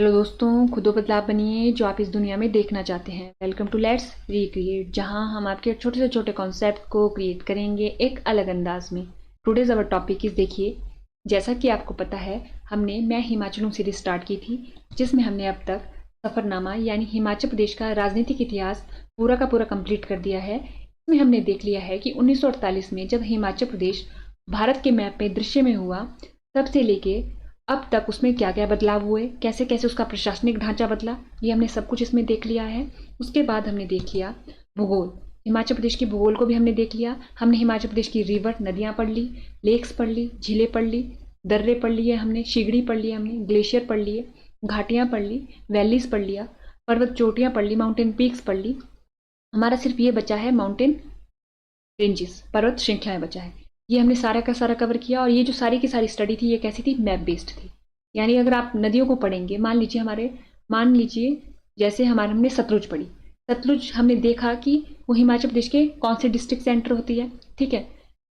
Hello दोस्तों, खुदो बदलाव बनिए जो आप इस दुनिया में देखना चाहते हैं। वेलकम टू लेट्स रिक्रिएट, जहां हम आपके छोटे से छोटे कॉन्सेप्ट को क्रिएट करेंगे एक अलग अंदाज में। टुडेज अवर टॉपिक इज, देखिए जैसा कि आपको पता है, मैं हिमाचलों सीरीज स्टार्ट की थी, जिसमें हमने अब तक सफ़रनामा यानी हिमाचल प्रदेश का राजनीतिक इतिहास पूरा का पूरा कंप्लीट कर दिया है। इसमें हमने देख लिया है कि 1948 में जब हिमाचल प्रदेश भारत के मैप में दृश्य में हुआ, तब से लेके अब तक उसमें क्या क्या बदलाव हुए, कैसे कैसे उसका प्रशासनिक ढांचा बदला, ये हमने सब कुछ इसमें देख लिया है। उसके बाद हमने देख लिया भूगोल, हिमाचल प्रदेश की भूगोल को भी हमने देख लिया। हमने हिमाचल प्रदेश की रिवर नदियाँ पढ़ ली, लेक्स पढ़ ली, झीलें पढ़ ली, दर्रे पढ़ लिए, हमने सीगड़ी पढ़ लिया, हमने ग्लेशियर पढ़ लिए, घाटियाँ पढ़ ली, वैलीज पढ़ लिया, पर्वत चोटियाँ पढ़ ली, माउंटेन पीक्स पढ़ ली। हमारा सिर्फ ये बचा है माउंटेन रेंजेस, पर्वत श्रृंखलाएं बचा है। ये हमने सारा का सारा कवर किया। और ये जो सारी की सारी स्टडी थी, ये कैसी थी? मैप बेस्ड थी। यानी अगर आप नदियों को पढ़ेंगे, मान लीजिए जैसे हमने सतलुज पढ़ी। सतलुज हमने देखा कि वो हिमाचल प्रदेश के कौन से डिस्ट्रिक्ट से एंटर होती है, ठीक है,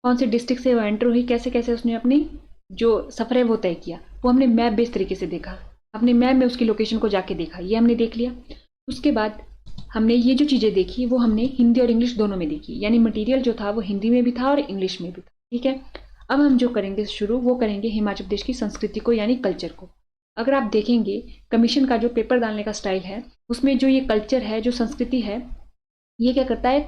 कौन से डिस्ट्रिक्ट से वो एंटर हुई, कैसे कैसे उसने अपनी जो सफ़र है वो तय किया, वो हमने मैप बेस्ड तरीके से देखा। अपने मैप में उसकी लोकेशन को जाके देखा, ये हमने देख लिया। उसके बाद हमने ये जो चीज़ें देखी वो हमने हिंदी और इंग्लिश दोनों में देखी, यानी मटेरियल जो था वो हिंदी में भी था और इंग्लिश में भी था, ठीक है। अब हम जो करेंगे शुरू, वो करेंगे हिमाचल प्रदेश की संस्कृति को यानी कल्चर को। अगर आप देखेंगे कमीशन का जो पेपर डालने का स्टाइल है, उसमें जो ये कल्चर है, जो संस्कृति है, ये क्या करता है? एक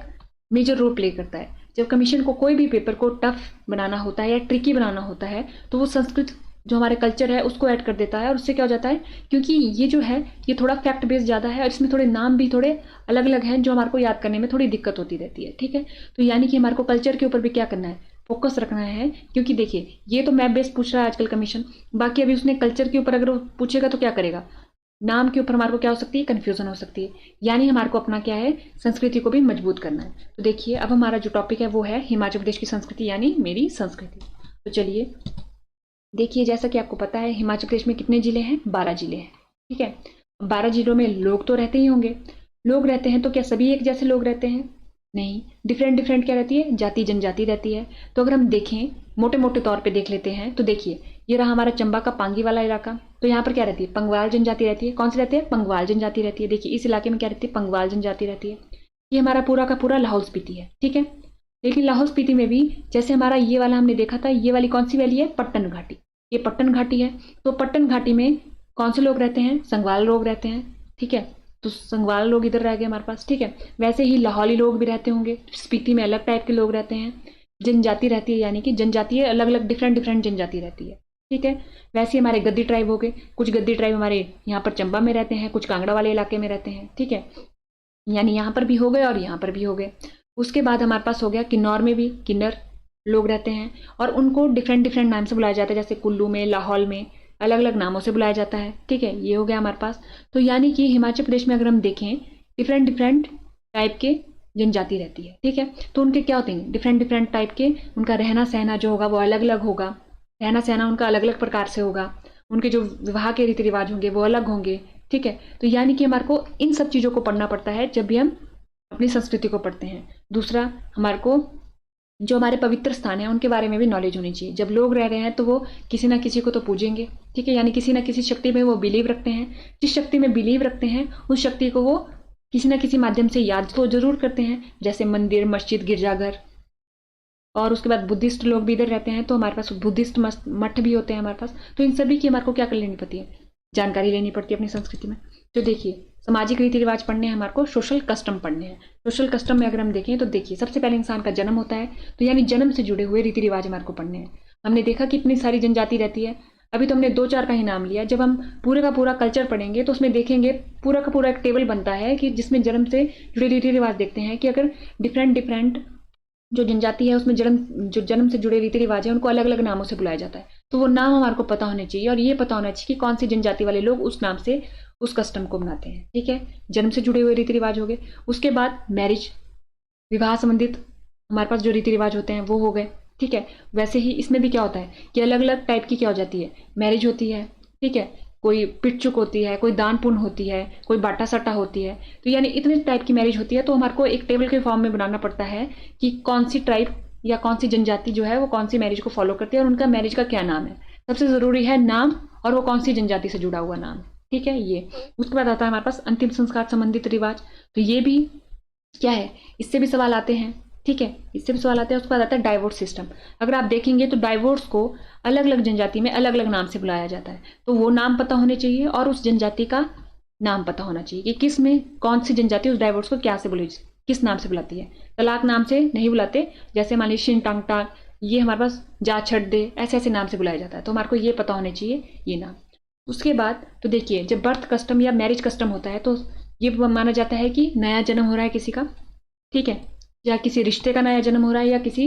मेजर रोल प्ले करता है। जब कमीशन को कोई भी पेपर को टफ बनाना होता है या ट्रिकी बनाना होता है, तो वो संस्कृत जो हमारे कल्चर है उसको ऐड कर देता है। और उससे क्या हो जाता है, क्योंकि ये जो है ये थोड़ा फैक्ट बेस्ड ज़्यादा है और इसमें थोड़े नाम भी थोड़े अलग अलग हैं, जो हमारे को याद करने में थोड़ी दिक्कत होती रहती है, ठीक है। तो यानी कि हमारे को कल्चर के ऊपर भी क्या करना है, फोकस रखना है। क्योंकि देखिए ये तो मैप बेस्ड पूछ रहा है आजकल कमीशन, बाकी अभी उसने कल्चर के ऊपर अगर वो पूछेगा तो क्या करेगा, नाम के ऊपर हमारे को क्या हो सकती है, कन्फ्यूजन हो सकती है। यानी हमारे को अपना क्या है, संस्कृति को भी मजबूत करना है। तो देखिए अब हमारा जो टॉपिक है वो है हिमाचल प्रदेश की संस्कृति यानी मेरी संस्कृति। तो चलिए देखिए, जैसा कि आपको पता है हिमाचल प्रदेश में कितने जिले हैं? 12 जिले हैं, ठीक है। 12 जिलों में लोग तो रहते ही होंगे। लोग रहते हैं तो क्या सभी एक जैसे लोग रहते हैं? नहीं, डिफरेंट डिफरेंट क्या रहती है, जाति जनजाति रहती है। तो अगर हम देखें मोटे मोटे तौर पे देख लेते हैं, तो देखिए ये रहा हमारा चंबा का पांगी वाला इलाका। तो यहाँ पर क्या रहती है? पंगवाल जनजाति रहती है। कौन सी रहती है? पंगवाल जनजाति रहती है। देखिए इस इलाके में क्या रहती है? पंगवाल जनजाति रहती है। ये हमारा पूरा का पूरा लाहौल स्पीति है, ठीक है। लेकिन लाहौल स्पीति में भी जैसे हमारा ये वाला हमने देखा था, ये वाली कौन सी वैली है? पट्टन घाटी। ये पट्टन घाटी है। तो पट्टन घाटी में कौन से लोग रहते हैं? संगवाल लोग रहते हैं, ठीक है। तो संगवाल लोग इधर रह गए हमारे पास, ठीक है। वैसे ही लाहौली लोग भी रहते होंगे। स्पीति में अलग टाइप के लोग रहते हैं। जनजाति रहती है, यानी कि जनजाति है, अलग अलग डिफरेंट डिफरेंट जनजाति रहती है, ठीक है। वैसे हमारे गद्दी ट्राइब हो गए। कुछ गद्दी ट्राइब हमारे यहाँ पर चंबा में रहते हैं, कुछ कांगड़ा वाले इलाके में रहते हैं, ठीक है। यानी यहाँ पर भी हो गए और यहाँ पर भी हो गए। उसके बाद हमारे पास हो गया किन्नौर में भी किन्नर लोग रहते हैं और उनको डिफरेंट डिफरेंट नाम से बुलाया जाता है, जैसे कुल्लू में, लाहौल में अलग अलग नामों से बुलाया जाता है, ठीक है। ये हो गया हमारे पास। तो यानी कि हिमाचल प्रदेश में अगर हम देखें डिफरेंट डिफरेंट टाइप के जनजाति रहती है, ठीक है। तो उनके क्या होते हैं? डिफरेंट डिफरेंट टाइप के, उनका रहना सहना जो होगा वो अलग अलग होगा। रहना सहना उनका अलग अलग प्रकार से होगा। उनके जो विवाह के रीति रिवाज होंगे वो अलग होंगे, ठीक है। तो यानी कि हमारे को इन सब चीज़ों को पढ़ना पड़ता है जब भी हम अपनी संस्कृति को पढ़ते हैं। दूसरा, हमारे को जो हमारे पवित्र स्थान है उनके बारे में भी नॉलेज होनी चाहिए। जब लोग रह रहे हैं तो वो किसी ना किसी को तो पूजेंगे, ठीक है। यानी किसी ना किसी शक्ति में वो बिलीव रखते हैं। जिस शक्ति में बिलीव रखते हैं उस शक्ति को वो किसी ना किसी माध्यम से याद तो जरूर करते हैं, जैसे मंदिर, मस्जिद, गिरजाघर। और उसके बाद बुद्धिस्ट लोग भी इधर रहते हैं, तो हमारे पास बुद्धिस्ट मठ भी होते हैं हमारे पास। तो इन सभी की हमारे को क्या कर लेनी पड़ती है? जानकारी लेनी पड़ती है अपनी संस्कृति में। तो देखिए सामाजिक रीति रिवाज पढ़ने हैं हमारे को, सोशल कस्टम पढ़ने हैं। सोशल कस्टम में अगर हम देखें तो देखिए सबसे पहले इंसान का जन्म होता है, तो यानी जन्म से जुड़े हुए रीति रिवाज हमारे को पढ़ने हैं। हमने देखा कि इतनी सारी जनजाति रहती है, अभी तो हमने 2-4 का ही नाम लिया। जब हम पूरे का पूरा कल्चर पढ़ेंगे तो उसमें देखेंगे पूरा का पूरा एक टेबल बनता है कि जिसमें जन्म से जुड़े रीति रिवाज देखते हैं कि अगर डिफरेंट डिफरेंट जो जनजाति है उसमें जो जन्म से जुड़े रीति रिवाज है उनको अलग अलग नामों से बुलाया जाता है। तो वो नाम हमारे को पता होने चाहिए और ये पता होना चाहिए कि कौन सी जनजाति वाले लोग उस नाम से उस कस्टम को मनाते हैं, ठीक है। जन्म से जुड़े हुए रीति रिवाज हो गए। उसके बाद मैरिज, विवाह संबंधित हमारे पास जो रीति रिवाज होते हैं वो हो गए, ठीक है। वैसे ही इसमें भी क्या होता है कि अलग अलग टाइप की क्या हो जाती है, मैरिज होती है, ठीक है। कोई पिटचुक होती है, कोई दान पुण्य होती है, कोई बाटा सट्टा होती है। तो यानी इतने टाइप की मैरिज होती है। तो हमारे को एक टेबल के फॉर्म में बनाना पड़ता है कि कौन सी ट्राइब या कौन सी जनजाति जो है वो कौन सी मैरिज को फॉलो करती है और उनका मैरिज का क्या नाम है। सबसे जरूरी है नाम और वो कौन सी जनजाति से जुड़ा हुआ नाम, ठीक है। ये उसके बाद आता है हमारे पास अंतिम संस्कार संबंधित रिवाज। तो ये भी क्या है, इससे भी सवाल आते हैं, ठीक है, इससे भी सवाल आते हैं। उसके बाद आता है डाइवोर्स सिस्टम। अगर आप देखेंगे तो डाइवोर्स को अलग अलग जनजाति में अलग अलग नाम से बुलाया जाता है, तो वो नाम पता होने चाहिए और उस जनजाति का नाम पता होना चाहिए कि किस में कौन सी जनजाति उस डाइवोर्स को क्या से बुलाई, किस नाम से बुलाती है। तलाक नाम से नहीं बुलाते, जैसे मान लीजिए शिन टांग टांग, ये हमारे पास जा छट दे, ऐसे ऐसे नाम से बुलाया जाता है, तो हमारे को ये पता होने चाहिए ये नाम। उसके बाद तो देखिए, जब बर्थ कस्टम या मैरिज कस्टम होता है तो ये माना जाता है कि नया जन्म हो रहा है किसी का, ठीक है, या किसी रिश्ते का नया जन्म हो रहा है या किसी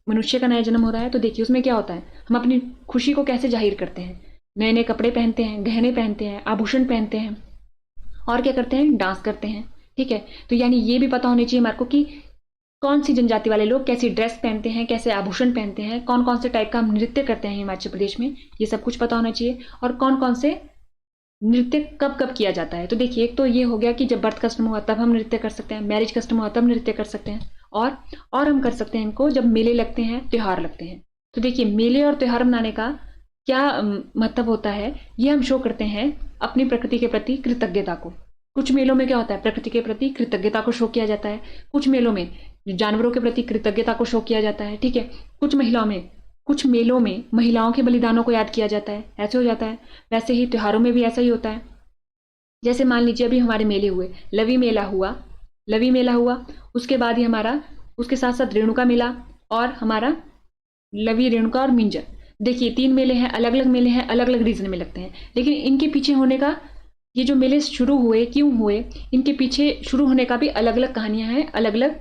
मनुष्य का नया जन्म हो रहा है। तो देखिए उसमें क्या होता है, हम अपनी खुशी को कैसे जाहिर करते हैं, नए नए कपड़े पहनते हैं, गहने पहनते हैं, आभूषण पहनते हैं, और क्या करते हैं, डांस करते हैं, ठीक है। तो यानी ये भी पता होनी चाहिए हमारे को कि कौन सी जनजाति वाले लोग कैसी ड्रेस पहनते हैं, कैसे आभूषण पहनते हैं, कौन कौन से टाइप का हम नृत्य करते हैं हिमाचल प्रदेश में, ये सब कुछ पता होना चाहिए। और कौन कौन से नृत्य कब कब किया जाता है। तो देखिए एक तो ये हो गया कि जब बर्थ कस्टम हुआ तब हम नृत्य कर सकते हैं, मैरिज कस्टम हुआ तब नृत्य कर सकते हैं, और हम कर सकते हैं इनको जब मेले लगते हैं, त्योहार लगते हैं। तो देखिए मेले और त्योहार मनाने का क्या महत्व होता है, ये हम शो करते हैं अपनी प्रकृति के प्रति कृतज्ञता को। कुछ मेलों में क्या होता है, प्रकृति के प्रति कृतज्ञता को शो किया जाता है, कुछ मेलों में जानवरों के प्रति कृतज्ञता को शो किया जाता है, ठीक है। कुछ मेलों में महिलाओं के बलिदानों को याद किया जाता है, ऐसे हो जाता है। वैसे ही त्योहारों में भी ऐसा ही होता है। जैसे मान लीजिए अभी हमारे मेले हुए, लवी मेला हुआ, उसके बाद ही हमारा उसके साथ साथ रेणुका मेला और हमारा लवी, रेणुका और मिंजर। देखिए 3 मेले हैं, अलग अलग मेले हैं, अलग अलग रीजन में लगते हैं, लेकिन इनके पीछे होने का, ये जो मेले शुरू हुए क्यों हुए, इनके पीछे शुरू होने का भी अलग अलग कहानियां हैं, अलग अलग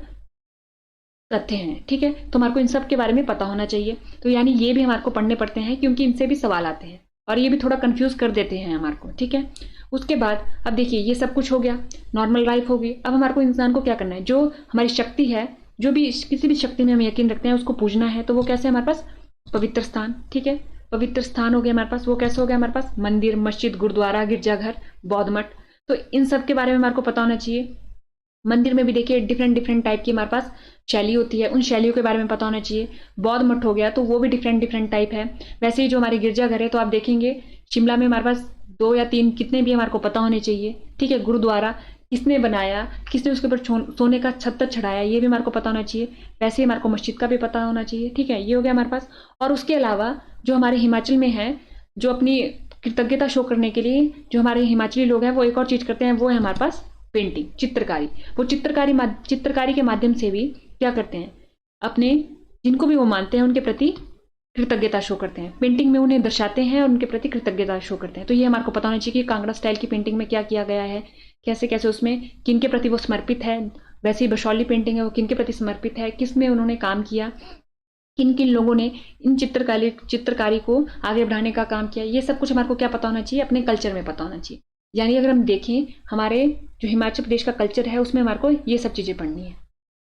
तथ्य हैं, ठीक है। तो हमारे को इन सब के बारे में पता होना चाहिए। तो यानी ये भी हमारे को पढ़ने पड़ते हैं क्योंकि इनसे भी सवाल आते हैं और ये भी थोड़ा कंफ्यूज कर देते हैं हमारे को, ठीक है। उसके बाद अब देखिए ये सब कुछ हो गया, नॉर्मल लाइफ होगी। अब हमारे को इंसान को क्या करना है, जो हमारी शक्ति है, जो भी किसी भी शक्ति में हम यकीन रखते हैं उसको पूजना है। तो वो कैसे, हमारे पास पवित्र स्थान, ठीक है, पवित्र स्थान हो गया हमारे पास। वो कैसे हो गया हमारे पास, मंदिर, मस्जिद, गुरुद्वारा, गिरजाघर, बौद्ध मठ। तो इन सब के बारे में हमारे को पता होना चाहिए। मंदिर में भी देखिए डिफरेंट डिफरेंट टाइप की हमारे पास शैली होती है, उन शैलियों के बारे में पता होना चाहिए। बौद्ध मठ हो गया तो वो भी डिफरेंट डिफरेंट टाइप है। वैसे ही जो हमारे गिरजाघर है, तो आप देखेंगे शिमला में हमारे पास 2 या 3 कितने भी हमारे को पता होने चाहिए, ठीक है। गुरुद्वारा किसने बनाया, किसने उसके ऊपर सोने का छत्तर चढ़ाया, ये भी हमारे को पता होना चाहिए। वैसे ही हमारे को मस्जिद का भी पता होना चाहिए, ठीक है। ये हो गया हमारे पास। और उसके अलावा जो हमारे हिमाचल में है, जो अपनी कृतज्ञता शो करने के लिए जो हमारे हिमाचली लोग हैं वो एक और चीज करते हैं, वो है हमारे पास पेंटिंग, चित्रकारी। वो चित्रकारी के माध्यम से भी क्या करते हैं, अपने जिनको भी वो मानते हैं उनके प्रति कृतज्ञता शो करते हैं। पेंटिंग में उन्हें दर्शाते हैं और उनके प्रति कृतज्ञता शो करते हैं। तो ये हमारे को पता होना चाहिए कि कांगड़ा स्टाइल की पेंटिंग में क्या किया गया है, कैसे कैसे उसमें किन के प्रति वो समर्पित है। वैसे ही बशौली पेंटिंग है, वो किन के प्रति समर्पित है, किसमें उन्होंने काम किया, किन किन लोगों ने इन चित्रकारी को आगे बढ़ाने का काम किया। ये सब कुछ हमारे को क्या पता होना चाहिए, अपने कल्चर में पता होना चाहिए। यानी अगर हम देखें हमारे जो हिमाचल प्रदेश का कल्चर है उसमें हमारे को ये सब चीज़ें पढ़नी है।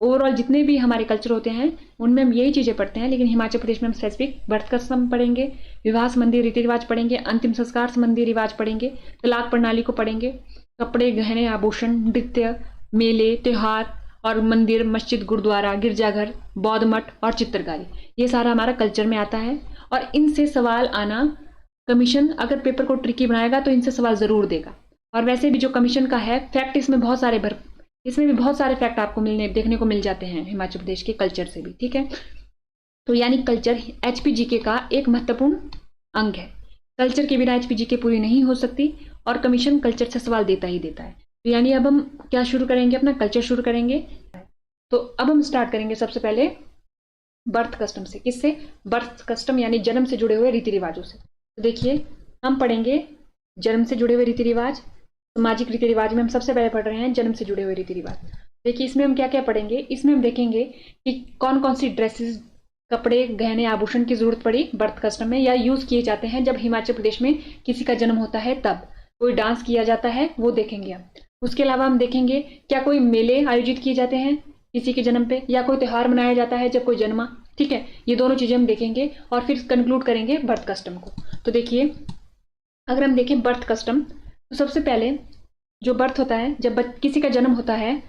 ओवरऑल जितने भी हमारे कल्चर होते हैं उनमें हम यही चीज़ें पढ़ते हैं, लेकिन हिमाचल प्रदेश में हम स्पेसिफिक बर्थ कस्टम पढ़ेंगे, विवाह संबंधी रीति रिवाज पढ़ेंगे, अंतिम संस्कार संबंधी रिवाज पढ़ेंगे, तलाक प्रणाली को पढ़ेंगे, कपड़े, गहने, आभूषण, नृत्य, मेले, त्योहार और मंदिर, मस्जिद, गुरुद्वारा, गिरजाघर, बौद्ध मठ और चित्रकारी, ये सारा हमारा कल्चर में आता है। और इनसे सवाल आना, कमीशन अगर पेपर को ट्रिकी बनाएगा तो इनसे सवाल जरूर देगा। और वैसे भी जो कमीशन का है फैक्ट, इसमें भी बहुत सारे फैक्ट आपको देखने को मिल जाते हैं हिमाचल प्रदेश के कल्चर से भी, ठीक है। तो यानी कल्चर HPGK का एक महत्वपूर्ण अंग है। कल्चर के बिना HPGK पूरी नहीं हो सकती और कमीशन कल्चर से सवाल देता ही देता है। तो यानी अब हम क्या शुरू करेंगे, अपना कल्चर शुरू करेंगे। तो अब हम स्टार्ट करेंगे सबसे पहले बर्थ कस्टम से। किससे, बर्थ कस्टम यानी जन्म से जुड़े हुए रीति रिवाजों से। तो देखिए हम पढ़ेंगे जन्म से जुड़े हुए रीति रिवाज। सामाजिक रीति रिवाज में हम सबसे पहले पढ़ रहे हैं जन्म से जुड़े हुए रीति रिवाज। देखिए इसमें हम क्या क्या पढ़ेंगे, इसमें हम देखेंगे कि कौन कौन सी ड्रेसेस, कपड़े, गहने, आभूषण की जरूरत पड़ी बर्थ कस्टम में या यूज किए जाते हैं जब हिमाचल प्रदेश में किसी का जन्म होता है, तब कोई डांस किया जाता है वो देखेंगे हम। उसके अलावा हम देखेंगे क्या कोई मेले आयोजित किए जाते हैं किसी के जन्म पे, या कोई त्योहार मनाया जाता है जब कोई जन्मा, ठीक है। ये दोनों चीजें हम देखेंगे और फिर कंक्लूड करेंगे बर्थ कस्टम को। तो देखिए अगर हम देखें बर्थ कस्टम, तो सबसे पहले जो बर्थ होता है, जब किसी का जन्म होता है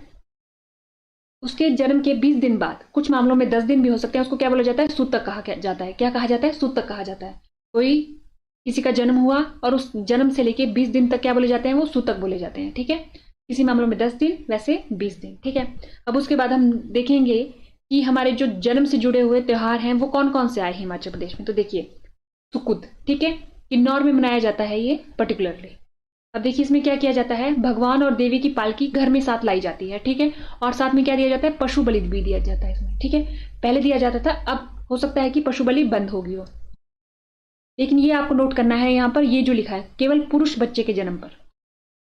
उसके जन्म के 20 दिन बाद, कुछ मामलों में 10 दिन भी हो सकते हैं, उसको क्या बोला जाता है, सूतक कहा जाता है। क्या कहा जाता है, सूतक कहा जाता है। कोई किसी का जन्म हुआ और उस जन्म से लेके 20 दिन तक क्या बोले जाते हैं, वो सूतक बोले जाते हैं। ठीक है, किसी मामलों में 10 दिन, वैसे 20 दिन। ठीक है, अब उसके बाद हम देखेंगे कि हमारे जो जन्म से जुड़े हुए त्योहार हैं वो कौन कौन से आए हैं हिमाचल प्रदेश में। तो देखिए सुकुद, ठीक है, किन्नौर में मनाया जाता है ये पर्टिकुलरली। अब देखिए इसमें क्या किया जाता है, भगवान और देवी की पालकी घर में साथ लाई जाती है। ठीक है, और साथ में क्या दिया जाता है, पशु बलि भी दिया जाता है इसमें। ठीक है, पहले दिया जाता था, अब हो सकता है कि पशु बलि बंद हो गई हो। लेकिन ये आपको नोट करना है, यहाँ पर ये जो लिखा है केवल पुरुष बच्चे के जन्म पर,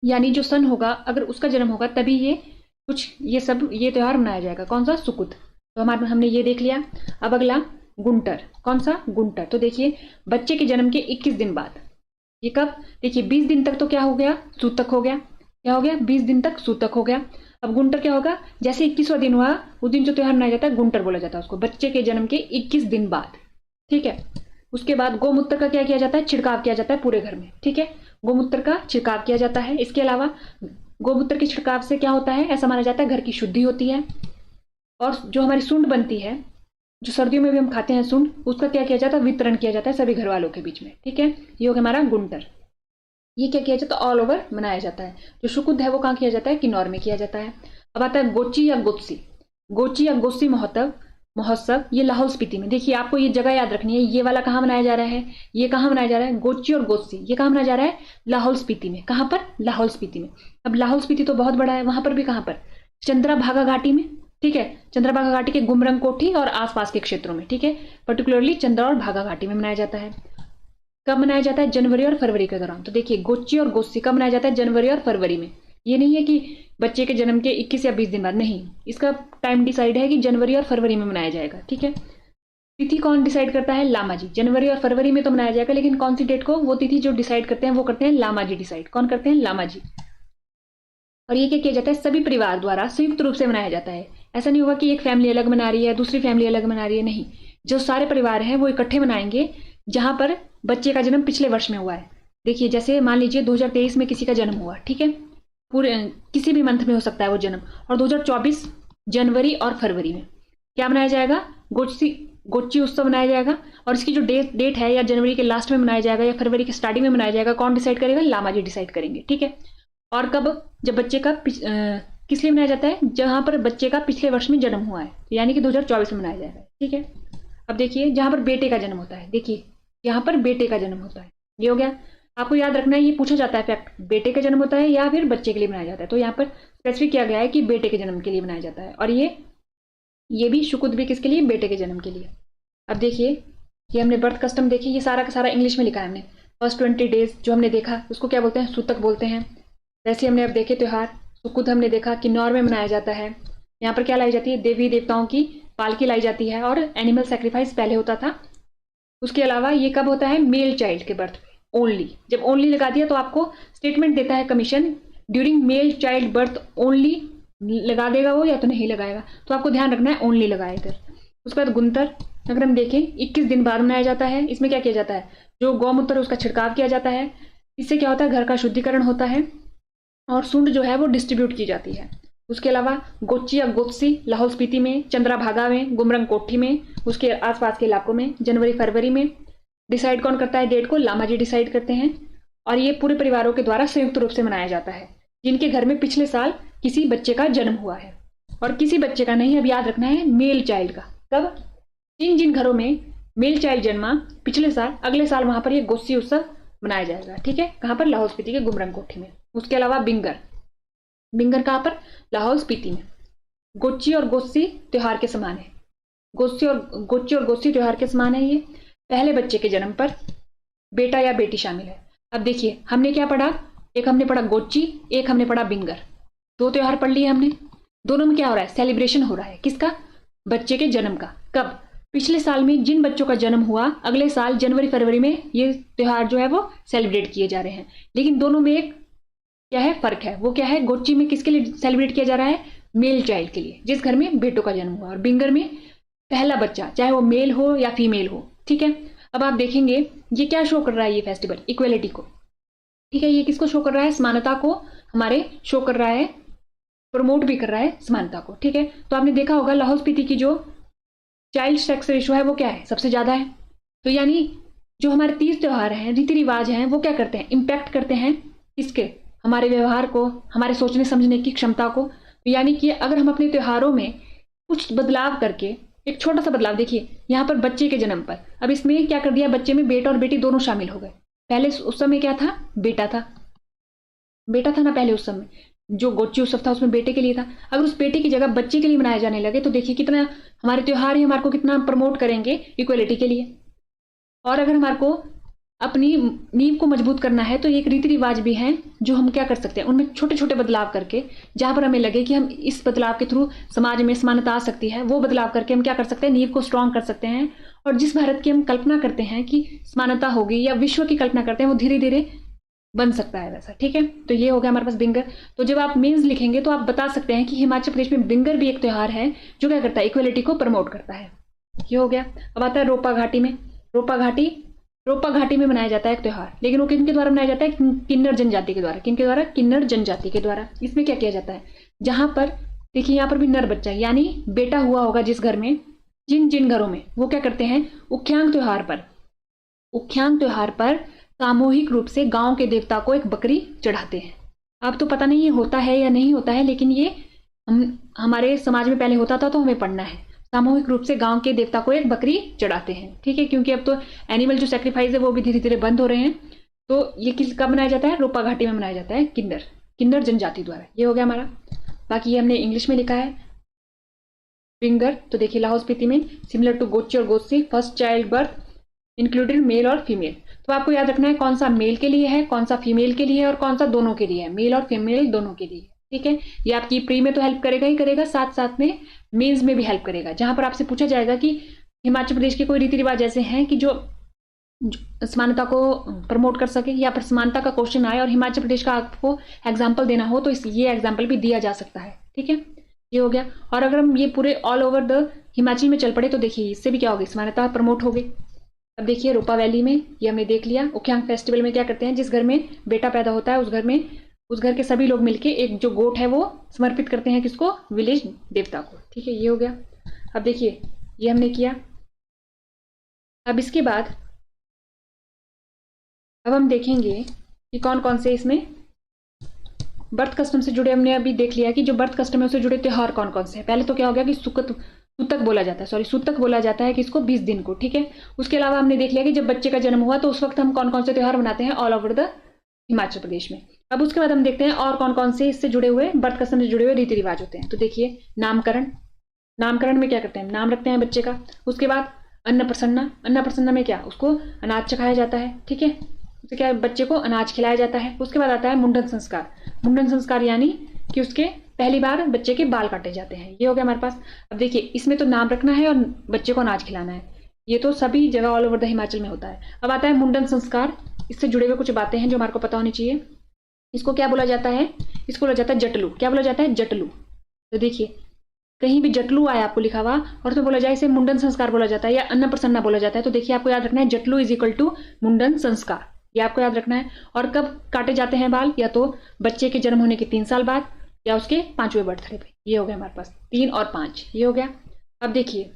यानी जो सन होगा अगर उसका जन्म होगा तभी ये त्योहार मनाया जाएगा। कौन सा, सुकुद। तो हमने ये देख लिया। अब अगला गुंटर, कौन सा, गुंटर। तो देखिए बच्चे के जन्म के 21 दिन बाद, ये कब, देखिए 20 दिन तक तो क्या हो गया, सूतक हो गया। क्या हो गया, 20 दिन तक सूतक हो गया। अब गुंटर क्या होगा, जैसे 21वां दिन हुआ उस दिन जो त्योहार मनाया जाता है गुंटर बोला जाता है उसको, बच्चे के जन्म के 21 दिन बाद। ठीक है, उसके बाद गोमूत्र का क्या किया जाता है, छिड़काव किया जाता है पूरे घर में। ठीक है, गोमूत्र का छिड़काव किया जाता है। इसके अलावा गोमूत्र के छिड़काव से क्या होता है, ऐसा माना जाता है घर की शुद्धि होती है। और जो हमारी सुंड बनती है, जो सर्दियों में भी हम खाते हैं सुंड, उसका क्या किया जाता है, वितरण किया जाता है सभी घर वालों के बीच में। ठीक है, ये हो गया हमारा गुंटर। ये क्या किया जाता है, ऑल ओवर मनाया जाता है। जो शुकुद है वो कहाँ किया जाता है, किन्नौर में किया जाता है। अब आता है गोची या गोत्सी। गोची या गोत्सी महोत्सव, ये लाहौल स्पीति में। देखिए आपको ये जगह याद रखनी है, ये वाला कहाँ मनाया जा रहा है, ये कहाँ मनाया जा रहा है, गोची और गोत्सी, ये कहाँ मनाया जा रहा है, लाहौल स्पीति में। कहाँ पर, लाहौल स्पीति में। अब लाहौल स्पीति तो बहुत बड़ा है, वहां पर भी कहाँ पर, चंद्रभागा घाटी में। ठीक है, चंद्रभागा घाटी के गुमरंग कोठी और आसपास के क्षेत्रों में। ठीक है, पर्टिकुलरली चंद्र और भागा घाटी में मनाया जाता है। कब मनाया जाता है, जनवरी और फरवरी के दौरान। तो देखिए गोची और गोत्सी कब मनाया जाता है, जनवरी और फरवरी में। ये नहीं है कि बच्चे के जन्म के 21 या 20 दिन बाद, नहीं, इसका टाइम डिसाइड है कि जनवरी और फरवरी में मनाया जाएगा। ठीक है, तिथि कौन डिसाइड करता है, लामा जी। जनवरी और फरवरी में तो मनाया जाएगा, लेकिन कौन सी डेट को, वो तिथि जो डिसाइड करते हैं वो करते हैं लामा जी डिसाइड। कौन करते हैं, लामा जी। और ये क्या किया जाता है, सभी परिवार द्वारा संयुक्त रूप से मनाया जाता है। ऐसा नहीं होगा कि एक फैमिली अलग मना रही है, दूसरी फैमिली अलग मना रही है, नहीं, जो सारे परिवार हैं वो इकट्ठे मनाएंगे जहां पर बच्चे का जन्म पिछले वर्ष में हुआ है। देखिए जैसे मान लीजिए 2023 में किसी का जन्म हुआ, ठीक है, पूरे किसी भी मंथ में हो सकता है वो जन्म, और 2024 जनवरी और फरवरी में क्या मनाया जाएगा, गोची उत्सव मनाया जाएगा। और इसकी जो डेट है, या जनवरी के लास्ट में मनाया जाएगा या फरवरी के स्टार्टिंग में मनाया जाएगा, कौन डिसाइड करेगा, लामा जी डिसाइड करेंगे। ठीक है, और कब, जब बच्चे का किस लिए मनाया जाता है, जहां पर बच्चे का पिछले वर्ष में जन्म हुआ है, यानी कि 2024 में मनाया जाएगा। ठीक है, अब देखिए जहां पर बेटे का जन्म होता है, देखिए यहाँ पर बेटे का जन्म होता है, ये हो गया। आपको याद रखना है, ये पूछा जाता है फैक्ट, बेटे का जन्म होता है या फिर बच्चे के लिए मनाया जाता है। तो यहाँ पर स्पेसिफिक किया गया है कि बेटे के जन्म के लिए मनाया जाता है। और ये भी शुकुद भी किसके लिए, बेटे के जन्म के लिए। अब देखिए ये हमने बर्थ कस्टम देखिए, ये सारा का सारा इंग्लिश में लिखा है हमने। फर्स्ट 20 डेज जो हमने देखा उसको क्या बोलते हैं, सूतक बोलते हैं। वैसे हमने अब देखे त्योहार, सुकुद हमने देखा किन्नौर में मनाया जाता है। यहाँ पर क्या लाई जाती है, देवी देवताओं की पालकी लाई जाती है और एनिमल सेक्रीफाइस पहले होता था। उसके अलावा ये कब होता है, मेल चाइल्ड के बर्थ पे ओनली। जब ओनली लगा दिया तो आपको स्टेटमेंट देता है commission, during male child birth only, लगा देगा वो या तो नहीं लगाएगा, तो आपको ध्यान रखना है ओनली लगाए इधर। उसके बाद गुंतर, अगर हम देखें 21 दिन बाद मनाया जाता है। इसमें क्या किया जाता है, जो गौमूत्र उसका छिड़काव किया जाता है। इससे क्या होता है, घर का शुद्धिकरण होता है और सूंड जो है वो डिस्ट्रीब्यूट की जाती है। उसके अलावा गोची या गोत्सी लाहौल स्पीति में, चंद्रभागा में, गुमरंग कोठी में, उसके आसपास के इलाकों में जनवरी फरवरी में। डिसाइड कौन करता है डेट को, लामा जी डिसाइड करते हैं। और ये पूरे परिवारों के द्वारा संयुक्त रूप से मनाया जाता है जिनके घर में पिछले साल किसी बच्चे का जन्म हुआ है। और किसी बच्चे का नहीं, अब याद रखना है, मेल चाइल्ड का। कब, जिन जिन घरों में मेल चाइल्ड जन्मा पिछले साल, अगले साल वहां पर ये गोत्सी उत्सव मनाया जाएगा। ठीक है, कहां पर, लाहौल स्पीति के गुमरंग कोठी में। उसके अलावा बिंगर कहां पर, लाहौल स्पीति में। गोची और गोत्सी त्योहार के समान है, गोची और गोत्सी त्योहार के समान है। ये पहले बच्चे के जन्म पर बेटा या बेटी शामिल है। अब देखिए हमने क्या पढ़ा, एक हमने पढ़ा गोची, एक हमने पढ़ा बिंगर, दो त्योहार पढ़ लिए हमने। दोनों में क्या हो रहा है, सेलिब्रेशन हो रहा है, किसका, बच्चे के जन्म का। कब, पिछले साल में जिन बच्चों का जन्म हुआ अगले साल जनवरी फरवरी में ये त्योहार जो है वो सेलिब्रेट किए जा रहे हैं। लेकिन दोनों में एक क्या है, फर्क है। वो क्या है, गोची में किसके लिए सेलिब्रेट किया जा रहा है, मेल चाइल्ड के लिए, जिस घर में बेटों का जन्म हुआ। और बिंगर में पहला बच्चा, चाहे वो मेल हो या फीमेल हो। ठीक है, अब आप देखेंगे ये क्या शो कर रहा है, ये फेस्टिवल इक्वेलिटी को। ठीक है, ये किसको शो कर रहा है, समानता को हमारे शो कर रहा है, प्रमोट भी कर रहा है समानता को। ठीक है, तो आपने देखा होगा लाहौल स्पीति की जो चाइल्ड सेक्स रेशियो है वो क्या है, सबसे ज्यादा है। तो यानी जो हमारे तीज त्योहार हैं, रीति रिवाज हैं, वो क्या करते हैं, इम्पैक्ट करते हैं किसके, हमारे व्यवहार को, हमारे सोचने समझने की क्षमता को। यानी कि अगर हम अपने त्योहारों में कुछ बदलाव करके, एक छोटा सा बदलाव देखिए यहाँ पर बच्चे के जन्म पर, अब इसमें क्या कर दिया, बच्चे में बेटा और बेटी दोनों शामिल हो गए। पहले उस समय क्या था, बेटा था ना पहले, उस समय जो गोची उत्सव था उसमें बेटे के लिए था। अगर उस बेटे की जगह बच्चे के लिए मनाए जाने लगे तो देखिए कितना हमारे त्योहार ही हमारे को कितना प्रमोट करेंगे इक्वलिटी के लिए। और अगर हमारे को अपनी नींव को मजबूत करना है तो एक रीति रिवाज भी हैं जो हम क्या कर सकते हैं, उनमें छोटे छोटे बदलाव करके, जहां पर हमें लगे कि हम इस बदलाव के थ्रू समाज में समानता आ सकती है, वो बदलाव करके हम क्या कर सकते हैं, नींव को स्ट्रांग कर सकते हैं। और जिस भारत की हम कल्पना करते हैं कि समानता होगी या विश्व की कल्पना करते हैं, वो धीरे धीरे बन सकता है वैसा। ठीक है, तो ये हो गया हमारे पास बिंगर। तो जब आप मीन्स लिखेंगे तो आप बता सकते हैं कि हिमाचल प्रदेश में बिंगर भी एक त्योहार है जो क्या करता है, इक्वलिटी को प्रमोट करता है। ये हो गया। अब आता है रोपा घाटी में। रोपा घाटी में मनाया जाता है एक त्योहार, लेकिन वो किनके द्वारा मनाया जाता है, किन्नर जनजाति के द्वारा। किनके द्वारा, किन्नर जनजाति के द्वारा। इसमें क्या किया जाता है, जहां पर देखिए यहाँ पर भी नर बच्चा यानी बेटा हुआ होगा जिस घर में, जिन घरों में, वो क्या करते हैं, उख्यांग त्योहार पर सामूहिक रूप से गांव के देवता को एक बकरी चढ़ाते हैं। अब तो पता नहीं ये होता है या नहीं होता है, लेकिन ये हमारे समाज में पहले होता था तो हमें पढ़ना है। सामूहिक रूप से गांव के देवता को एक बकरी चढ़ाते हैं। ठीक है, क्योंकि अब तो एनिमल जो सेक्रीफाइस है वो भी धीरे धीरे बंद हो रहे हैं। तो ये किस कब मनाया जाता है, रोपा घाटी में मनाया जाता है, किन्नर जनजाति द्वारा। ये हो गया हमारा। बाकी ये हमने इंग्लिश में लिखा है फिंगर। तो देखिए लाहौल स्पीति में सिमिलर टू गोची और गोसी, first child birth included male और फीमेल। तो आपको याद रखना है कौन सा मेल के लिए है, कौन सा फीमेल के लिए है और कौन सा दोनों के लिए है, मेल और फीमेल दोनों के लिए। ठीक है, ये आपकी प्री में तो हेल्प करेगा ही करेगा, साथ साथ में मेंस में भी हेल्प करेगा, जहां पर आपसे पूछा जाएगा कि हिमाचल प्रदेश के कोई रीति रिवाज ऐसे हैं कि जो समानता को प्रमोट कर सके, या फिर समानता का क्वेश्चन आए और हिमाचल प्रदेश का आपको एग्जाम्पल देना हो तो ये एग्जाम्पल भी दिया जा सकता है। ठीक है, ये हो गया। और अगर हम ये पूरे ऑल ओवर द हिमाचल में चल पड़े तो देखिए इससे भी क्या होगी, समानता प्रमोट हो गई। अब देखिए रोपा वैली में ये हमने देख लिया। उख्यांग फेस्टिवल में क्या करते हैं, जिस घर में बेटा पैदा होता है उस घर के सभी लोग मिलके एक जो गोट है वो समर्पित करते हैं, किसको, विलेज देवता को। ठीक है, ये हो गया। अब देखिए ये हमने किया। अब इसके बाद अब हम देखेंगे कि कौन कौन से इसमें बर्थ कस्टम से जुड़े, हमने अभी देख लिया कि जो बर्थ कस्टम है उससे जुड़े त्योहार कौन कौन से हैं। पहले तो क्या हो गया कि सूतक बोला जाता है किसको, 20 दिन को। ठीक है, उसके अलावा हमने देख लिया कि जब बच्चे का जन्म हुआ तो उस वक्त हम कौन कौन से त्योहार मनाते हैं all over the Himachal Pradesh में। अब उसके बाद हम देखते हैं और कौन कौन से इससे जुड़े हुए, बर्थ कस्टम से जुड़े हुए रीति रिवाज होते हैं। तो देखिए नामकरण में क्या करते हैं, नाम रखते हैं बच्चे का। उसके बाद अन्नप्रसन्ना में क्या, उसको अनाज चखाया जाता है। ठीक है, उससे क्या, बच्चे को अनाज खिलाया जाता है। उसके बाद आता है मुंडन संस्कार यानी कि उसके पहली बार बच्चे के बाल काटे जाते हैं। ये हो गया हमारे पास। अब देखिए इसमें तो नाम रखना है और बच्चे को अनाज खिलाना है, ये तो सभी जगह ऑल ओवर द हिमाचल में होता है। अब आता है मुंडन संस्कार, इससे जुड़े हुए कुछ बातें हैं जो हमारे को पता होनी चाहिए। इसको क्या बोला जाता है, इसको बोला जाता है जटलू। क्या बोला जाता है, जटलू। तो देखिए कहीं भी जटलू आया आपको लिखा हुआ और उसमें बोला जाए इसे मुंडन संस्कार बोला जाता है या अन्नप्रसन्ना बोला जाता है, तो देखिए आपको याद रखना है जटलू इज इक्वल टू मुंडन संस्कार, ये आपको याद रखना है। और कब काटे जाते हैं बाल, या तो बच्चे के जन्म होने के 3 साल बाद या उसके 5वें बर्थडे पे। ये हो गया हमारे पास 3 और 5, ये हो गया। अब देखिए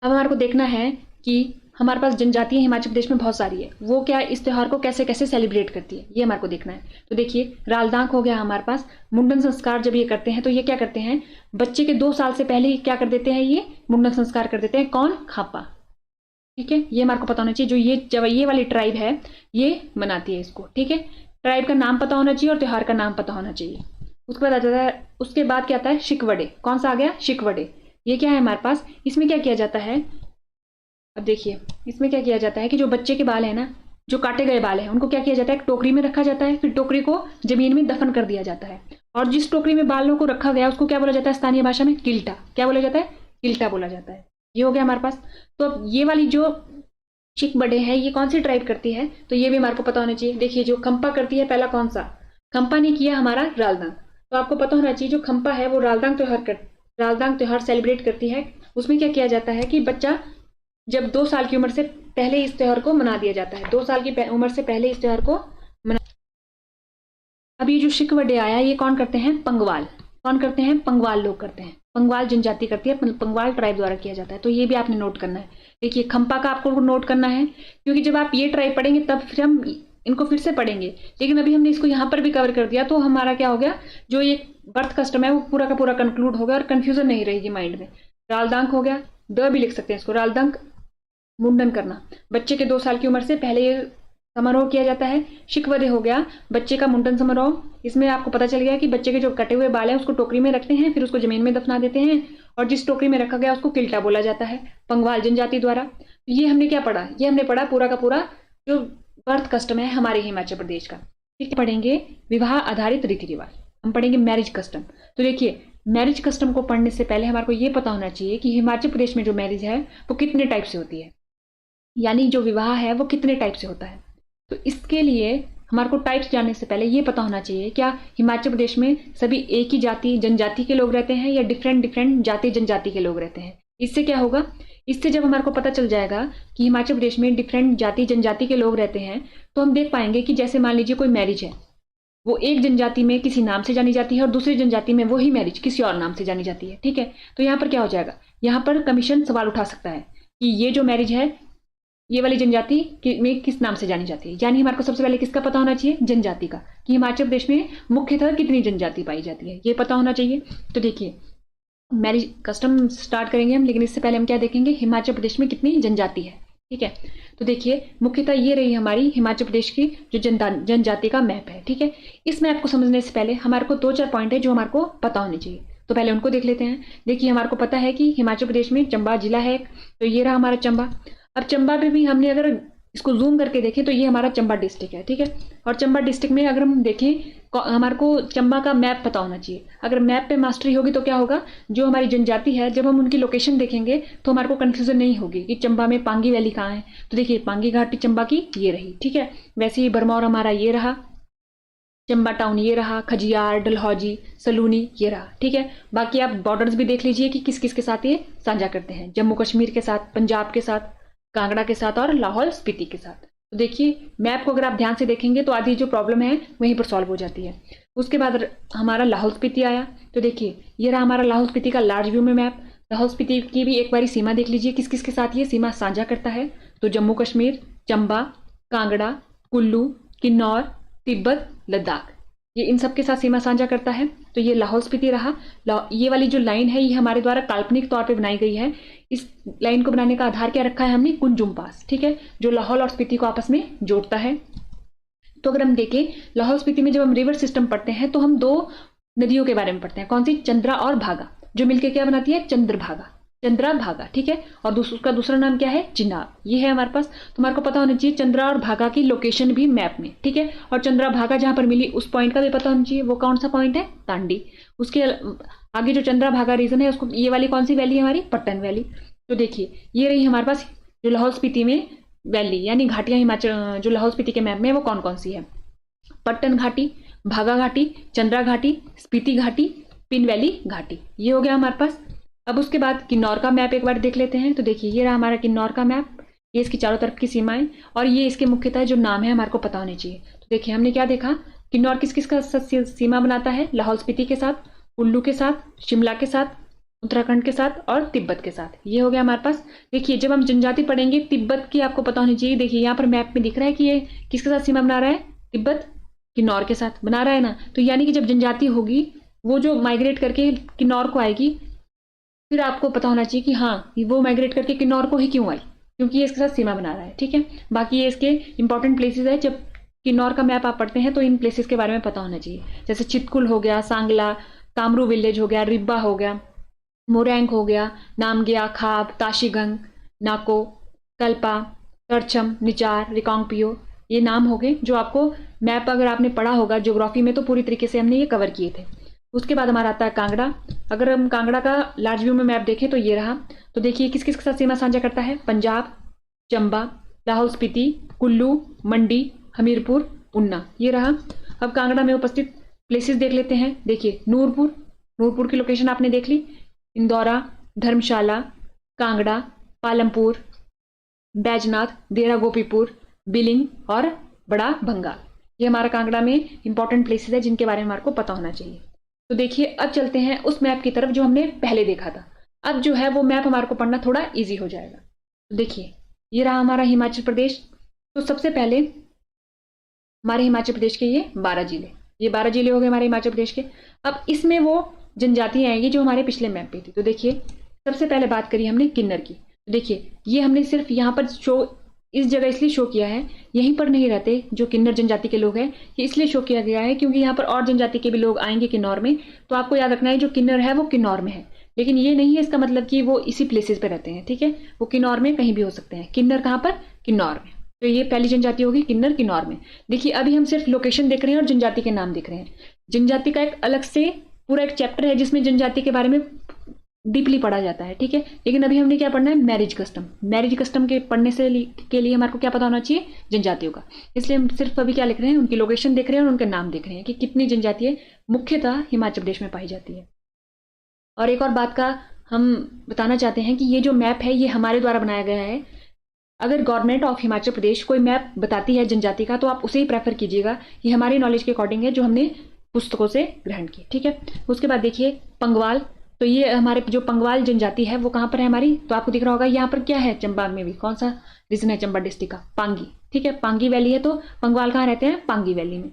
अब हमारे को देखना है कि हमारे पास जनजातियां हिमाचल प्रदेश में बहुत सारी है, वो क्या इस त्योहार को कैसे कैसे सेलिब्रेट करती है, ये हमारे को देखना है। तो देखिए रालदांक हो गया हमारे पास। मुंडन संस्कार जब ये करते हैं तो ये क्या करते हैं, बच्चे के 2 साल से पहले ही क्या कर देते हैं, ये मुंडन संस्कार कर देते हैं। कौन, खापा। ठीक है, ये हमारे को पता होना चाहिए, जो ये वाली ट्राइब है ये मनाती है इसको। ठीक है, ट्राइब का नाम पता होना चाहिए और त्योहार का नाम पता होना चाहिए। उसके बाद आ जाता है, उसके बाद क्या आता है, शिकवडे। कौन सा आ गया, शिकवडे। ये क्या है हमारे पास, इसमें क्या किया जाता है, अब देखिए इसमें क्या किया जाता है कि जो बच्चे के बाल है ना, जो काटे गए बाल हैं, उनको क्या किया जाता है, एक टोकरी में रखा जाता है, फिर टोकरी को जमीन में दफन कर दिया जाता है। और जिस टोकरी में बालों को रखा गया उसको क्या बोला जाता है स्थानीय भाषा में, किल्टा। क्या बोला जाता है, किल्टा बोला जाता है। ये हो गया हमारे पास। तो अब ये वाली जो शिकवडे है ये कौन सी ट्राइब करती है, तो ये भी हमारे को पता होना चाहिए। देखिए जो खंपा करती है, पहला कौन सा, खंपा ने किया हमारा रालदांग। तो आपको पता होना चाहिए जो खंपा है वो रालदांग त्योहार सेलिब्रेट करती है। उसमें क्या किया जाता है कि बच्चा जब 2 साल की उम्र से पहले इस त्योहार को मना दिया जाता है, 2 साल की उम्र से पहले इस त्योहार को मना। अब ये जो शिकवडे आया ये कौन करते हैं, पंगवाल। कौन करते हैं, पंगवाल लोग करते हैं। पंगवाल जनजाति करती है, पंगवाल ट्राइब द्वारा किया जाता है। तो ये भी आपने नोट करना है। देखिए खम्पा का आपको नोट करना है, क्योंकि जब आप ये ट्राइब पढ़ेंगे तब फिर हम इनको फिर से पढ़ेंगे, लेकिन अभी हमने इसको यहाँ पर भी कवर कर दिया, तो हमारा क्या हो गया, जो ये बर्थ कस्टम है वो पूरा का पूरा कंक्लूड हो गया और कंफ्यूजन नहीं रहेगी माइंड में। रालदांक हो गया, द भी लिख सकते हैं इसको, रालदांक मुंडन करना, बच्चे के 2 साल की उम्र से पहले ये समारोह किया जाता है। शिकवधे हो गया, बच्चे का मुंडन समारोह। इसमें आपको पता चल गया कि बच्चे के जो कटे हुए बाल हैं उसको टोकरी में रखते हैं, फिर उसको जमीन में दफना देते हैं, और जिस टोकरी में रखा गया उसको किल्टा बोला जाता है, पंगवाल जनजाति द्वारा। ये हमने क्या पढ़ा, ये हमने पढ़ा पूरा का पूरा जो बर्थ कस्टम है हमारे हिमाचल प्रदेश का। ठीक, पढ़ेंगे विवाह आधारित रीति रिवाज, हम पढ़ेंगे मैरिज कस्टम। तो देखिए मैरिज कस्टम को पढ़ने से पहले हमारे को ये पता होना चाहिए कि हिमाचल प्रदेश में जो मैरिज है वो कितने टाइप से होती है, यानी जो विवाह है वो कितने टाइप से होता है। तो इसके लिए हमारे को टाइप्स जानने से पहले ये पता होना चाहिए क्या हिमाचल प्रदेश में सभी एक ही जाति जनजाति के लोग रहते हैं या डिफरेंट डिफरेंट जाति जनजाति के लोग रहते हैं। इससे क्या होगा, इससे जब हमारे को पता चल जाएगा कि हिमाचल प्रदेश में डिफरेंट जाति जनजाति के लोग रहते हैं, तो हम देख पाएंगे कि जैसे मान लीजिए कोई मैरिज है, वो एक जनजाति में किसी नाम से जानी जाती है और दूसरी जनजाति में वही मैरिज किसी और नाम से जानी जाती है। ठीक है, तो यहाँ पर क्या हो जाएगा, यहाँ पर कमीशन सवाल उठा सकता है कि ये जो मैरिज है ये वाली जनजाति में किस नाम से जानी जाती है। यानी हमारे को सबसे पहले किसका पता होना चाहिए, जनजाति का, कि हिमाचल प्रदेश में मुख्यतः कितनी जनजाति पाई जाती है, ये पता होना चाहिए। तो देखिए मैरिज कस्टम स्टार्ट करेंगे हम, लेकिन इससे पहले हम क्या देखेंगे, हिमाचल प्रदेश में कितनी जनजाति है। ठीक है, तो देखिए मुख्यतः ये रही हमारी हिमाचल प्रदेश की जो जनजाति का मैप है। ठीक है, इस मैप को समझने से पहले हमारे को 2-4 पॉइंट है जो हमारे को पता होने चाहिए, तो पहले उनको देख लेते हैं। देखिए हमारे को पता है कि हिमाचल प्रदेश में चंबा जिला है, तो ये रहा हमारा चंबा। अब चंबा पे भी हमने अगर इसको जूम करके देखें तो ये हमारा चंबा डिस्ट्रिक्ट है। ठीक है, और चंबा डिस्ट्रिक्ट में अगर हम देखें हमारे को चंबा का मैप पता होना चाहिए। अगर मैप पे मास्टरी होगी तो क्या होगा, जो हमारी जनजाति है जब हम उनकी लोकेशन देखेंगे तो हमारे को कंफ्यूजन नहीं होगी कि चंबा में पांगी वैली कहाँ है। तो देखिए पांगी घाटी चंबा की ये रही। ठीक है, वैसे ही भरमौर हमारा ये रहा, चंबा टाउन ये रहा, खजियार, डलहौजी, सलूनी ये रहा। ठीक है, बाकी आप बॉर्डर्स भी देख लीजिए कि किस किस के साथ ये साझा करते हैं, जम्मू कश्मीर के साथ, पंजाब के साथ, कांगड़ा के साथ और लाहौल स्पीति के साथ। तो देखिए मैप को अगर आप ध्यान से देखेंगे तो आधी जो प्रॉब्लम है वहीं पर सॉल्व हो जाती है। उसके बाद हमारा लाहौल स्पीति आया, तो देखिए ये रहा हमारा लाहौल स्पीति का लार्ज व्यू में मैप। लाहौल स्पीति की भी एक बारी सीमा देख लीजिए किस किस के साथ ये सीमा साझा करता है, तो जम्मू कश्मीर, चंबा, कांगड़ा, कुल्लू, किन्नौर, तिब्बत, लद्दाख, ये इन सब के साथ सीमा साझा करता है। तो ये लाहौल स्पीति रहा। ये वाली जो लाइन है ये हमारे द्वारा काल्पनिक तौर पे बनाई गई है। इस लाइन को बनाने का आधार क्या रखा है हमने, कुंजुम पास। ठीक है, जो लाहौल और स्पीति को आपस में जोड़ता है। तो अगर हम देखें लाहौल स्पीति में जब हम रिवर सिस्टम पढ़ते हैं तो हम 2 नदियों के बारे में पढ़ते हैं, कौन सी, चंद्रा और भागा, जो मिलकर क्या बनाती है, चंद्रभागा, चंद्रा भागा। ठीक है, और उसका दूसरा नाम क्या है, चिनाब। ये है हमारे पास। तो हमारे को पता होना चाहिए चंद्रा और भागा की लोकेशन भी मैप में। ठीक है, और चंद्रा भागा जहां पर मिली उस पॉइंट का भी पता होना चाहिए, वो कौन सा पॉइंट है, तांडी। उसके आगे जो चंद्रा भागा रीजन है उसको, ये वाली कौन सी वैली है हमारी, पट्टन वैली। तो देखिए ये रही हमारे पास जो लाहौल स्पीति में वैली यानी घाटियां हिमाचल जो लाहौल स्पीति के मैप में वो कौन कौन सी है, पट्टन घाटी, भागा घाटी, चंद्रा घाटी, स्पीति घाटी, पिन वैली घाटी, ये हो गया हमारे पास। अब उसके बाद किन्नौर का मैप एक बार देख लेते हैं। तो देखिए ये रहा हमारा किन्नौर का मैप, ये इसकी चारों तरफ की सीमाएं और ये इसके मुख्यतः जो नाम है हमारे को पता होने चाहिए। तो देखिए हमने क्या देखा, किन्नौर किस किस का सीमा बनाता है, लाहौल स्पीति के साथ, कुल्लू के साथ, शिमला के साथ, उत्तराखंड के साथ और तिब्बत के साथ। ये हो गया हमारे पास। देखिए जब हम जनजाति पढ़ेंगे तिब्बत की आपको पता होनी चाहिए। देखिए यहाँ पर मैप में दिख रहा है कि ये किसके साथ सीमा बना रहा है, तिब्बत किन्नौर के साथ बना रहा है ना। तो यानी कि जब जनजाति होगी वो जो माइग्रेट करके किन्नौर को आएगी, फिर आपको पता होना चाहिए कि हाँ वो माइग्रेट करके किन्नौर को ही क्यों आई, क्योंकि ये इसके साथ सीमा बना रहा है। ठीक है, बाकी ये इसके इंपॉर्टेंट प्लेसेस है। जब किन्नौर का मैप आप पढ़ते हैं तो इन प्लेसेस के बारे में पता होना चाहिए, जैसे चितकुल हो गया, सांगला, कामरू विलेज हो गया, रिब्बा हो गया, मोरैंग हो गया, नामग्या, खाब, ताशीगंग, नाको, कल्पा, करछम, निचार, रिकांगपियो, ये नाम हो गए जो आपको मैप अगर आपने पढ़ा होगा ज्योग्राफी में तो पूरी तरीके से हमने ये कवर किए थे। उसके बाद हमारा आता है कांगड़ा। अगर हम कांगड़ा का लार्ज व्यू में मैप देखें तो ये रहा। तो देखिए किस किस के साथ सीमा साझा करता है, पंजाब, चंबा, लाहौल स्पीति, कुल्लू, मंडी, हमीरपुर, उन्ना, ये रहा। अब कांगड़ा में उपस्थित प्लेसेस देख लेते हैं। देखिए नूरपुर, नूरपुर की लोकेशन आपने देख ली, इंदौरा, धर्मशाला, कांगड़ा, पालमपुर, बैजनाथ, देरा गोपीपुर, बिलिंग और बड़ा भंगा, ये हमारा कांगड़ा में इंपॉर्टेंट प्लेसेस है जिनके बारे में हमारे को पता होना चाहिए। तो देखिए अब चलते हैं उस मैप की तरफ जो हमने पहले देखा था। अब जो है वो मैप हमारे को पढ़ना थोड़ा ईजी हो जाएगा। तो देखिए ये रहा हमारा हिमाचल प्रदेश। तो सबसे पहले हमारे हिमाचल प्रदेश के ये 12 जिले, ये 12 जिले हो गए हमारे हिमाचल प्रदेश के। अब इसमें वो जनजातियां आएंगी जो हमारे पिछले मैप पे थी। तो देखिए सबसे पहले बात करी हमने किन्नर की। तो देखिए ये हमने सिर्फ यहाँ पर शो इस जगह इसलिए शो किया है, यहीं पर नहीं रहते जो किन्नर जनजाति के लोग हैं, ये इसलिए शो किया गया है क्योंकि यहाँ पर और जनजाति के भी लोग आएंगे किन्नौर में। तो आपको याद रखना है जो किन्नर है वो किन्नौर में है, लेकिन ये नहीं है इसका मतलब कि वो इसी प्लेसेस पे रहते हैं, ठीक है। वो किन्नौर में कहीं भी हो सकते हैं। किन्नर कहाँ पर? किन्नौर में। तो ये पहली जनजाति होगी किन्नर, किन्नौर में। देखिए अभी हम सिर्फ लोकेशन देख रहे हैं और जनजाति के नाम देख रहे हैं। जनजाति का एक अलग से पूरा एक चैप्टर है जिसमें जनजाति के बारे में डीपली पढ़ा जाता है, ठीक है। लेकिन अभी हमने क्या पढ़ना है? Marriage custom. मैरिज कस्टम के पढ़ने से के लिए हमारे को क्या पता होना चाहिए? जनजातियों का। इसलिए हम सिर्फ अभी क्या लिख रहे हैं? उनकी लोकेशन देख रहे हैं और उनके नाम देख रहे हैं कि कितनी जनजातियां मुख्यतः हिमाचल प्रदेश में पाई जाती है। और एक और बात का हम बताना चाहते हैं कि ये जो मैप है ये हमारे द्वारा बनाया गया है। अगर गवर्नमेंट ऑफ हिमाचल प्रदेश कोई मैप बताती है जनजाति का तो आप उसे ही प्रेफर कीजिएगा। ये हमारी नॉलेज के अकॉर्डिंग है जो हमने पुस्तकों से ग्रहण की, ठीक है। उसके बाद देखिए पंगवाल। तो ये हमारे जो पंगवाल जनजाति है वो कहाँ पर है हमारी? तो आपको दिख रहा होगा यहाँ पर क्या है? चंबा में भी। कौन सा रीजन है चंबा डिस्ट्रिक्ट का? पांगी, ठीक है। पांगी वैली है। तो पंगवाल कहाँ रहते हैं? पांगी वैली में।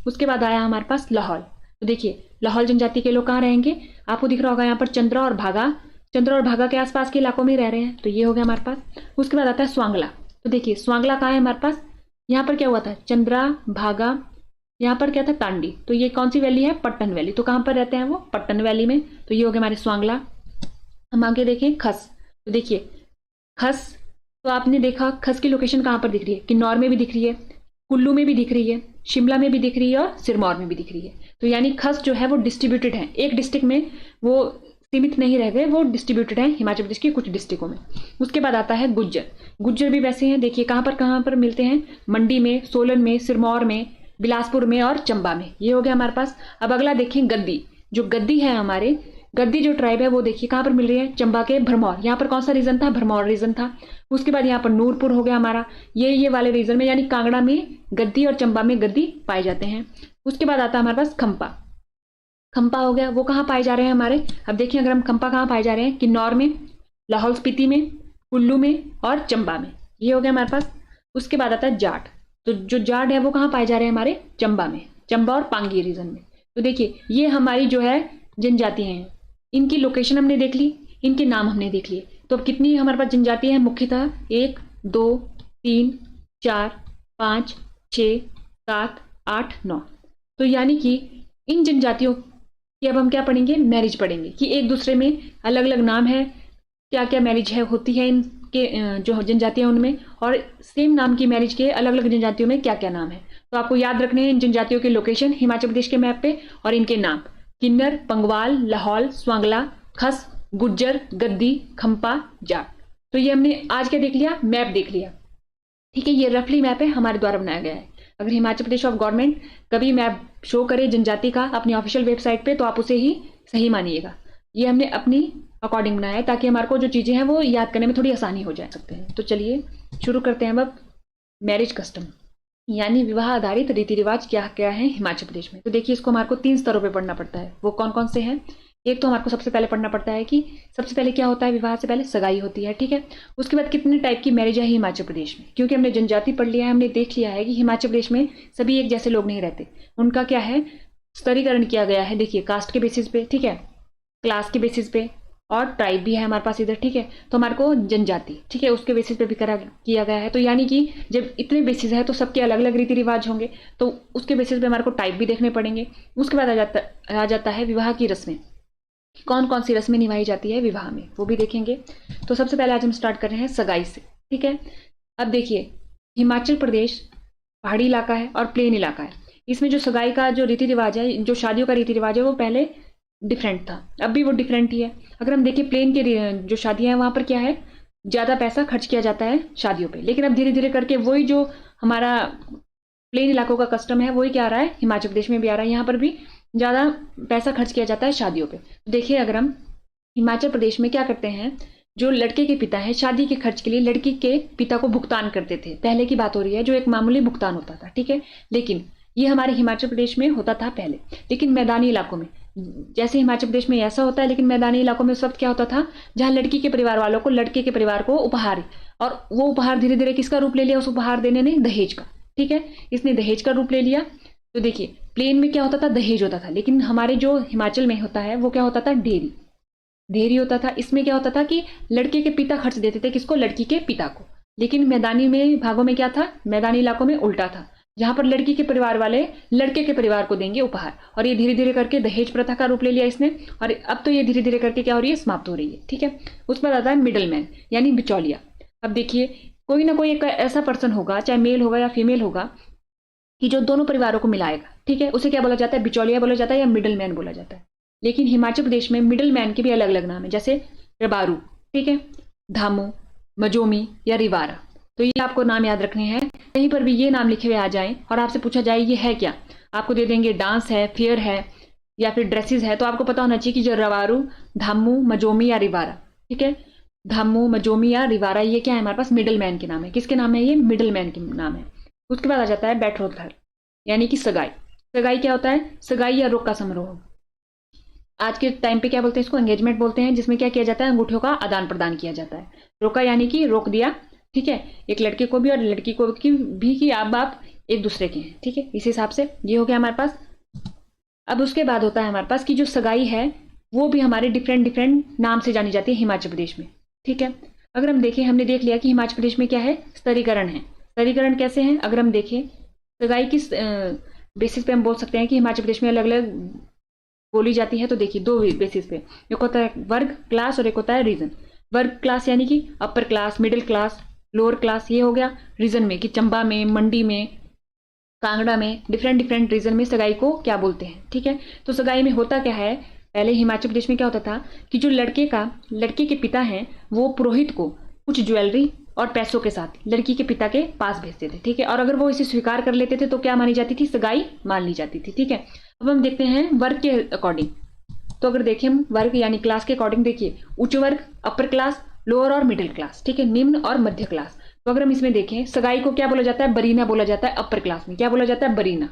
उसके बाद आया हमारे पास लाहौल। तो देखिए लाहौल जनजाति के लोग कहाँ रहेंगे? आपको दिख रहा होगा यहाँ पर चंद्रा और भागा। चंद्रा और भागा के आसपास के इलाकों में रह रहे हैं। तो ये हो गया हमारे पास। उसके बाद आता है स्वांगला। तो देखिए स्वांगला कहाँ है हमारे पास? यहाँ पर क्या हुआ था? चंद्रा, भागा, यहाँ पर क्या था? तांडी। तो ये कौन सी वैली है? पट्टन वैली। तो कहाँ पर रहते हैं वो? पट्टन वैली में। तो ये हो गया हमारे स्वांगला। हम आगे देखें खस। तो देखिए खस, तो आपने देखा खस की लोकेशन कहाँ पर दिख रही है? किन्नौर में भी दिख रही है, कुल्लू में भी दिख रही है, शिमला में भी दिख रही है और सिरमौर में भी दिख रही है। तो यानी खस जो है वो डिस्ट्रीब्यूटेड है, एक डिस्ट्रिक्ट में वो सीमित नहीं रह गए, वो डिस्ट्रीब्यूटेड है हिमाचल प्रदेश के कुछ डिस्ट्रिक्टों में। उसके बाद आता है गुज्जर। गुज्जर भी वैसे हैं। देखिए कहाँ पर मिलते हैं? मंडी में, सोलन में, सिरमौर में, बिलासपुर में और चंबा में। ये हो गया हमारे पास। अब अगला देखें गद्दी। जो गद्दी है हमारे, गद्दी जो ट्राइब है वो देखिए कहाँ पर मिल रही है? चंबा के भरमौर। यहाँ पर कौन सा रीजन था? भरमौर रीजन था। उसके बाद यहाँ पर नूरपुर हो गया हमारा, ये वाले रीजन में, यानी कांगड़ा में गद्दी और चंबा में गद्दी पाए जाते हैं। उसके बाद आता है हमारे पास खंपा। खंपा हो गया, वो कहाँ पाए जा रहे हैं हमारे? अब देखिए अगर हम खंपा कहाँ पाए जा रहे हैं? किन्नौर में, लाहौल स्पीति में, कुल्लू में और चंबा में। ये हो गया हमारे पास। उसके बाद आता है जाट। तो जो जाट है वो कहाँ पाए जा रहे हैं हमारे? चंबा में, चंबा और पांगी रीजन में। तो देखिए ये हमारी जो है जनजातियां हैं, इनकी लोकेशन हमने देख ली, इनके नाम हमने देख लिए। तो अब कितनी हमारे पास जनजातियां हैं मुख्यतः? 1 2 3 4 5 6 7 8 9। तो यानी कि इन जनजातियों कि अब हम क्या पढ़ेंगे? मैरिज पढ़ेंगे कि एक दूसरे में अलग अलग नाम है, क्या क्या मैरिज है होती है इनके जो जनजातियां उनमें, और सेम नाम की मैरिज के अलग अलग जनजातियों में क्या क्या नाम है। तो आपको याद रखने हैं इन जनजातियों के लोकेशन हिमाचल प्रदेश के मैप पे और इनके नाम: किन्नर, पंगवाल, लाहौल, स्वांगला, खस, गुज्जर, गद्दी, खंपा, जाट। तो ये हमने आज क्या देख लिया? मैप देख लिया, ठीक है। ये रफली मैप है, हमारे द्वारा बनाया गया है। अगर हिमाचल प्रदेश ऑफ गवर्नमेंट कभी मैप शो करे जनजाति का अपनी ऑफिशियल वेबसाइट पे तो आप उसे ही सही मानिएगा। ये हमने अपनी अकॉर्डिंग बनाया है ताकि हमारे को जो चीज़ें हैं वो याद करने में थोड़ी आसानी हो जा सकते हैं। तो चलिए शुरू करते हैं अब मैरिज कस्टम, यानी विवाह आधारित रीति रिवाज क्या क्या है हिमाचल प्रदेश में। तो देखिए इसको हमारे को 3 स्तरों पर पढ़ना पड़ता है। वो कौन कौन से हैं? एक तो हमारे को सबसे पहले पढ़ना पड़ता है कि सबसे पहले क्या होता है? विवाह से पहले सगाई होती है, ठीक है। उसके बाद कितने टाइप की मैरिज है हिमाचल प्रदेश में, क्योंकि हमने जनजाति पढ़ लिया है, हमने देख लिया है कि हिमाचल प्रदेश में सभी एक जैसे लोग नहीं रहते, उनका क्या है? स्तरीकरण किया गया है। देखिए कास्ट के बेसिस पे, ठीक है, क्लास के बेसिस पे, और ट्राइब भी है हमारे पास इधर, ठीक है। तो हमारे को जनजाति, ठीक है, उसके बेसिस पे भी किया गया है। तो यानी कि जब इतने बेसिस है तो सबके अलग अलग रीति रिवाज होंगे, तो उसके बेसिस पे हमारे को टाइप भी देखने पड़ेंगे। उसके बाद आ जाता है विवाह की रस्में, कौन कौन सी रस्में निभाई जाती है विवाह में, वो भी देखेंगे। तो सबसे पहले आज हम स्टार्ट कर रहे हैं सगाई से, ठीक है। अब देखिए हिमाचल प्रदेश पहाड़ी इलाका है और प्लेन इलाका है। इसमें जो सगाई का जो रीति रिवाज है, जो शादियों का रीति रिवाज है, वो पहले डिफरेंट था, अब भी वो डिफरेंट ही है। अगर हम देखें प्लेन के जो शादियां हैं वहां पर क्या है? ज़्यादा पैसा खर्च किया जाता है शादियों पे, लेकिन अब धीरे धीरे करके वही जो हमारा प्लेन इलाकों का कस्टम है वही क्या आ रहा है? हिमाचल प्रदेश में भी आ रहा है। यहाँ पर भी ज़्यादा पैसा खर्च किया जाता है शादियों पे। तो देखिए अगर हम हिमाचल प्रदेश में क्या करते हैं, जो लड़के के पिता हैं शादी के खर्च के लिए लड़की के पिता को भुगतान करते थे, पहले की बात हो रही है, जो एक मामूली भुगतान होता था, ठीक है। लेकिन ये हमारे हिमाचल प्रदेश में होता था पहले, लेकिन मैदानी इलाकों में जैसे हिमाचल प्रदेश में ऐसा होता है, लेकिन मैदानी इलाकों में उस वक्त क्या होता था, जहां लड़की के परिवार वालों को लड़के के परिवार को उपहार, और वो उपहार धीरे धीरे किसका रूप ले लिया, उस उपहार देने ने दहेज का। ठीक है, इसने दहेज का रूप ले लिया। तो देखिए प्लेन में क्या होता था, दहेज होता था, लेकिन हमारे जो हिमाचल में होता है वो क्या होता था, डेरी, डेरी होता था। इसमें क्या होता था कि लड़के के पिता खर्च देते थे किसको, लड़की के पिता को। लेकिन मैदानी में भागों में क्या था, मैदानी इलाकों में उल्टा था, जहां पर लड़की के परिवार वाले लड़के के परिवार को देंगे उपहार। और ये धीरे धीरे करके दहेज प्रथा का रूप ले लिया इसने, और अब तो ये धीरे धीरे करके क्या हो रही है, समाप्त हो रही है। ठीक है, उस पर आता है मिडल मैन यानी बिचौलिया। अब देखिए कोई ना कोई एक ऐसा पर्सन होगा, चाहे मेल होगा या फीमेल होगा, कि जो दोनों परिवारों को मिलाएगा। ठीक है, उसे क्या बोला जाता है, बिचौलिया बोला जाता है या मिडल मैन बोला जाता है। लेकिन हिमाचल प्रदेश में मिडल मैन के भी अलग अलग नाम है, जैसे रबारू, ठीक है, धामू, मजोमी या रिवारा। तो ये आपको नाम याद रखने हैं। कहीं पर भी ये नाम लिखे हुए आ जाएं और आपसे पूछा जाए ये है क्या, आपको दे देंगे डांस है, फेयर है या फिर ड्रेसेस है, तो आपको पता होना चाहिए कि जो रवारू, धामू, मजोमी या रिवारा, ठीक है, धामू, मजोमी या रिवारा, ये क्या है, हमारे पास मिडल मैन के नाम है। किसके नाम है, ये मिडल मैन के नाम है। उसके बाद आ जाता है बेट्रोथल यानी कि सगाई। सगाई क्या होता है, सगाई या रोक का समारोह। आज के टाइम पे क्या बोलते हैं इसको, एंगेजमेंट बोलते हैं, जिसमें क्या किया जाता है, अंगूठियों का आदान प्रदान किया जाता है। रोका यानी कि रोक दिया, ठीक है, एक लड़के को भी और लड़की को भी कि आप एक दूसरे के हैं। ठीक है, इस हिसाब से ये हो गया हमारे पास। अब उसके बाद होता है हमारे पास कि जो सगाई है वो भी हमारे डिफरेंट डिफरेंट नाम से जानी जाती है हिमाचल प्रदेश में। ठीक है, अगर हम देखें, हमने देख लिया कि हिमाचल प्रदेश में क्या है, स्तरीकरण है। स्तरीकरण कैसे हैं, अगर हम देखें सगाई किस बेसिस पे हम बोल सकते हैं कि हिमाचल प्रदेश में अलग अलग बोली जाती है। तो देखिए दो बेसिस पे, एक होता है वर्ग क्लास और एक होता है रीजन। वर्ग क्लास यानी कि upper class, middle class, lower class, ये हो गया। रीजन में कि चंबा में, मंडी में, कांगड़ा में, डिफरेंट डिफरेंट रीजन में सगाई को क्या बोलते हैं। ठीक है, तो सगाई में होता क्या है, पहले हिमाचल प्रदेश में क्या होता था कि जो लड़के के पिता हैं वो पुरोहित को कुछ ज्वेलरी और पैसों के साथ लड़की के पिता के पास भेजते थे। ठीक है, और अगर वो इसे स्वीकार कर लेते थे तो क्या मानी जाती थी, सगाई मान ली जाती थी। ठीक है, अब हम देखते हैं वर्ग के अकॉर्डिंग। तो अगर देखें हम वर्ग यानी क्लास के अकॉर्डिंग, देखिए उच्च वर्ग, अपर क्लास, लोअर और मिडिल क्लास, ठीक है, निम्न और मध्य क्लास। तो अगर हम इसमें देखें, सगाई को क्या बोला जाता है, बरीना बोला जाता है। अपर क्लास में क्या बोला जाता है, बरीना,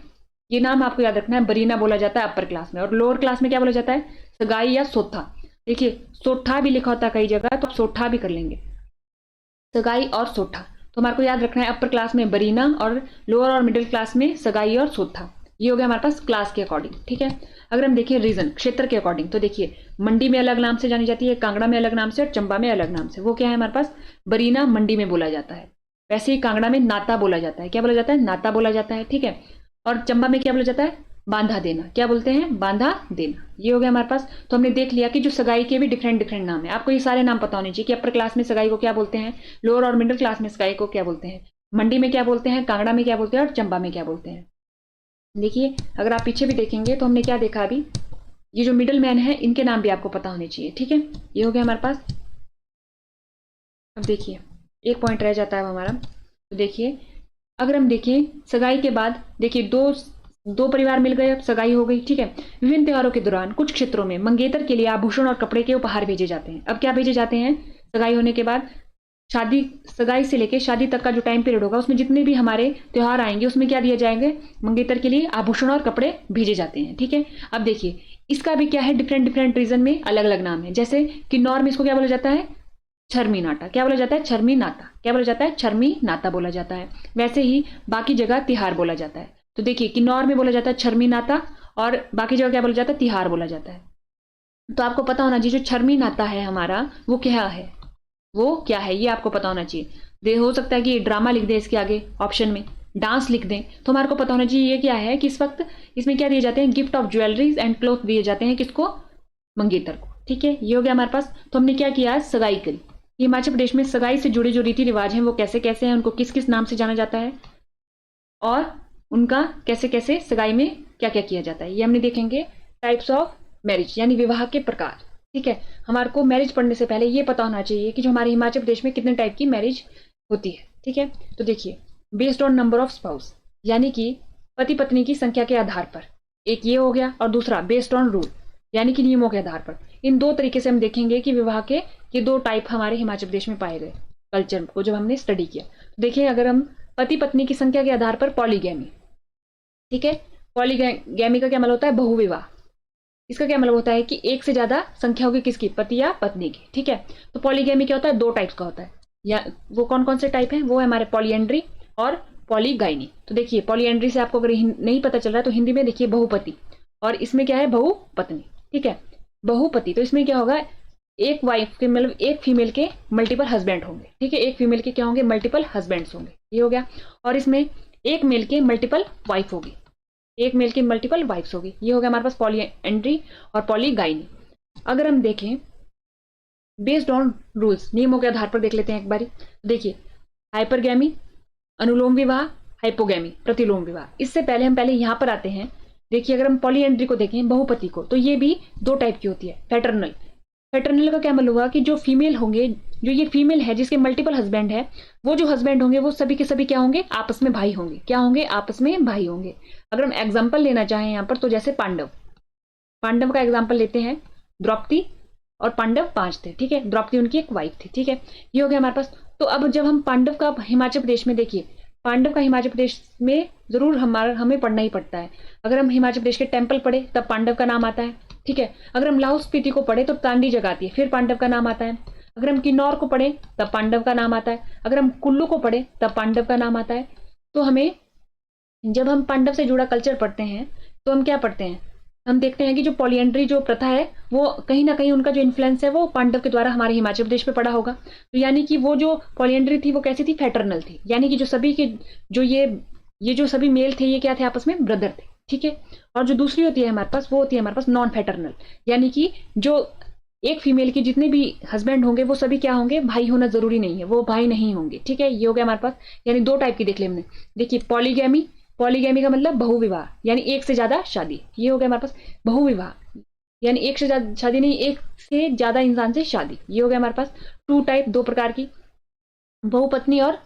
ये नाम आपको याद रखना है, बरीना बोला जाता है अपर क्लास में। और लोअर क्लास में क्या बोला जाता है, सगाई या सोठा। देखिए सोठा भी लिखा होता है कई जगह, तो आप सोठा भी कर लेंगे, सगाई और सोठा। तो हमारे को याद रखना है, अपर क्लास में बरीना और लोअर और मिडिल क्लास में सगाई और सोठा। ये हो गया हमारे पास क्लास के अकॉर्डिंग। ठीक है, अगर हम देखें रीजन, क्षेत्र के अकॉर्डिंग, तो देखिए मंडी में अलग नाम से जानी जाती है, कांगड़ा में अलग नाम से और चंबा में अलग नाम से। वो क्या है हमारे पास, बरीना मंडी में बोला जाता है, वैसे ही कांगड़ा में नाता बोला जाता है। क्या बोला जाता है, नाता बोला जाता है। ठीक है, और चंबा में क्या बोला जाता है, बांधा देना। क्या बोलते हैं, बांधा देना। ये हो गया हमारे पास। तो हमने देख लिया कि जो सगाई के भी डिफरेंट डिफरेंट नाम है। आपको ये सारे नाम पता होने चाहिए कि अपर क्लास में सगाई को क्या बोलते हैं, लोअर और मिडिल क्लास में सगाई को क्या बोलते हैं, मंडी में क्या बोलते हैं, कांगड़ा में क्या बोलते हैं और चंबा में क्या बोलते हैं। देखिए अगर आप पीछे भी देखेंगे तो हमने क्या देखा अभी, ये जो मिडिल मैन है इनके नाम भी आपको पता होने चाहिए। ठीक है, ये हो गया हमारे पास। अब देखिए एक पॉइंट रह जाता है अब हमारा। तो देखिए अगर हम देखें सगाई के बाद, देखिए दो परिवार मिल गए, अब सगाई हो गई। ठीक है, विभिन्न त्योहारों के दौरान कुछ क्षेत्रों में मंगेतर के लिए आभूषण और कपड़े के उपहार भेजे जाते हैं। अब क्या भेजे जाते हैं, सगाई होने के बाद शादी, सगाई से लेके शादी तक का जो टाइम पीरियड होगा उसमें जितने भी हमारे त्योहार आएंगे उसमें क्या दिए जाएंगे, मंगेतर के लिए आभूषण और कपड़े भेजे जाते हैं। ठीक है, अब देखिए इसका भी क्या है, डिफरेंट डिफरेंट रीजन में अलग अलग नाम है। जैसे किन्नौर में इसको क्या बोला जाता है, छरमी नाटा। क्या बोला जाता है, छरमी नाता। क्या बोला जाता है, छरमी नाता बोला जाता है। वैसे ही बाकी जगह तिहार बोला जाता है। तो देखिए किन्नौर में बोला जाता है छरमी नाता और बाकी जगह क्या बोला जाता है, तिहार बोला जाता है। तो आपको पता होना चाहिए जो छरमी नाता है हमारा वो क्या है, वो क्या है ये आपको पता होना चाहिए। हो सकता है कि ड्रामा लिख दें इसके आगे ऑप्शन में, डांस लिख दें, तो हमारे को पता होना चाहिए ये क्या है कि इस वक्त इसमें क्या दिए जाते हैं, gift of jewelleries and cloth दिए जाते हैं किसको, मंगेतर को। ठीक है, ये हो गया हमारे पास। तो हमने क्या किया, सगाई करी। हिमाचल प्रदेश में सगाई से जुड़े जो रीति रिवाज हैं वो कैसे कैसे हैं, उनको किस किस नाम से जाना जाता है और उनका कैसे कैसे सगाई में क्या क्या किया जाता है, ये हमने देखेंगे। टाइप्स ऑफ मैरिज यानी विवाह के प्रकार। ठीक है, हमारे को मैरिज पढ़ने से पहले ये पता होना चाहिए कि जो हमारे हिमाचल प्रदेश में कितने टाइप की मैरिज होती है। ठीक है, तो देखिए based on number of spouse यानी कि पति पत्नी की संख्या के आधार पर, एक ये हो गया, और दूसरा बेस्ड ऑन रूल यानी कि नियमों के आधार पर। इन दो तरीके से हम देखेंगे कि विवाह के ये दो टाइप हमारे हिमाचल प्रदेश में पाए गए कल्चर को जब हमने स्टडी किया। तो देखिए अगर हम पति पत्नी की संख्या के आधार पर पॉलीगैमी, ठीक है, पॉलीगैमी का क्या मतलब होता है, बहुविवाह। इसका क्या मतलब होता है कि एक से ज्यादा संख्या होगी किसकी, पति या पत्नी की। ठीक है, तो पॉलीगैमी क्या होता है, दो टाइप्स का होता है। या वो कौन कौन से टाइप है, वो है हमारे पॉलीएंड्री और पॉलीगाइनी। तो देखिए पॉलीएंड्री से आपको अगर नहीं पता चल रहा है तो हिंदी में देखिए बहुपति, और इसमें क्या है, बहुपत्नी। ठीक है, बहुपति तो इसमें क्या होगा, एक वाइफ के मतलब एक फीमेल के मल्टीपल हस्बैंड होंगे। ठीक है, एक फीमेल के क्या होंगे, मल्टीपल हस्बैंड्स होंगे, ये हो गया। और इसमें एक मेल के मल्टीपल वाइफ होगी, एक मेल की मल्टीपल वाइफ्स होगी, ये हो गया हमारे पास पॉलीएंड्री और पॉलीगाइनी। अगर हम देखें बेस्ड ऑन रूल्स, नियमों के आधार पर देख लेते हैं एक बारी। देखिए हाइपरगैमी, अनुलोम विवाह, हाइपोगैमी, प्रतिलोम विवाह। इससे पहले हम यहाँ पर आते हैं। देखिए अगर हम पॉलीएंड्री को देखें, बहुपति को, तो ये भी दो टाइप की होती है। पैटर्नल, पैटर्नल का क्या मतलब हुआ कि जो फीमेल होंगे, जो ये फीमेल है जिसके मल्टीपल हस्बैंड है, वो जो हस्बैंड होंगे वो सभी के सभी क्या होंगे, आपस में भाई होंगे। क्या होंगे, आपस में भाई होंगे। अगर हम एग्जाम्पल लेना चाहें यहाँ पर, तो जैसे पांडव, पांडव का एग्जाम्पल लेते हैं। द्रौपदी और पांडव 5 थे। ठीक है, द्रौपदी उनकी एक वाइफ थी। ठीक है, ये हो गया हमारे पास। तो अब जब हम पांडव का हिमाचल प्रदेश में, देखिए पांडव का हिमाचल प्रदेश में जरूर हमें पढ़ना ही पड़ता है। अगर हम हिमाचल प्रदेश के टेम्पल पढ़े तब पांडव का नाम आता है। ठीक है, अगर हम लाहौल स्पीति को पढ़े तो तांडी जगह आती है, फिर पांडव का नाम आता है। अगर हम किन्नौर को पढ़े तब पांडव का नाम आता है। अगर हम कुल्लू को पढ़े तब पांडव का नाम आता है। तो हमें जब हम पांडव से जुड़ा कल्चर पढ़ते हैं तो हम क्या पढ़ते हैं, हम देखते हैं कि जो पॉलीएंड्री जो प्रथा है वो कहीं ना कहीं उनका जो इन्फ्लुएंस है वो पांडव के द्वारा हमारे हिमाचल प्रदेश पे पड़ा होगा। तो यानी कि वो जो पॉलीएंड्री थी वो कैसी थी, फैटर्नल थी। यानी कि जो सभी के जो ये जो सभी मेल थे ये क्या थे, आपस में ब्रदर थे। ठीक है, और जो दूसरी होती है हमारे पास, वो होती है हमारे पास नॉन फैटर्नल, यानी कि जो एक फीमेल के जितने भी हस्बैंड होंगे वो सभी क्या होंगे, भाई होना जरूरी नहीं है, वो भाई नहीं होंगे। ठीक है, ये हो गया हमारे पास, यानी दो टाइप की देख लिया हमने। देखिए पॉलीगैमी, पॉलीगैमी का मतलब बहुविवाह, यानी एक से ज्यादा शादी। ये हो गया हमारे पास बहुविवाह, यानी एक से ज्यादा शादी नहीं, एक से ज्यादा इंसान से शादी। ये हो गया हमारे पास टू टाइप, दो प्रकार की, बहुपत्नी और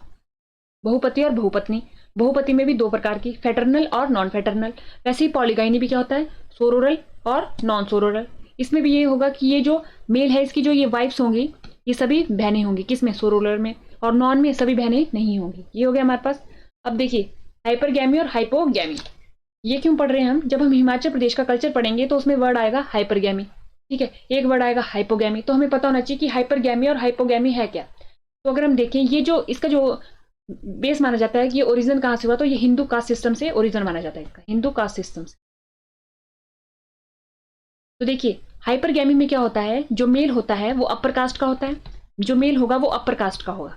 बहुपति और बहुपत्नी। बहुपति में भी दो प्रकार की, फैटर्नल और नॉन फैटर्नल। वैसे ही पॉलीगाइनी भी क्या होता है, सोरोरल और नॉन सोरोरल। इसमें भी ये होगा कि ये जो मेल है इसकी जो ये वाइफ्स होंगी ये सभी बहनें होंगी, किसमें, सोरोरल में, और नॉन में सभी बहनें नहीं होंगी। ये हो गया हमारे पास। अब देखिए हाइपरगैमी और हाइपोगैमी, ये क्यों पढ़ रहे हैं हम, जब हम हिमाचल प्रदेश का कल्चर पढ़ेंगे तो उसमें वर्ड आएगा हाइपरगैमी। ठीक है, एक वर्ड आएगा हाइपोगैमी, तो हमें पता होना चाहिए कि हाइपरगैमी और हाइपोगैमी है क्या। तो अगर हम देखें ये जो इसका जो बेस माना जाता है कि ये ओरिजिन कहां से हुआ, तो ये हिंदू कास्ट सिस्टम से ओरिजिन माना जाता है इसका, हिंदू कास्ट सिस्टम से। तो देखिए हाइपरगैमी में क्या होता है, जो मेल होता है वो अपर कास्ट का होता है, जो मेल होगा वो अपर कास्ट का होगा,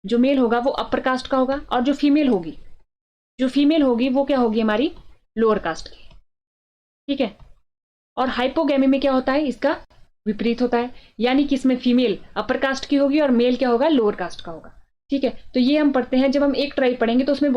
जो मेल होगा वो अपर कास्ट का होगा, और जो फीमेल होगी वो क्या होगी, हमारी लोअर कास्ट की। ठीक है, और हाइपोगैमी में क्या होता है, इसका विपरीत होता है, यानी कि इसमें फीमेल अपर कास्ट की होगी और मेल क्या होगा, लोअर कास्ट का होगा। ठीक है, तो ये हम पढ़ते हैं, जब हम एक ट्राइब पढ़ेंगे तो उसमें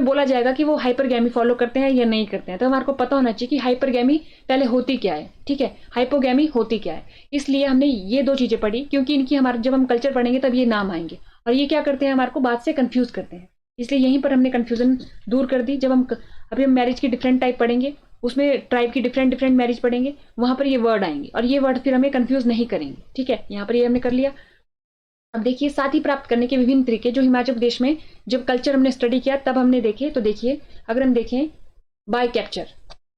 बोला जाएगा कि वो हाइपरगैमी फॉलो करते हैं या नहीं करते हैं। तो हमारे को पता होना चाहिए कि हाइपरगैमी पहले होती क्या है, ठीक है, हाइपोगैमी होती क्या है। इसलिए हमने ये दो चीजें पढ़ी, क्योंकि इनकी हमारे जब हम कल्चर पढ़ेंगे तब ये नाम आएंगे, और ये क्या करते हैं, हमारे को बात से कंफ्यूज करते हैं। इसलिए यहीं पर हमने कंफ्यूजन दूर कर दी। जब हम अभी हम मैरिज की डिफरेंट टाइप पढ़ेंगे, उसमें ट्राइब की डिफरेंट मैरिज पढ़ेंगे, वहां पर ये वर्ड आएंगे और ये वर्ड फिर हमें कंफ्यूज नहीं करेंगे। ठीक है, यहाँ पर ये हमने कर लिया। अब देखिए साथी प्राप्त करने के विभिन्न तरीके, जो हिमाचल प्रदेश में जब कल्चर हमने स्टडी किया तब हमने देखे। तो देखिए अगर हम देखें बाय कैप्चर,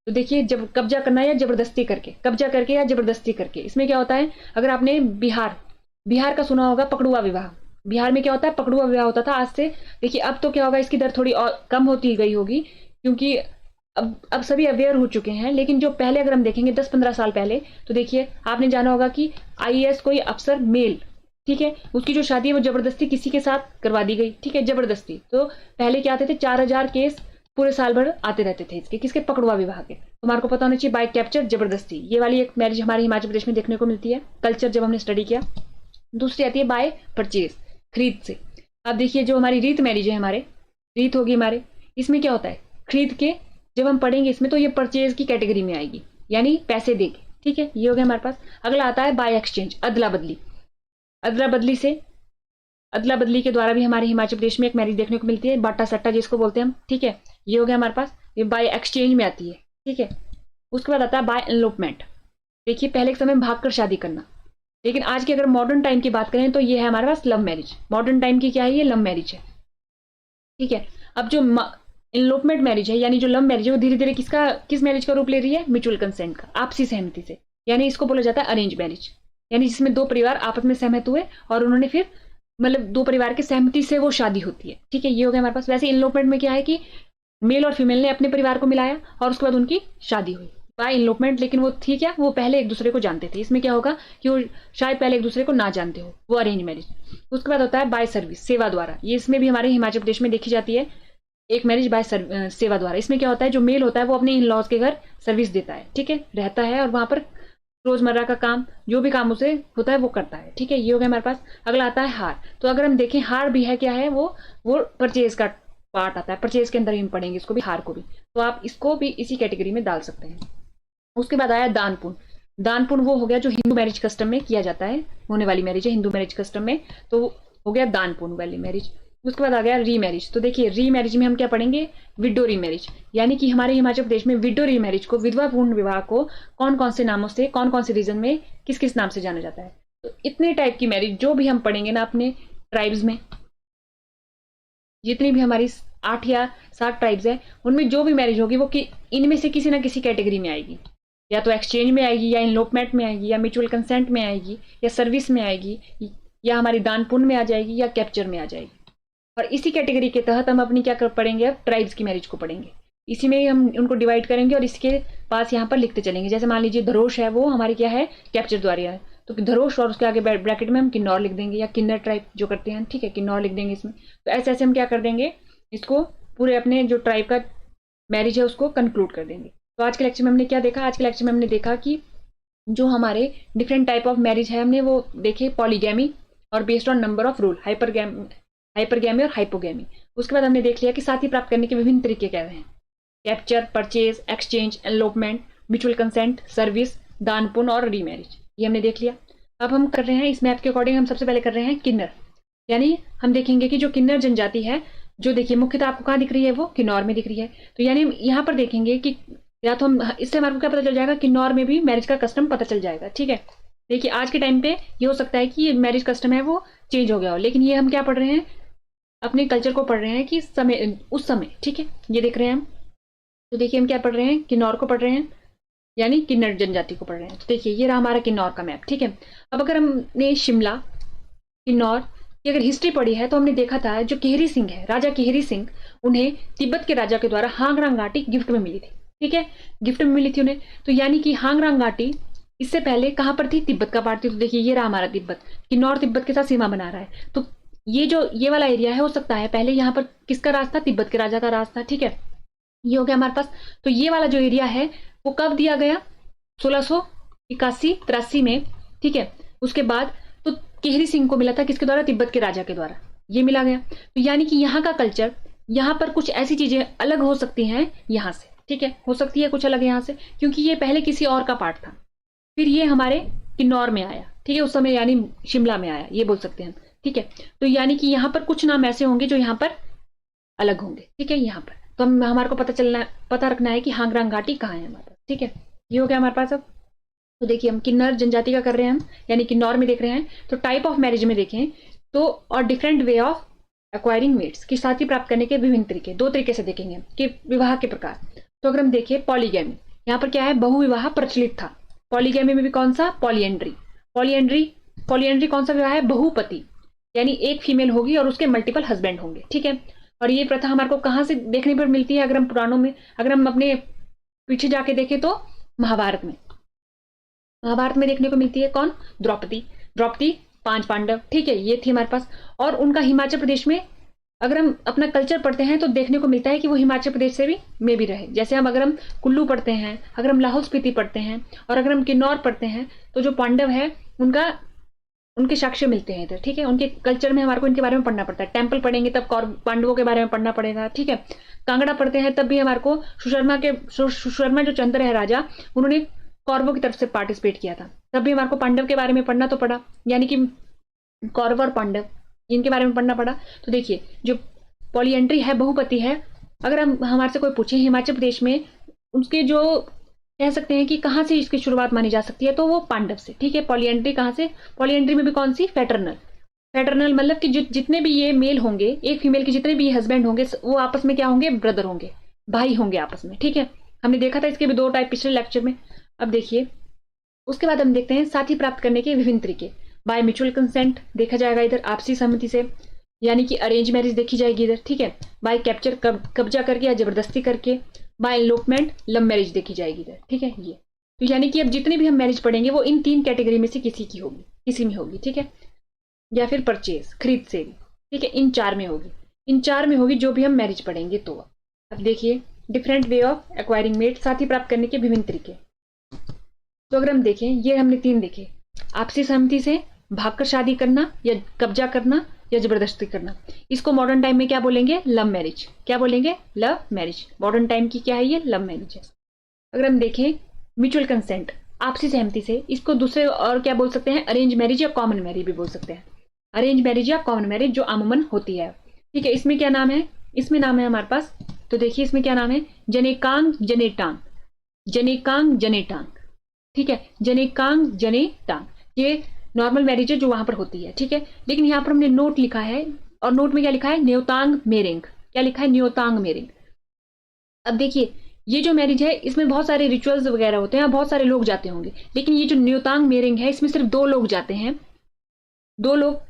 तो देखिए जब कब्जा करना या जबरदस्ती करके, कब्जा करके या जबरदस्ती करके, इसमें क्या होता है, अगर आपने बिहार का सुना होगा पकड़ुआ विवाह, बिहार में क्या होता है, पकड़ुआ विवाह होता था आज से। देखिए अब तो क्या होगा, इसकी दर थोड़ी और कम होती गई होगी, क्योंकि अब सभी अवेयर हो चुके हैं। लेकिन जो पहले अगर हम देखेंगे 10-15 साल पहले, तो देखिए आपने जाना होगा कि IAS कोई अफसर मेल, ठीक है, उसकी जो शादी है वो जबरदस्ती किसी के साथ करवा दी गई। ठीक है, जबरदस्ती। तो पहले क्या आते थे, 4000 केस पूरे साल भर आते रहते थे इसके, किसके, पकड़ुआ विवाह के। हमारे को पता होना चाहिए बाय कैप्चर, जबरदस्ती, ये वाली एक मैरिज हमारे हिमाचल प्रदेश में देखने को मिलती है कल्चर जब हमने स्टडी किया। दूसरी आती है बाय परचेज, खरीद से। अब देखिए जो हमारी रीत मैरिज है, हमारे रीत होगी हमारे, इसमें क्या होता है, खरीद के, जब हम पढ़ेंगे इसमें तो ये परचेज की कैटेगरी में आएगी, यानी पैसे दे के। ठीक है, ये हो गया हमारे पास। अगला आता है बाय एक्सचेंज, अदला बदली। अदला बदली के द्वारा भी हमारे हिमाचल प्रदेश में एक मैरिज देखने को मिलती है, बाटा सट्टा जिसको बोलते हैं हम। ठीक है, ये हो गया हमारे पास, ये बाय एक्सचेंज में आती है। ठीक है, उसके बाद आता है बाय एनलोपमेंट। देखिए पहले के समय में भागकर शादी करना, लेकिन आज की अगर मॉडर्न टाइम की बात करें तो ये है हमारे पास लव मैरिज। मॉडर्न टाइम की क्या है, ये लव मैरिज है। ठीक है, अब जो इनलोपमेंट मैरिज है यानी जो लव मैरिज है वो धीरे धीरे किस मैरिज का रूप ले रही है, म्यूचुअल कंसेंट का, आपसी सहमति से, यानी इसको बोला जाता है अरेंज मैरिज, यानी जिसमें दो परिवार आपस में सहमत हुए और उन्होंने फिर मतलब दो परिवार की सहमति से वो शादी होती है। ठीक है, ये हो गया हमारे पास। वैसे इनलोपमेंट में क्या है कि मेल और फीमेल ने अपने परिवार को मिलाया और उसके बाद उनकी शादी हुई बाय इनलोपमेंट, लेकिन वो थी क्या, वो पहले एक दूसरे को जानते थे। इसमें क्या होगा कि वो शायद पहले एक दूसरे को ना जानते हो, वो अरेंज मैरिज। उसके बाद होता है बाय सर्विस, सेवा द्वारा। ये इसमें भी हमारे हिमाचल प्रदेश में देखी जाती है एक मैरिज बाय सेवा द्वारा। इसमें क्या होता है, जो मेल होता है वो अपने इन लॉज के घर सर्विस देता है, ठीक है, रहता है और वहां पर रोजमर्रा का काम, जो भी काम उसे होता है वो करता है। ठीक है, ये हो गया हमारे पास। अगला आता है हार। तो अगर हम देखें हार भी है क्या है, वो परचेज का पार्ट आता है, परचेज के अंदर ही हम पढ़ेंगे इसको भी, हार को भी, तो आप इसको भी इसी कैटेगरी में डाल सकते हैं। उसके बाद आया दान पुण्य। दान पुण्य वो हो गया जो हिंदू मैरिज कस्टम में किया जाता है, होने वाली मैरिज है हिंदू मैरिज कस्टम में, तो हो गया दान पुण्य वाली मैरिज। उसके बाद आ गया री मैरिज। तो देखिए री मैरिज में हम क्या पढ़ेंगे, विडो री मैरिज, यानी कि हमारे हिमाचल प्रदेश में विडो री मैरिज को, विधवा पूर्ण विवाह को कौन कौन से नामों से, कौन कौन से रीजन में किस किस नाम से जाना जाता है। तो इतने टाइप की मैरिज जो भी हम पढ़ेंगे ना अपने ट्राइब्स में, जितनी भी हमारी 8 या 7 ट्राइब्स है, उनमें जो भी मैरिज होगी वो इनमें से किसी ना किसी कैटेगरी में आएगी, या तो एक्सचेंज में आएगी, या इनलोपमेंट में आएगी, या म्यूचुअल कंसेंट में आएगी, या सर्विस में आएगी, या हमारी दान पुण्य में आ जाएगी, या कैप्चर में आ जाएगी। और इसी कैटेगरी के तहत हम अपनी क्या कर पढ़ेंगे, अब ट्राइब्स की मैरिज को पढ़ेंगे। इसी में ही हम उनको डिवाइड करेंगे और इसके पास यहाँ पर लिखते चलेंगे। जैसे मान लीजिए धरोश है, वो हमारी क्या है, कैप्चर द्वारा है, तो धरोश और उसके आगे ब्रैकेट में हम किन्नौर लिख देंगे, या किन्नर ट्राइब जो करते हैं, ठीक है, किन्नौर लिख देंगे इसमें। तो ऐसे ऐसे हम क्या कर देंगे, इसको पूरे अपने जो ट्राइब का मैरिज है उसको कंक्लूड कर देंगे। तो आज के लेक्चर में हमने क्या देखा, आज के लेक्चर में हमने देखा कि जो हमारे डिफरेंट टाइप ऑफ मैरिज है हमने वो देखे, पॉलीगैमी और based on number of rule, hypergamy और हाइपोगैमी। उसके बाद हमने देख लिया कि साथी प्राप्त करने के विभिन्न तरीके क्या हैं, capture, purchase, exchange, elopement, mutual consent, service, दान पुण्य और रीमैरिज, ये हमने देख लिया। अब हम कर रहे हैं इस मैप के अकॉर्डिंग, हम सबसे पहले कर रहे हैं किन्नर, यानी हम देखेंगे कि जो किन्नर जनजाति है, जो देखिए मुख्यतः आपको कहाँ दिख रही है, वो किन्नौर में दिख रही है। तो यानी यहाँ पर देखेंगे कि या तो हम, इससे हमारे को क्या पता चल जाएगा, किन्नौर में भी मैरिज का कस्टम पता चल जाएगा। ठीक है, देखिए आज के टाइम पे ये हो सकता है कि ये मैरिज कस्टम है वो चेंज हो गया हो, लेकिन ये हम क्या पढ़ रहे हैं, अपने कल्चर को पढ़ रहे हैं कि समय, उस समय, ठीक है, ये देख रहे हैं हम। तो देखिए हम क्या पढ़ रहे हैं, किन्नौर को पढ़ रहे हैं, यानी किन्नर जनजाति को पढ़ रहे हैं। तो देखिए ये रहा हमारा किन्नौर का मैप। ठीक है, अब अगर हमने शिमला, किन्नौर की अगर हिस्ट्री पढ़ी है तो हमने देखा था जो केहरी सिंह है, राजा केहरी सिंह, उन्हें तिब्बत के राजा के द्वारा हांगरांग घाटी गिफ्ट में मिली थी। ठीक है, गिफ्ट में मिली थी उन्हें। तो यानी कि हांगरांग घाटी इससे पहले कहां पर थी, तिब्बत का पार्ट थी। तो देखिए ये रहा हमारा तिब्बत, किन्नौर तिब्बत के साथ सीमा बना रहा है। तो ये जो ये वाला एरिया है, हो सकता है पहले यहाँ पर किसका राज था, तिब्बत के राजा का राज था। ठीक है, ये हो गया हमारे पास। तो ये वाला जो एरिया है वो कब दिया गया, 1681-83 में। ठीक है, उसके बाद तो केहरी सिंह को मिला था किसके द्वारा, तिब्बत के राजा के द्वारा, ये मिला गया। तो यानी कि यहाँ का कल्चर, यहाँ पर कुछ ऐसी चीजें अलग हो सकती हैं यहाँ से। ठीक है, हो सकती है कुछ अलग यहाँ से, क्योंकि ये पहले किसी और का पार्ट था, फिर ये हमारे किन्नौर में आया। ठीक है, उस समय यानी शिमला में आया, ये बोल सकते हैं हम। ठीक है, तो यानी कि यहाँ पर कुछ नाम ऐसे होंगे जो यहाँ पर अलग होंगे। ठीक है, यहाँ पर तो हम, हमारे को पता रखना है कि हांगरांग घाटी कहाँ है हमारे पास। ठीक है, ये हो गया हमारे पास। अब तो देखिए हम किन्नर जनजाति का कर रहे हैं हम, यानी किन्नौर में देख रहे हैं। तो टाइप ऑफ मैरिज में देखें तो, और different way of acquiring mates, की साथी प्राप्त करने के विभिन्न तरीके, 2 तरीके से देखेंगे कि विवाह के प्रकार। तो अगर हम देखें पॉलीगैमी, यहाँ पर क्या है, बहुविवाह प्रचलित था। पॉलीगैमी में भी कौन सा, पॉलीएंड्री। पॉलीएंड्री कौन सा विवाह है, बहुपति, यानी एक फीमेल होगी और उसके मल्टीपल हस्बैंड होंगे। ठीक है, और ये प्रथा हमारे को कहाँ से देखने पर मिलती है, अगर हम पुराणों में, अगर हम अपने पीछे जाके देखें तो महाभारत में देखने को मिलती है। कौन, द्रौपदी 5 पांडव। ठीक है, ये थी हमारे पास। और उनका हिमाचल प्रदेश में, अगर हम अपना कल्चर पढ़ते हैं तो देखने को मिलता है कि वो हिमाचल प्रदेश से भी रहे। जैसे हम अगर हम कुल्लू पढ़ते हैं, अगर हम लाहौल स्पीति पढ़ते हैं, और अगर हम किन्नौर पढ़ते हैं, तो जो पांडव है उनके साक्ष्य मिलते हैं इधर। ठीक है, उनके कल्चर में हमारे को इनके बारे में पढ़ना पड़ता है। टेम्पल पढ़ेंगे तब पांडवों के बारे में पढ़ना पड़ेगा। ठीक है, कांगड़ा पढ़ते हैं तब भी हमारे को सुशर्मा जो चंद्र है राजा, उन्होंने कौरवों की तरफ से पार्टिसिपेट किया था, तब भी हमारे को पांडव के बारे में पढ़ना तो पड़ा, यानी कि कौरव और पांडव इनके बारे में पढ़ना पड़ा। तो देखिए जो पॉलीएंड्री है, बहुपति है, अगर हम हमारे से कोई पूछे हिमाचल प्रदेश में उसके जो कह सकते हैं कि कहाँ से इसकी शुरुआत मानी जा सकती है, तो वो पांडव से। ठीक है, पॉलीएंड्री कहाँ से, पॉलीएंड्री में भी कौन सी, फैटर्नल, पैटर्नल मतलब कि जितने भी ये मेल होंगे, एक फीमेल के जितने भी हस्बैंड होंगे वो आपस में क्या होंगे, ब्रदर होंगे, भाई होंगे आपस में, ठीक है। हमने देखा था इसके भी 2 टाइप पिछले लेक्चर में। अब देखिए उसके बाद हम देखते हैं साथी प्राप्त करने के विभिन्न तरीके। बाय म्यूचुअल कंसेंट देखा जाएगा इधर, आपसी सहमति से, यानी कि अरेंज मैरिज देखी जाएगी इधर, ठीक है। बाय कैप्चर, कब्जा करके या जबरदस्ती करके। बाय एलोपमेंट, लव मैरिज देखी जाएगी इधर, ठीक है। ये तो यानी कि अब जितने भी हम मैरिज पढ़ेंगे वो इन 3 कैटेगरी में से किसी की होगी, किसी में होगी, ठीक है। या फिर परचेज, खरीद से, ठीक है, इन 4 में होगी, इन 4 में होगी जो भी हम मैरिज पढ़ेंगे। तो अब देखिए different way of acquiring mate, साथी प्राप्त करने के विभिन्न तरीके। तो अगर हम देखें, ये हमने 3 देखे, आपसी सहमति से, भागकर शादी करना या कब्जा करना या जबरदस्ती करना। इसको मॉडर्न टाइम में क्या बोलेंगे, लव मैरिज। क्या बोलेंगे, लव मैरिज। मॉडर्न टाइम की क्या है ये, लव मैरिज है। अगर हम देखें म्यूचुअल कंसेंट, आपसी सहमति से, इसको दूसरे और क्या बोल सकते हैं, अरेंज मैरिज या कॉमन मैरिज भी बोल सकते हैं। अरेंज मैरिज या कॉमन मैरिज जो अमूमन होती है, ठीक है। इसमें क्या नाम है, इसमें नाम है हमारे पास, तो देखिए इसमें क्या नाम है, जनेकांग जनेटांग, जनेकांग जनेटांग, ठीक है, जनेकांग जनेटांग। ये नॉर्मल मैरिज है जो वहां पर होती है, ठीक है। लेकिन यहाँ पर हमने नोट लिखा है, और नोट में क्या लिखा है, न्योतांग मेरिंग। क्या लिखा है, न्योतांग मेरिंग। अब देखिए ये जो मैरिज है इसमें बहुत सारे रिचुअल्स वगैरह होते हैं, बहुत सारे लोग जाते होंगे, लेकिन ये जो न्योतांग मेरिंग है इसमें सिर्फ 2 लोग जाते हैं। 2 लोग,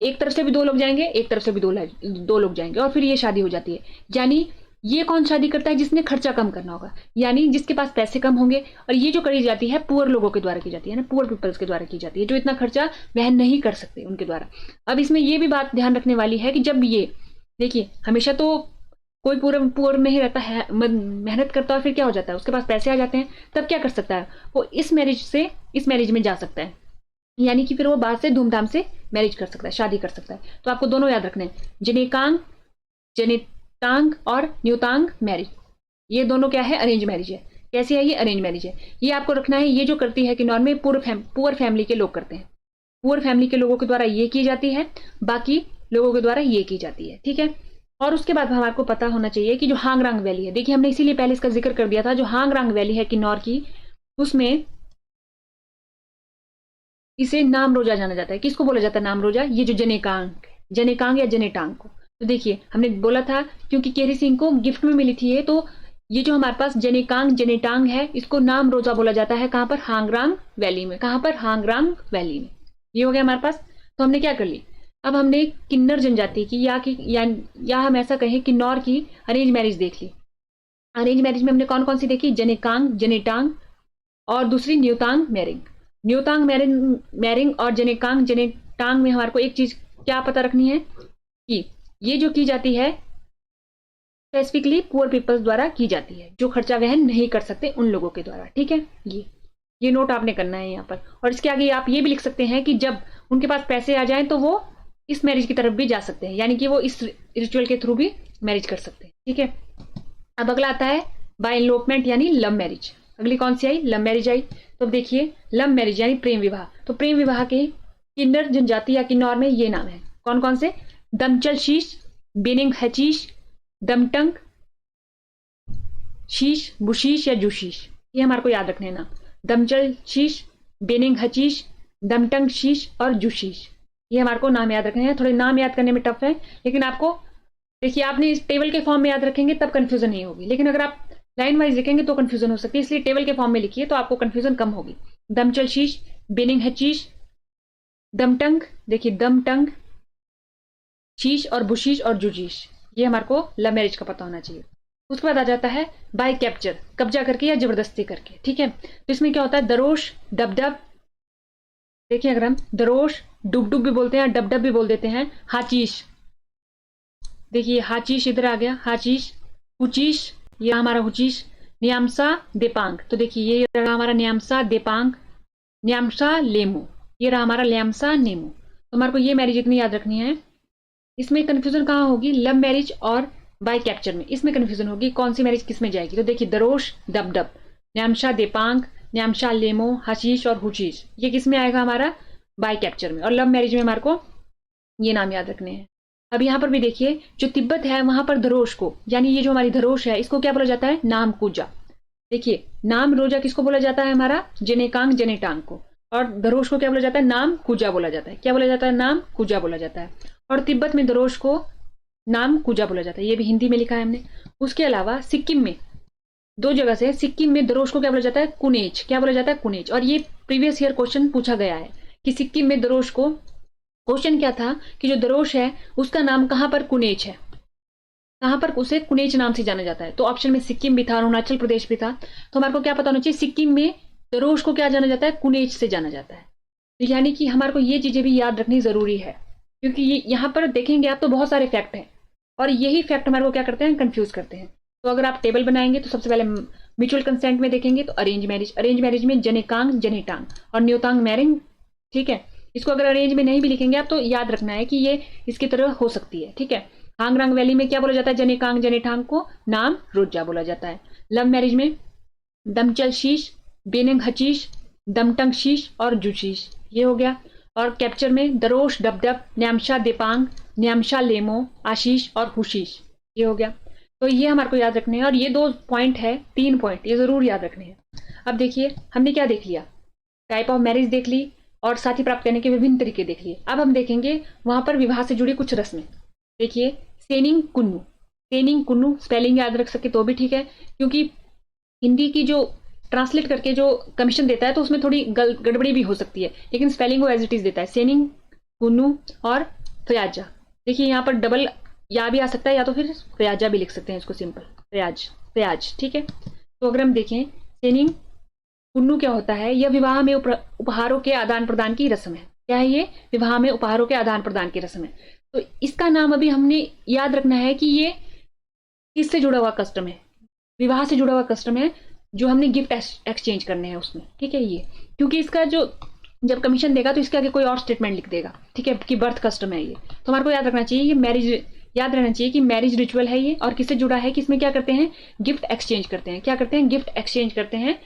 एक तरफ से भी 2 लोग जाएंगे, एक तरफ से भी 2 लोग जाएंगे, और फिर ये शादी हो जाती है। यानी ये कौन शादी करता है, जिसने खर्चा कम करना होगा, यानी जिसके पास पैसे कम होंगे। और ये जो करी जाती है पुअर लोगों के द्वारा की जाती है ना, पुअर पीपल्स के द्वारा की जाती है, जो इतना खर्चा वहन नहीं कर सकते उनके द्वारा। अब इसमें ये भी बात ध्यान रखने वाली है कि जब ये देखिए, हमेशा तो कोई पुअर में ही रहता है, मेहनत करता है, फिर क्या हो जाता है, उसके पास पैसे आ जाते हैं, तब क्या कर सकता है वो, इस मैरिज में जा सकता है। यानी कि फिर वो बाद से धूमधाम से मैरिज कर सकता है, शादी कर सकता है। तो आपको दोनों याद रखने हैं, जनेकांग जनेतांग और न्यूतांग मैरिज, ये दोनों क्या है, अरेंज मैरिज है। कैसी है ये, अरेंज मैरिज है। ये आपको रखना है। ये जो करती है कि नॉर्मल पुअर फैमिली के लोग करते हैं, पुअर फैमिली के लोगों के द्वारा ये की जाती है, बाकी लोगों के द्वारा ये की जाती है, ठीक है। और उसके बाद हमारे को पता होना चाहिए कि जो हांगरांग वैली है, देखिए हमने इसीलिए पहले इसका जिक्र कर दिया था, जो हांगरांग वैली है किन्नौर की, उसमें इसे नाम रोजा जाना जाता है। किसको बोला जाता है नाम रोजा, ये जो जनेकांग या जनेटांग को। तो देखिए हमने बोला था क्योंकि केरी सिंह को गिफ्ट में मिली थी ये, तो ये जो हमारे पास जनेकांग जनेटांग है इसको नाम रोजा बोला जाता है। कहां पर, हांगरांग वैली में। कहां पर, हांगरांग वैली में। ये हो गया हमारे पास। तो हमने क्या कर ली, अब हमने किन्नर जनजाति की या हम ऐसा कहें किन्नौर की अरेंज मैरिज देख ली। अरेंज मैरिज में हमने कौन कौन सी देखी, जनेकांग जनेटांग और दूसरी न्यूतांग मैरिंग। न्यूतांग मैरिंग और जनेकांग जनेटांग में हमारे को एक चीज क्या पता रखनी है कि ये जो की जाती है स्पेसिफिकली पुअर पीपल्स द्वारा की जाती है, जो खर्चा वहन नहीं कर सकते उन लोगों के द्वारा, ठीक है। ये नोट आपने करना है यहाँ पर। और इसके आगे आप ये भी लिख सकते हैं कि जब उनके पास पैसे आ जाएं तो वो इस मैरिज की तरफ भी जा सकते हैं, यानी कि वो इस रिचुअल के थ्रू भी मैरिज कर सकते हैं, ठीक है। अब अगला आता है बाय एलोपमेंट यानी लव मैरिज। अगली कौन सी आई, लव मैरिज आई। तो देखिए लव मैरिज यानी प्रेम विवाह। तो प्रेम विवाह के किन्नर जनजाति या किन्नौर में ये नाम है, कौन कौन से, दमचल शीश, बेनिंग हचीश, दमटंग शीश, बुशीश या जुशीश। ये हमारे को याद रखने ना, दमचल शीश, बेनिंग हचीश, दमटंग शीश और जुशीश। ये हमारे को नाम याद रखने हैं। थोड़े नाम याद करने में टफ है, लेकिन आपको देखिए आपने इस टेबल के फॉर्म में याद रखेंगे तब कंफ्यूजन नहीं होगी, लेकिन अगर आप लाइन वाइज लिखेंगे तो कंफ्यूजन हो सकती है, इसलिए टेबल के फॉर्म में लिखिए तो आपको कंफ्यूजन कम होगी। दमचल शीश, बेनिंग हचीश, दमटंग, देखिए दमटंग शीश और बुशीश और जुजीश। ये हमारे को लव मैरिज का पता होना चाहिए। उसके बाद आ जाता है बाय कैप्चर, कब्जा करके या जबरदस्ती करके, ठीक है। तो इसमें क्या होता है, दरोश डबडब, देखिए अगर हम दरोश डुबडुब भी बोलते हैं, डबडब भी बोल देते हैं, हाचीश, देखिए हाचीश इधर आ गया, हाचीश, हुचीश, ये हमारा हुचीश, न्यामसा देपांग। तो देखिए ये रहा हमारा न्यामसा देपांग, न्यामसा लेमू, ये रहा हमारा ल्यामसा नेमू। तो हमारे को ये मैरिज इतनी याद रखनी है। इसमें कंफ्यूजन कहाँ होगी, लव मैरिज और बाय कैप्चर में, इसमें कंफ्यूजन होगी कौन सी मैरिज किस में जाएगी। तो देखिए दरोश डबडब, न्यामशा देपांग, न्यामशा लेमो, हशीश और हुचीश, ये किस में आएगा हमारा, बाय कैप्चर में। और लव मैरिज में हमारे को ये नाम याद रखने हैं। अब यहाँ पर भी देखिए जो तिब्बत है वहां पर धरोश को, यानी ये जो हमारी धरोश है इसको क्या बोला जाता है, नाम कूजा। देखिए नाम रोजा किसको बोला जाता है हमारा, जनेकांग जनेटांग को। और दरोश को क्या बोला जाता है, नाम कुजा बोला जाता है। क्या बोला जाता है, नाम कुजा बोला जाता है। और तिब्बत में दरोश को नाम कुजा बोला जाता है, ये भी हिंदी में लिखा है हमने। उसके अलावा सिक्किम में दो जगह से, सिक्किम में दरोश को क्या बोला जाता है, कुनेज। क्या बोला जाता है, कुनेज। और ये प्रीवियस ईयर क्वेश्चन पूछा गया है कि सिक्किम में दरोश को, क्वेश्चन क्या था कि जो दरोश है उसका नाम कहां पर कुनेज है, कहां पर उसे कुनेज नाम से जाना जाता है। तो ऑप्शन में सिक्किम भी था, अरुणाचल प्रदेश भी था। तो हमारे को क्या पता होना चाहिए, सिक्किम में दरोश को क्या जाना जाता है, कुनेज से जाना जाता है। तो यानी कि हमारे को ये चीजें भी याद रखनी जरूरी है, क्योंकि ये यहाँ पर देखेंगे आप तो बहुत सारे फैक्ट हैं, और यही फैक्ट हमारे को क्या करते हैं, कंफ्यूज करते हैं। तो अगर आप टेबल बनाएंगे तो सबसे पहले म्यूचुअल कंसेंट में देखेंगे तो अरेंज मैरिज, अरेंज मैरिज में जनेकांग जनेटांग और न्योतांग मैरिंग, ठीक है। इसको अगर अरेंज में नहीं भी लिखेंगे आप तो याद रखना है कि ये इसकी तरह हो सकती है, ठीक है। हांगरांग वैली में क्या बोला जाता है, जनेकांग जनेठांग को नाम रोजा बोला जाता है। लव मैरिज में दमचल शीश, बेनंग हचीश, दमटंग शीश और जुशीश, ये हो गया। और कैप्चर में दरोश डबडब, न्यामशा देपांग, न्यामशा लेमो, आशीष और हुशीश, ये हो गया। तो ये हमारे को याद रखने हैं, और ये 2 पॉइंट है, 3 पॉइंट ये जरूर याद रखने हैं। अब देखिए हमने क्या देख लिया, टाइप ऑफ मैरिज देख ली और साथी प्राप्त करने के विभिन्न तरीके देख लिए। अब हम देखेंगे वहां पर विवाह से जुड़ी कुछ रस्में। देखिए सेनिंग कुन्नू, सेनिंग कुन्नू स्पेलिंग याद रख सके तो भी ठीक है, क्योंकि हिंदी की जो ट्रांसलेट करके जो कमीशन देता है तो उसमें थोड़ी गड़बड़ी भी हो सकती है, लेकिन स्पेलिंग वो एज इट इज देता है, सेनिंग कुन्नू और फयाजा। देखिए यहाँ पर डबल या भी आ सकता है, या तो फिर फयाजा भी लिख सकते हैं इसको सिंपल, फयाज फयाज, ठीक है। तो अगर हम देखें सेनिंग कुन्नू क्या होता है, यह विवाह में उपहारों के आदान प्रदान की रस्म है। क्या है ये, विवाह में उपहारों के आदान प्रदान की रस्म है। तो इसका नाम अभी हमने याद रखना है कि ये किससे जुड़ा हुआ कस्टम है, विवाह से जुड़ा हुआ कस्टम है, जो हमने गिफ्ट एक्सचेंज करने हैं उसमें, ठीक है। ये क्योंकि इसका जो जब कमीशन देगा तो इसके आगे कोई और स्टेटमेंट लिख देगा, ठीक है, कि बर्थ कस्टम है ये। तो हमारे को याद रखना चाहिए, ये मैरिज याद रहना चाहिए कि मैरिज रिचुअल है ये, और किससे जुड़ा है कि इसमें क्या करते हैं, गिफ्ट एक्सचेंज करते हैं। क्या करते हैं, गिफ्ट एक्सचेंज करते हैं,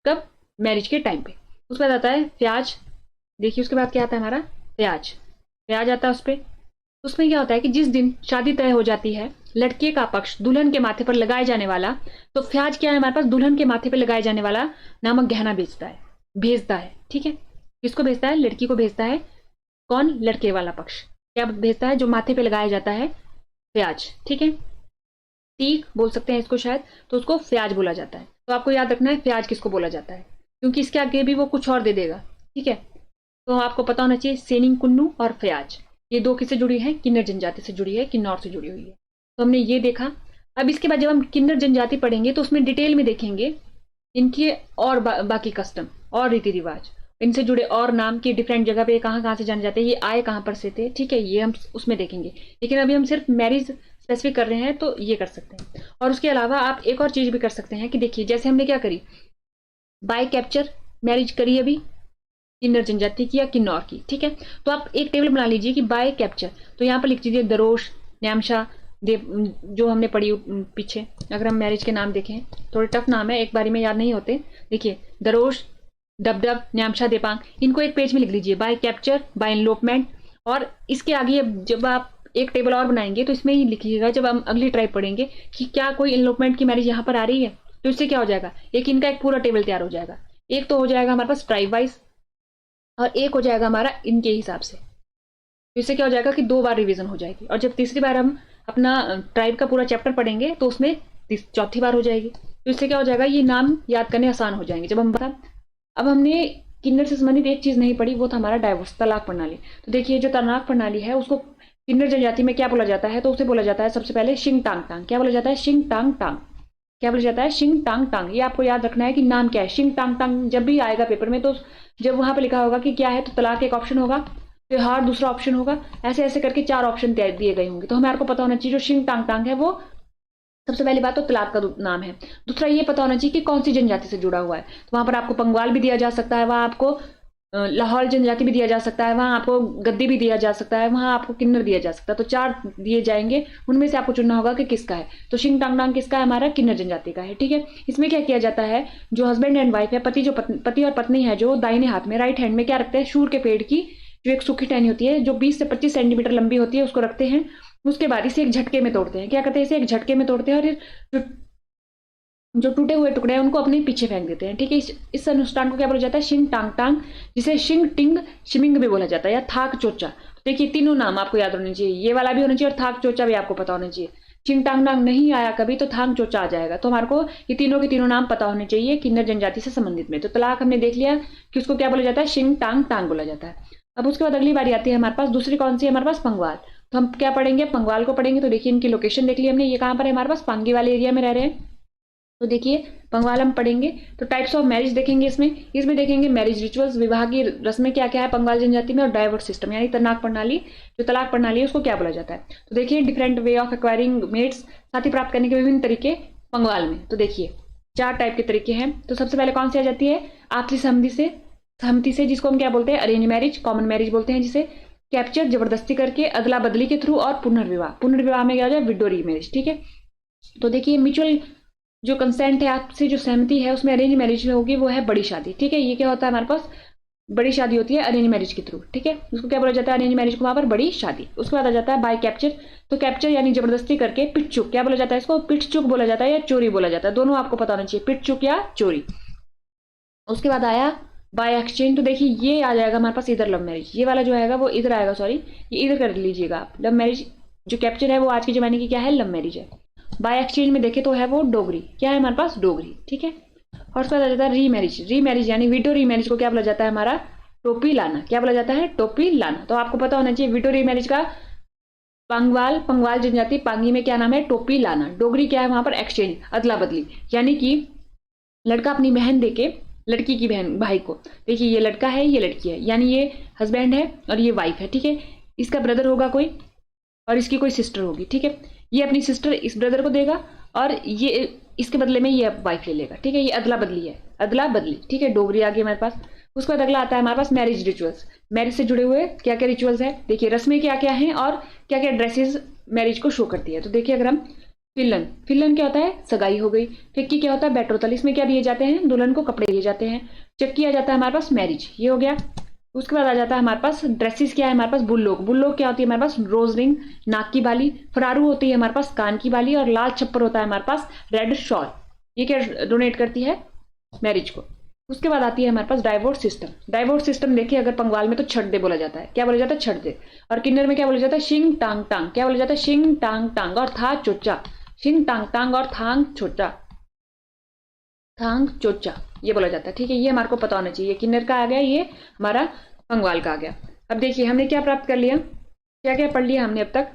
कब, मैरिज के टाइम पे। उसके बाद आता है फ्याज। देखिए उसके बाद क्या आता है हमारा, फ्याज, फ्याज आता है उस पर। उसमें क्या होता है कि जिस दिन शादी तय हो जाती है, लड़के का पक्ष दुल्हन के माथे पर लगाए जाने वाला, तो फ्याज क्या है हमारे पास, दुल्हन के माथे पर लगाए जाने वाला नामक गहना भेजता है, ठीक है। किसको भेजता है, लड़की को भेजता है, कौन, लड़के वाला पक्ष क्या भेजता है, जो माथे पे लगाया जाता है, फ्याज, ठीक है। टीक बोल सकते हैं इसको शायद, तो उसको फ्याज बोला जाता है। तो आपको याद रखना है फ्याज किसको बोला जाता है, क्योंकि इसके आगे भी वो कुछ और दे देगा, ठीक है। तो आपको पता होना चाहिए सेनिंग कुन्नू और फ्याज, ये 2 किससे जुड़ी है, किन्नर जनजाति से जुड़ी है, किन्नौर से जुड़ी हुई है। तो हमने ये देखा। अब इसके बाद जब हम किन्नर जनजाति पढ़ेंगे तो उसमें डिटेल में देखेंगे इनके और बाकी कस्टम और रीति रिवाज, इनसे जुड़े और नाम के डिफरेंट जगह पे कहाँ से जाने जाते हैं, ये आए कहाँ पर से थे, ठीक है, ये हम उसमें देखेंगे। लेकिन अभी हम सिर्फ मैरिज स्पेसिफिक कर रहे हैं तो ये कर सकते हैं। और उसके अलावा आप एक और चीज भी कर सकते हैं कि देखिए जैसे हमने क्या करी, बाय कैप्चर मैरिज करी अभी किन्नर जनजाति की या किन्नौर की, ठीक है। तो आप एक टेबल बना लीजिए कि बाय कैप्चर, तो यहाँ पर लिख दीजिए दरोश, न्यामशा जो हमने पढ़ी पीछे। अगर हम मैरिज के नाम देखें, थोड़े टफ नाम है, एक बारी में याद नहीं होते। देखिए दरोश, डबडब, न्यामशा देपांग, इनको एक पेज में लिख लीजिए, बाय कैप्चर, बाय एनलोपमेंट। और इसके आगे जब आप एक टेबल और बनाएंगे तो इसमें ही लिखिएगा, जब हम अगली ट्राइब पढ़ेंगे कि क्या कोई एनलोपमेंट की मैरिज यहाँ पर आ रही है, तो इससे क्या हो जाएगा, एक इनका एक पूरा टेबल तैयार हो जाएगा। एक तो हो जाएगा हमारे पास ट्राइब वाइज, और एक हो जाएगा हमारा इनके हिसाब से। तो इससे क्या हो जाएगा कि 2 बार रिवीजन हो जाएगी, और जब तीसरी बार हम अपना ट्राइब का पूरा चैप्टर पढ़ेंगे तो उसमें चौथी बार हो जाएगी। तो इससे क्या हो जाएगा, ये नाम याद करने आसान हो जाएंगे जब हम बता। अब हमने किन्नर से संबंधित एक चीज नहीं पढ़ी, वो था हमारा डाइवोर्स, तलाक प्रणाली। तो देखिए जो तलाक प्रणाली है उसको किन्नर जनजाति में क्या बोला जाता है, तो उसे बोला जाता है सबसे पहले शिंग टांग टांग। क्या बोला जाता है, शिंग टांग टांग। क्या बोला जाता है, शिंग टांग टांग। ये आपको याद रखना है कि नाम क्या है, शिंग टांग टांग। जब भी आएगा पेपर में तो जब वहां पर लिखा होगा कि क्या है, तो तलाक एक ऑप्शन होगा, त्योहार दूसरा ऑप्शन होगा, ऐसे ऐसे करके 4 ऑप्शन दिए गए होंगे। तो हमें आपको पता होना चाहिए जो शिंग टांग टांग है वो सबसे पहली बात तो तलाक का नाम है। दूसरा ये पता होना चाहिए कि कौन सी जनजाति से जुड़ा हुआ है। तो वहां पर आपको पंगवाल भी दिया जा सकता है, वहां आपको लाहौल जनजाति भी दिया जा सकता है, वहां आपको गद्दी भी दिया जा सकता है, वहां आपको किन्नर दिया जा सकता है। तो 4 दिए जाएंगे, उनमें से आपको चुनना होगा कि किसका है। तो शिंग टांग टांग किसका है, हमारा किन्नर जनजाति का है, ठीक है। इसमें क्या किया जाता है, जो हस्बैंड एंड वाइफ है, पति और पत्नी है, जो दाहिने हाथ में राइट हैंड में क्या रखते हैं, शूर के पेड़ की जो एक सूखी टहनी होती है जो 20 से 25 सेंटीमीटर लंबी होती है, उसको रखते हैं। उसके बाद इसे एक झटके में तोड़ते हैं। क्या करते हैं, इसे एक झटके में तोड़ते हैं, और जो टूटे हुए टुकड़े हैं उनको अपने पीछे फेंक देते हैं। ठीक है, इस अनुष्ठान को क्या बोला जाता है? शिंग टांग टांग, जिसे शिंग टिंग शिमिंग भी बोला जाता है, या थाक चोचा। देखिए तीनों नाम आपको याद होने चाहिए, ये वाला भी होना चाहिए और थाक चोचा भी आपको पता होना चाहिए। शिंग टांग टांग नहीं आया कभी तो थांग चोचा आ जाएगा। तो हमारे को ये तीनों के तीनों नाम पता होने चाहिए किन्नर जनजाति से संबंधित में। तो तलाक हमने देख लिया कि उसको क्या बोला जाता है? शिंग टांग टांग बोला जाता है। अब उसके बाद अगली बारी आती है हमारे पास, दूसरी कौन सी है हमारे पास? पंगवाल। तो हम क्या पढ़ेंगे? पंगवाल को पढ़ेंगे। तो देखिए इनकी लोकेशन देख ली हमने, ये कहाँ पर है हमारे पास? पांगी वाले एरिया में रह रहे हैं। तो देखिए पंगवाल हम पढ़ेंगे तो टाइप्स ऑफ मैरिज देखेंगे, इसमें देखेंगे मैरिज रिचुअल्स, विवाह की रस्में क्या क्या है पंगवाल जनजाति में, और डाइवोर्स सिस्टम यानी तलाक प्रणाली, जो तलाक प्रणाली है उसको क्या बोला जाता है। तो देखिए different way of acquiring mates, साथी प्राप्त करने के विभिन्न तरीके पंगवाल में। तो देखिए 4 टाइप के तरीके हैं। तो सबसे पहले कौन सी आ जाती है? आपसी सहमति से, जिसको हम क्या बोलते हैं? अरेंज मैरिज, कॉमन मैरिज बोलते हैं जिसे। कैप्चर जबरदस्ती करके, अदला बदली के थ्रू, और पुनर्विवाह में क्या हो जाए? Window remarriage. ठीक है, तो देखिए म्यूचुअल जो कंसेंट है, आपसे जो सहमति है, उसमें अरेंज मैरिज में होगी वो है बड़ी शादी। ठीक है, ये क्या होता है हमारे पास? बड़ी शादी होती है अरेंज मैरिज के थ्रू। ठीक है, उसको क्या बोला जाता है? अरेंज मैरिज को वहां पर बड़ी शादी। उसके बाद आ जाता है बाय कैप्चर। तो कैप्चर यानी जबरदस्ती करके, पिटचुक क्या बोला जाता है इसको? पिटचुक बोला जाता है या चोरी बोला जाता है, दोनों आपको पता होना चाहिए, पिटचुक या चोरी। उसके बाद आया बाय एक्सचेंज। तो देखिए ये आ जाएगा हमारे पास इधर लव मैरिज, ये वाला जो आएगा वो इधर आएगा, सॉरी ये इधर कर लीजिएगा आप। लव मैरिज जो कैप्चर है वो आज के जमाने की क्या है? लव मैरिज है। बाय एक्सचेंज में देखे तो है वो डोगरी, क्या है हमारे पास? डोगरी। ठीक है, और उसके बाद आ जाता है रीमैरिज यानी विडो रीमैरिज को क्या बोला जाता है हमारा? टोपी लाना। क्या बोला जाता है? टोपी लाना। तो आपको पता होना चाहिए विडो रीमैरिज का पंगवाल जनजाति पांगी में क्या नाम है? टोपी लाना। डोगरी क्या है वहां पर? एक्सचेंज, अदला बदली, यानी कि लड़का अपनी बहन देके लड़की की बहन भाई को, देखिए ये लड़का है ये लड़की है, यानी ये हस्बैंड है और ये वाइफ है। ठीक है, इसका ब्रदर होगा कोई और इसकी कोई सिस्टर होगी। ठीक है, ये अपनी सिस्टर इस ब्रदर को देगा और ये इसके बदले में ये वाइफ ले लेगा। ठीक है, ये अदला बदली है, अदला बदली। ठीक है, डोगरी आ गई हमारे पास। उसके बाद अगला आता है हमारे पास मैरिज रिचुअल्स। मैरिज से जुड़े हुए क्या क्या रिचुअल्स है? देखिए रस्में क्या क्या हैं और क्या क्या ड्रेसेस मैरिज को शो करती है। तो देखिए अगर हम फिल्लन क्या होता है? सगाई हो गई। फिक्की क्या होता है? बेट्रोतल, इसमें क्या दिए जाते हैं? दुल्हन को कपड़े दिए जाते हैं। चक्की आ जाता है हमारे पास मैरिज, ये हो गया। उसके बाद आ जाता है हमारे पास ड्रेसेस, क्या है हमारे पास? बुल्लोक क्या होती है हमारे पास? रोज रिंग, नाक की बाली। फरारू होती है हमारे पास कान की बाली, और लाल छप्पर होता है हमारे पास रेड शॉल। ये क्या डोनेट करती है? मैरिज को। उसके बाद आती है हमारे पास डाइवोर्स सिस्टम देखिए अगर पंगवाल में तो छठ दे बोला जाता है, क्या बोला जाता है? छठ दे। और किन्नर में क्या बोला जाता है? शिंग टांग टांग, क्या बोला जाता है? शिंग टांग टांग, और था चोचा, शिंग टांग टांग और थांग चोचा ये बोला जाता है। ठीक है, ये हमारे को पता होना चाहिए। किन्नर का आ गया, ये हमारा पंगवाल का आ गया। अब देखिए हमने क्या प्राप्त कर लिया, क्या क्या पढ़ लिया हमने अब तक।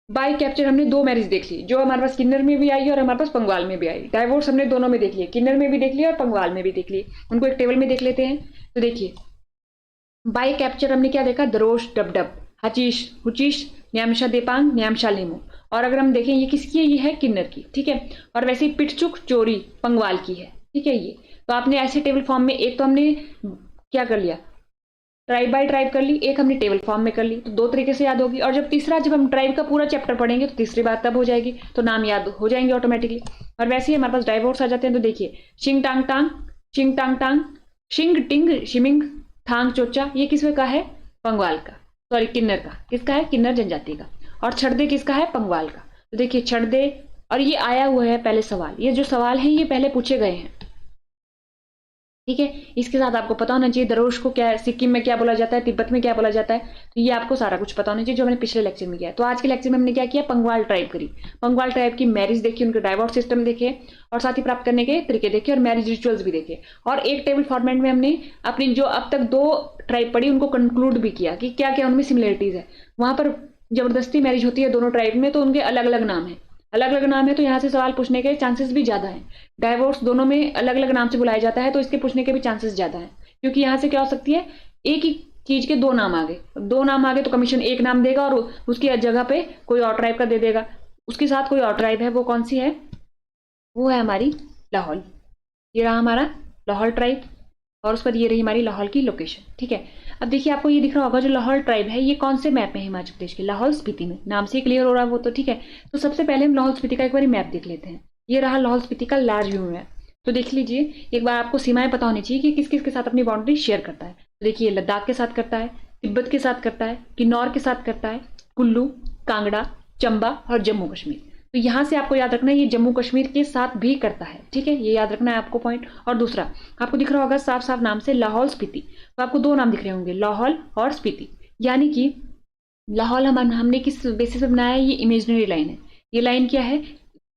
बाय कैप्चर हमने 2 मैरिज देख ली, जो हमारे पास किन्नर में भी आई और हमारे पास पंगवाल में भी आई। डाइवोर्स हमने दोनों में देख लिया, किन्नर में भी देख लिया और पंगवाल में भी देख लिया। उनको एक टेबल में देख लेते हैं। तो देखिए बाय कैप्चर हमने क्या देखा? दरोश, डबडब, हचीश, हुचीश, न्यामशा देपांग, न्यामशा लेमो। और अगर हम देखें ये किसकी है? ये है किन्नर की। ठीक है, और वैसे ही पिटचुक चोरी पंगवाल की है। ठीक है, ये तो आपने ऐसे टेबल फॉर्म में, एक तो हमने क्या कर लिया? ट्राइब बाय ट्राइब कर ली, एक हमने टेबल फॉर्म में कर ली। तो 2 तरीके से याद होगी। और जब हम ट्राइब का पूरा चैप्टर पढ़ेंगे तो तीसरी बात तब हो जाएगी, तो नाम याद हो जाएंगे ऑटोमेटिकली। और वैसे ही हमारे पास डाइवोर्स आ जाते हैं। तो देखिए शिंग टांग टांग, शिंग टांग टांग, शिंग टिंग शिमिंग, थांग चोचा, ये किसमें का है? पंगवाल का, सॉरी किन्नर का। किसका है? किन्नर जनजाति का। और छड़दे किसका है? पंगवाल का। तो देखिए छड़दे, और ये आया हुआ है पहले सवाल, ये जो सवाल है ये पहले पूछे गए हैं। ठीक है, इसके साथ आपको पता होना चाहिए दरोश को क्या, सिक्किम में क्या बोला जाता है, तिब्बत में क्या बोला जाता है। तो ये आपको सारा कुछ पता होना चाहिए जो मैंने पिछले लेक्चर में किया। तो आज के लेक्चर में हमने क्या किया? पंगवाल ट्राइब करी, पंगवाल ट्राइब की मैरिज देखी, उनके डाइवोर्स सिस्टम देखे, और साथ ही प्राप्त करने के तरीके देखे, और मैरिज रिचुअल्स भी देखे। और एक टेबल फॉर्मेट में हमने अपनी जो अब तक 2 ट्राइब पढ़ी उनको कंक्लूड भी किया कि क्या क्या उनमें सिमिलरिटीज है। वहां पर जबरदस्ती मैरिज होती है दोनों ट्राइब में, तो उनके अलग अलग नाम है, तो यहाँ से सवाल पूछने के चांसेस भी ज्यादा हैं। डाइवोर्स दोनों में अलग अलग नाम से बुलाया जाता है, तो इसके पूछने के भी चांसेस ज्यादा हैं, क्योंकि यहाँ से क्या हो सकती है? एक ही चीज के 2 नाम आ गए, तो कमीशन एक नाम देगा और उसकी जगह पे कोई और ट्राइब का दे देगा, उसके साथ कोई और ट्राइब है, वो कौन सी है? वो है हमारी लाहौल। ये रहा हमारा लाहौल ट्राइब, और उस पर ये रही हमारी लाहौल की लोकेशन। ठीक है, अब देखिए आपको ये दिख रहा होगा जो लाहौल ट्राइब है ये कौन से मैप में है? हिमाचल प्रदेश के लाहौल स्पीति में। नाम से क्लियर हो रहा है वो तो। ठीक है, तो सबसे पहले हम लाहौल स्पीति का एक बार मैप देख लेते हैं। ये रहा लाहौल स्पीति का लार्ज व्यू मैप। तो देख लीजिए, एक बार आपको सीमाएं पता होनी चाहिए कि किस किस के साथ अपनी बाउंड्री शेयर करता है। तो देखिए लद्दाख के साथ करता है, तिब्बत के साथ करता है, किन्नौर के साथ करता है, कुल्लू, कांगड़ा, चंबा और जम्मू कश्मीर। तो यहाँ से आपको याद रखना है ये जम्मू कश्मीर के साथ भी करता है, ठीक है, ये याद रखना है आपको पॉइंट। और दूसरा आपको दिख रहा होगा साफ साफ नाम से लाहौल स्पीति, तो आपको दो नाम दिख रहे होंगे, लाहौल और स्पीति। यानी कि लाहौल हमने किस बेसिस पे बनाया है, ये इमेजिनरी लाइन है। ये लाइन क्या है,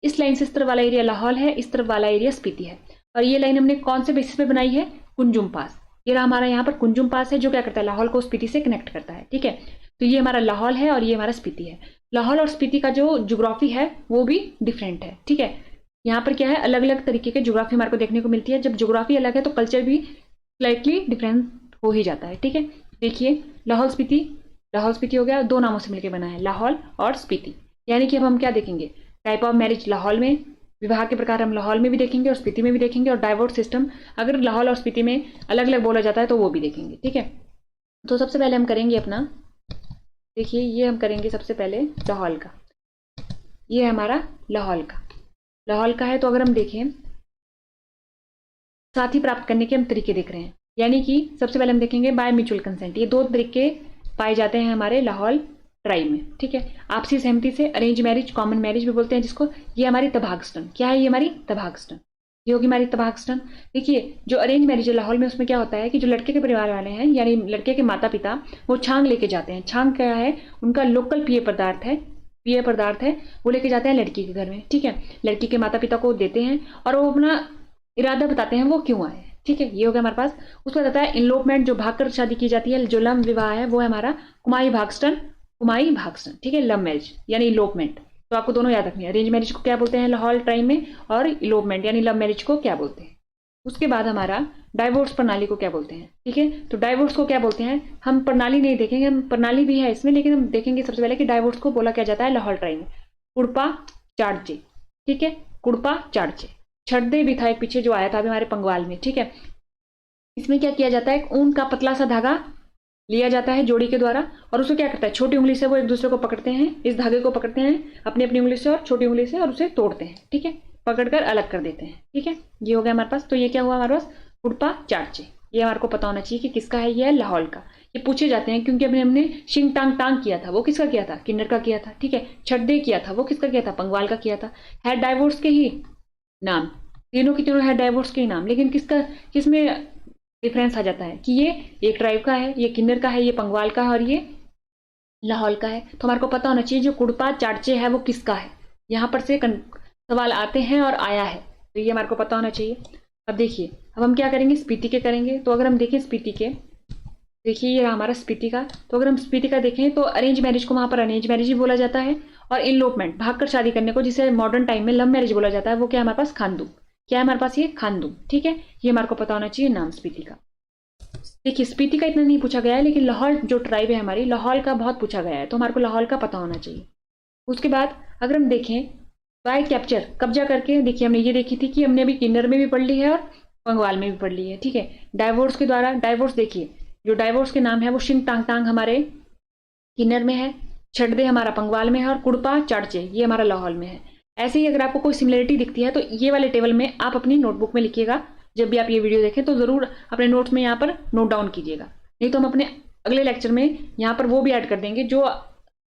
इस लाइन से इस तरफ वाला एरिया लाहौल है, इस तरफ वाला एरिया स्पीति है। और ये लाइन हमने कौन से बेसिस पे बनाई है, कुंजुम पास। ये हमारा यहाँ पर कुंजुम पास है जो क्या करता है, लाहौल को स्पीति से कनेक्ट करता है, ठीक है। तो ये हमारा लाहौल है और ये हमारा स्पीति है। लाहौल और स्पीति का जो ज्योग्राफी है वो भी डिफरेंट है, ठीक है। यहाँ पर क्या है, अलग अलग तरीके के ज्योग्राफी हमारे को देखने को मिलती है। जब ज्योग्राफी अलग है तो कल्चर भी स्लाइटली डिफरेंट हो ही जाता है, ठीक है। देखिए लाहौल स्पीति हो गया, दो नामों से मिलकर बना है, लाहौल और स्पीति। यानी कि अब हम क्या देखेंगे, टाइप ऑफ मैरिज लाहौल में, विवाह के प्रकार हम लाहौल में भी देखेंगे और स्पीति में भी देखेंगे, और डाइवोर्स सिस्टम अगर लाहौल और स्पीति में अलग अलग बोला जाता है तो वो भी देखेंगे, ठीक है। तो सबसे पहले हम करेंगे अपना, देखिए ये हम करेंगे सबसे पहले लाहौल का। ये है हमारा लाहौल का है। तो अगर हम देखें साथी प्राप्त करने के हम तरीके देख रहे हैं, यानी कि सबसे पहले हम देखेंगे बाय म्यूचुअल कंसेंट। ये दो तरीके पाए जाते हैं हमारे लाहौल ट्राइब में, ठीक है। आपसी सहमति से, अरेंज मैरिज, कॉमन मैरिज भी बोलते हैं जिसको। ये हमारी तबागस्टन, क्या है ये हमारी तबागस्टन, ये होगी हमारी तबागस्टन। देखिए जो अरेंज मैरिज है लाहौल में, उसमें क्या होता है कि जो लड़के के परिवार वाले हैं यानी लड़के के माता पिता वो छांग लेके जाते हैं। छांग क्या है, उनका लोकल पेय पदार्थ है, वो लेके जाते हैं लड़की के घर में, ठीक है। लड़की के माता पिता को देते हैं और वो अपना इरादा बताते हैं वो क्यों आए, ठीक है। ये हो गया हमारे पास। उसके बाद आता है इनलोपमेंट, जो भागकर शादी की जाती है, जो लम विवाह है वो है हमारा कुमाई भागस्टन, ठीक है। लव मैरिज यानी इलोपमेंट, तो आपको दोनों याद रखनी है। अरेंज मैरिज को क्या बोलते हैं लाहौल ट्राइब में, और इलोपमेंट यानी लव मैरिज को क्या बोलते हैं। उसके बाद हमारा डाइवोर्स प्रणाली को क्या बोलते हैं, ठीक है। तो डाइवोर्स को क्या बोलते हैं, हम प्रणाली नहीं देखेंगे, हम प्रणाली भी है इसमें, लेकिन हम देखेंगे सबसे पहले कि डाइवोर्स को बोला क्या जाता है लाहौल ट्राइब में, कुड़पा चाड़चे, ठीक है। कुड़पा चाड़चे, छड़दे भी था एक पीछे जो आया था अभी हमारे पंगवाल में, ठीक है। इसमें क्या किया जाता है, ऊन का पतला सा धागा लिया जाता है जोड़ी के द्वारा, और उसको क्या करता है, छोटी उंगली से वो एक दूसरे को पकड़ते हैं, इस धागे को पकड़ते हैं अपनी अपनी उंगली से और छोटी उंगली से, और उसे तोड़ते हैं, ठीक है, पकड़कर अलग कर देते हैं, ठीक है। ये हो गया हमारे पास। तो ये क्या हुआ हमारे पास, कुड़पा चाड़चे। ये हमारे को पता होना चाहिए कि किसका है, ये है लाहौल का। ये पूछे जाते हैं क्योंकि अभी हमने शिंग टांग टांग किया था, वो किसका किया था, किन्नर का किया था, ठीक है। छड्डे किया था, वो किसका किया था, पंगवाल का किया था। है डाइवोर्स के ही नाम, तीनों की तीनों है डाइवोर्स के ही नाम, लेकिन किसमें डिफरेंस आ जाता है कि ये एक ट्राइब का है, ये किन्नर का है, ये पंगवाल का है, और ये लाहौल का है। तो हमारे को पता होना चाहिए जो कुड़पा चाड़चे है वो किसका है। यहाँ पर से सवाल आते हैं और आया है, तो ये हमारे को पता होना चाहिए। अब देखिए, अब हम क्या करेंगे, स्पीति के करेंगे। तो अगर हम देखें स्पीति के, देखिए ये हमारा स्पीति का। तो अगर हम स्पीति का देखें तो अरेंज मैरिज को वहाँ पर अरेंज मैरिज भी बोला जाता है, और इनलोपमेंट भागकर शादी करने को जिसे मॉडर्न टाइम में लव मैरिज बोला जाता है, वो क्या है हमारे पास, खानदूम। क्या है हमारे पास, ये खानदूम, ठीक है। ये हमारे को पता होना चाहिए नाम स्पीति का। देखिए स्पीति का इतना नहीं पूछा गया है, लेकिन लाहौल जो ट्राइब है हमारी, लाहौल का बहुत पूछा गया है, तो हमारे को लाहौल का पता होना चाहिए। उसके बाद अगर हम देखें बाय कैप्चर, कब्जा करके, देखिए हमने ये देखी थी कि हमने अभी किन्नर में भी पढ़ ली है और पंगवाल में भी पढ़ ली है, ठीक है। डाइवोर्स के द्वारा, डाइवोर्स देखिए जो डाइवोर्स के नाम है वो शिंग टांग टांग हमारे किन्नर में है, छड़दे हमारा पंगवाल में है, और कुड़पा चाड़चे ये हमारा लाहौल में है। ऐसे ही अगर आपको कोई सिमिलरिटी दिखती है तो ये वाले टेबल में आप अपनी नोटबुक में लिखिएगा। जब भी आप ये वीडियो देखें तो जरूर अपने नोट्स में यहाँ पर नोट डाउन कीजिएगा, नहीं तो हम अपने अगले लेक्चर में यहाँ पर वो भी ऐड कर देंगे जो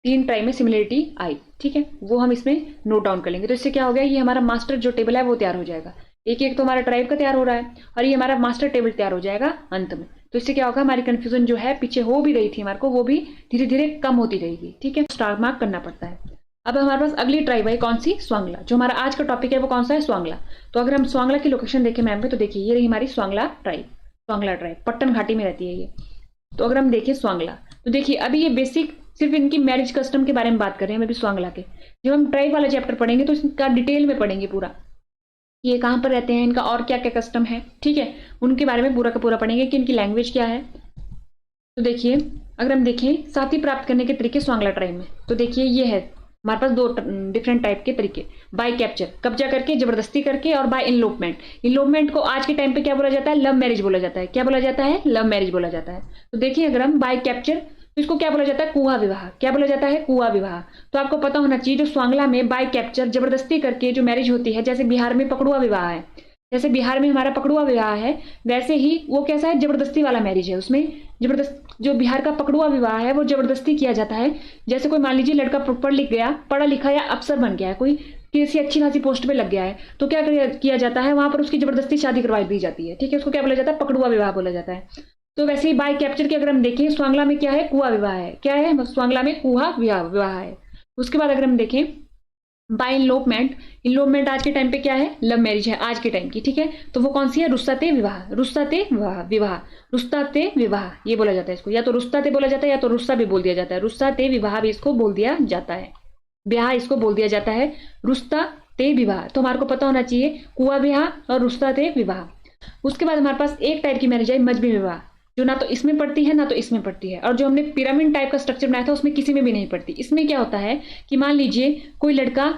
3 ट्राइब में सिमिलरिटी आई, ठीक है, वो हम इसमें नोट डाउन कर लेंगे। तो इससे क्या हो गया, ये हमारा मास्टर जो टेबल है वो तैयार हो जाएगा। एक एक तो हमारा ट्राइब का तैयार हो रहा है, और ये हमारा मास्टर टेबल तैयार हो जाएगा अंत में। तो इससे क्या होगा, हमारी कंफ्यूजन जो है पीछे हो भी रही थी हमारे को, वो भी धीरे धीरे कम होती रहेगी, ठीक है। स्टार मार्क करना पड़ता है। अब हमारे पास अगली ट्राइब है कौन सी, स्वांगला। जो हमारा आज का टॉपिक है वो कौन सा है, स्वांगला। तो अगर हम स्वांगला की लोकेशन देखें मैप में, तो देखिए ये रही हमारी स्वांगला ट्राइब, पट्टन घाटी में रहती है ये। तो अगर हम देखें स्वांगला, तो देखिए अभी ये बेसिक सिर्फ इनकी मैरिज कस्टम के बारे में बात कर रहे हैं अभी स्वांगला के। जब हम ट्राइब वाला चैप्टर पढ़ेंगे तो इसका डिटेल में पढ़ेंगे पूरा, ये कहाँ पर रहते हैं, इनका और क्या क्या कस्टम है, ठीक है, उनके बारे में पूरा का पूरा पढ़ेंगे कि इनकी लैंग्वेज क्या है। तो देखिए अगर हम देखें साथी प्राप्त करने के तरीके स्वांगला ट्राइब में, तो देखिए ये है हमारे पास 2 डिफरेंट टाइप के तरीके। बाय कैप्चर, कब्जा करके, जबरदस्ती करके, और बाय इनलोपमेंट। इनलोपमेंट को आज के टाइम पे क्या बोला जाता है, लव मैरिज बोला जाता है। क्या बोला जाता है, लव मैरिज बोला जाता है। तो देखिए अगर हम बाय कैप्चर, तो इसको क्या बोला जाता है, कुआ विवाह। क्या बोला जाता है, कुआ विवाह। तो आपको पता होना चाहिए जो स्वांगला में बाय कैप्चर जबरदस्ती करके जो मैरिज होती है, जैसे बिहार में पकड़ुआ विवाह है, जैसे बिहार में हमारा पकड़ुआ विवाह है, वैसे ही वो कैसा है, जबरदस्ती वाला मैरिज है। उसमें जबरदस्त, जो बिहार का पकड़ुआ विवाह है वो जबरदस्ती किया जाता है। जैसे कोई मान लीजिए लड़का पढ़ लिख गया, पढ़ा लिखा या अफसर बन गया है, कोई किसी अच्छी खासी पोस्ट पे लग गया है, तो क्या किया जाता है, वहां पर उसकी जबरदस्ती शादी करवा दी जाती है। ठीक है, उसको क्या बोला जाता है, पकड़ुआ विवाह बोला जाता है। तो वैसे ही बाय कैप्चर के अगर हम देखें, स्वांगला में क्या है, कुआ विवाह है। क्या है, स्वांगला में कुआ विवाह है। उसके बाद अगर हम देखें बाय इनलोपमेंट, इनलोपमेंट आज के टाइम पे क्या है, लव मैरिज है आज के टाइम की। ठीक है, तो वो कौन सी है, रुस्ताते विवाह, रुस्ताते विवाह, रुस्ताते विवाह ये बोला जाता है इसको, या तो रुस्ताते बोला जाता है या तो रुस्सा भी बोल दिया जाता है। रुस्ताते विवाह भी इसको बोल दिया जाता है, ब्याह इसको बोल दिया जाता है, रुस्ताते विवाह। तो हमारे को पता होना चाहिए कुआ विवाह और रुस्ताते विवाह। उसके बाद हमारे पास एक टाइप की मैरिज है मजबी विवाह, जो ना तो इसमें पड़ती है ना तो इसमें पड़ती है, और जो हमने पिरामिड टाइप का स्ट्रक्चर बनाया था उसमें किसी में भी नहीं पड़ती। इसमें क्या होता है कि मान लीजिए कोई लड़का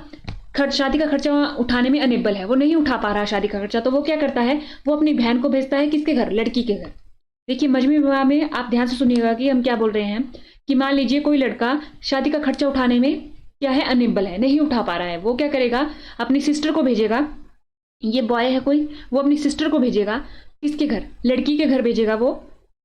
शादी का खर्चा उठाने में अनेबल है, वो नहीं उठा पा रहा शादी का खर्चा, तो वो क्या करता है, वो अपनी बहन को भेजता है किसके घर, लड़की के घर। देखिए मजबी विवाह में आप ध्यान से सुनिएगा कि हम क्या बोल रहे हैं, कि मान लीजिए कोई लड़का शादी का खर्चा उठाने में क्या है, अनेबल है, नहीं उठा पा रहा है, वो क्या करेगा, अपनी सिस्टर को भेजेगा। ये बॉय है कोई, वो अपनी सिस्टर को भेजेगा किसके घर, लड़की के घर भेजेगा, वो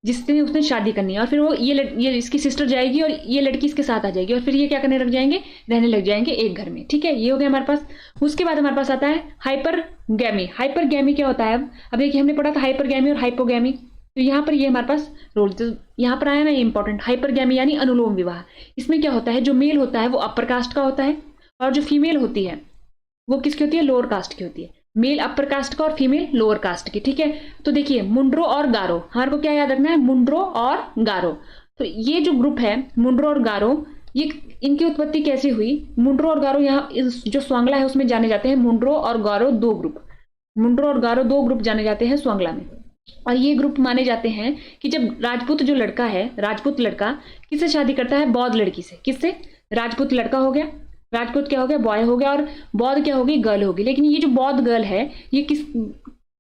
जिससे उसने शादी करनी है। और फिर वो ये इसकी सिस्टर जाएगी और ये लड़की इसके साथ आ जाएगी, और फिर ये क्या करने लग जाएंगे, रहने लग जाएंगे एक घर में। ठीक है, ये हो गया हमारे पास। उसके बाद हमारे पास आता है हाइपरगैमी। हाइपरगैमी क्या होता है, अब देखिए हमने पढ़ा था हाइपरगैमी और हाइपोगैमी, तो यहाँ पर ये हमारे पास रोल, तो यहाँ पर आया ना ये इंपॉर्टेंट, हाइपरगैमी यानी अनुलोम विवाह। इसमें क्या होता है, जो मेल होता है वो अपर कास्ट का होता है, और जो फीमेल होती है वो किसकी होती है, लोअर कास्ट की होती है। मेल अपर कास्ट का और फीमेल लोअर कास्ट की। ठीक है, तो देखिए मुंड्रो और गारो, हमारे को क्या याद रखना है, मुंड्रो और गारो। तो ये जो ग्रुप है मुंड्रो और गारो, ये इनकी उत्पत्ति कैसे हुई, मुंड्रो और गारो यहाँ जो स्वांगला है उसमें जाने जाते हैं मुंड्रो और गारो दो ग्रुप, मुंड्रो और गारो दो ग्रुप जाने जाते हैं स्वांगला में। और ये ग्रुप माने जाते हैं कि जब राजपूत जो लड़का है, राजपूत लड़का किससे शादी करता है, बौद्ध लड़की से। किससे, राजपूत लड़का हो गया, राजपूत क्या हो गया, बॉय हो गया, और बौद्ध क्या होगी, गर्ल होगी। लेकिन ये जो बौद्ध गर्ल है ये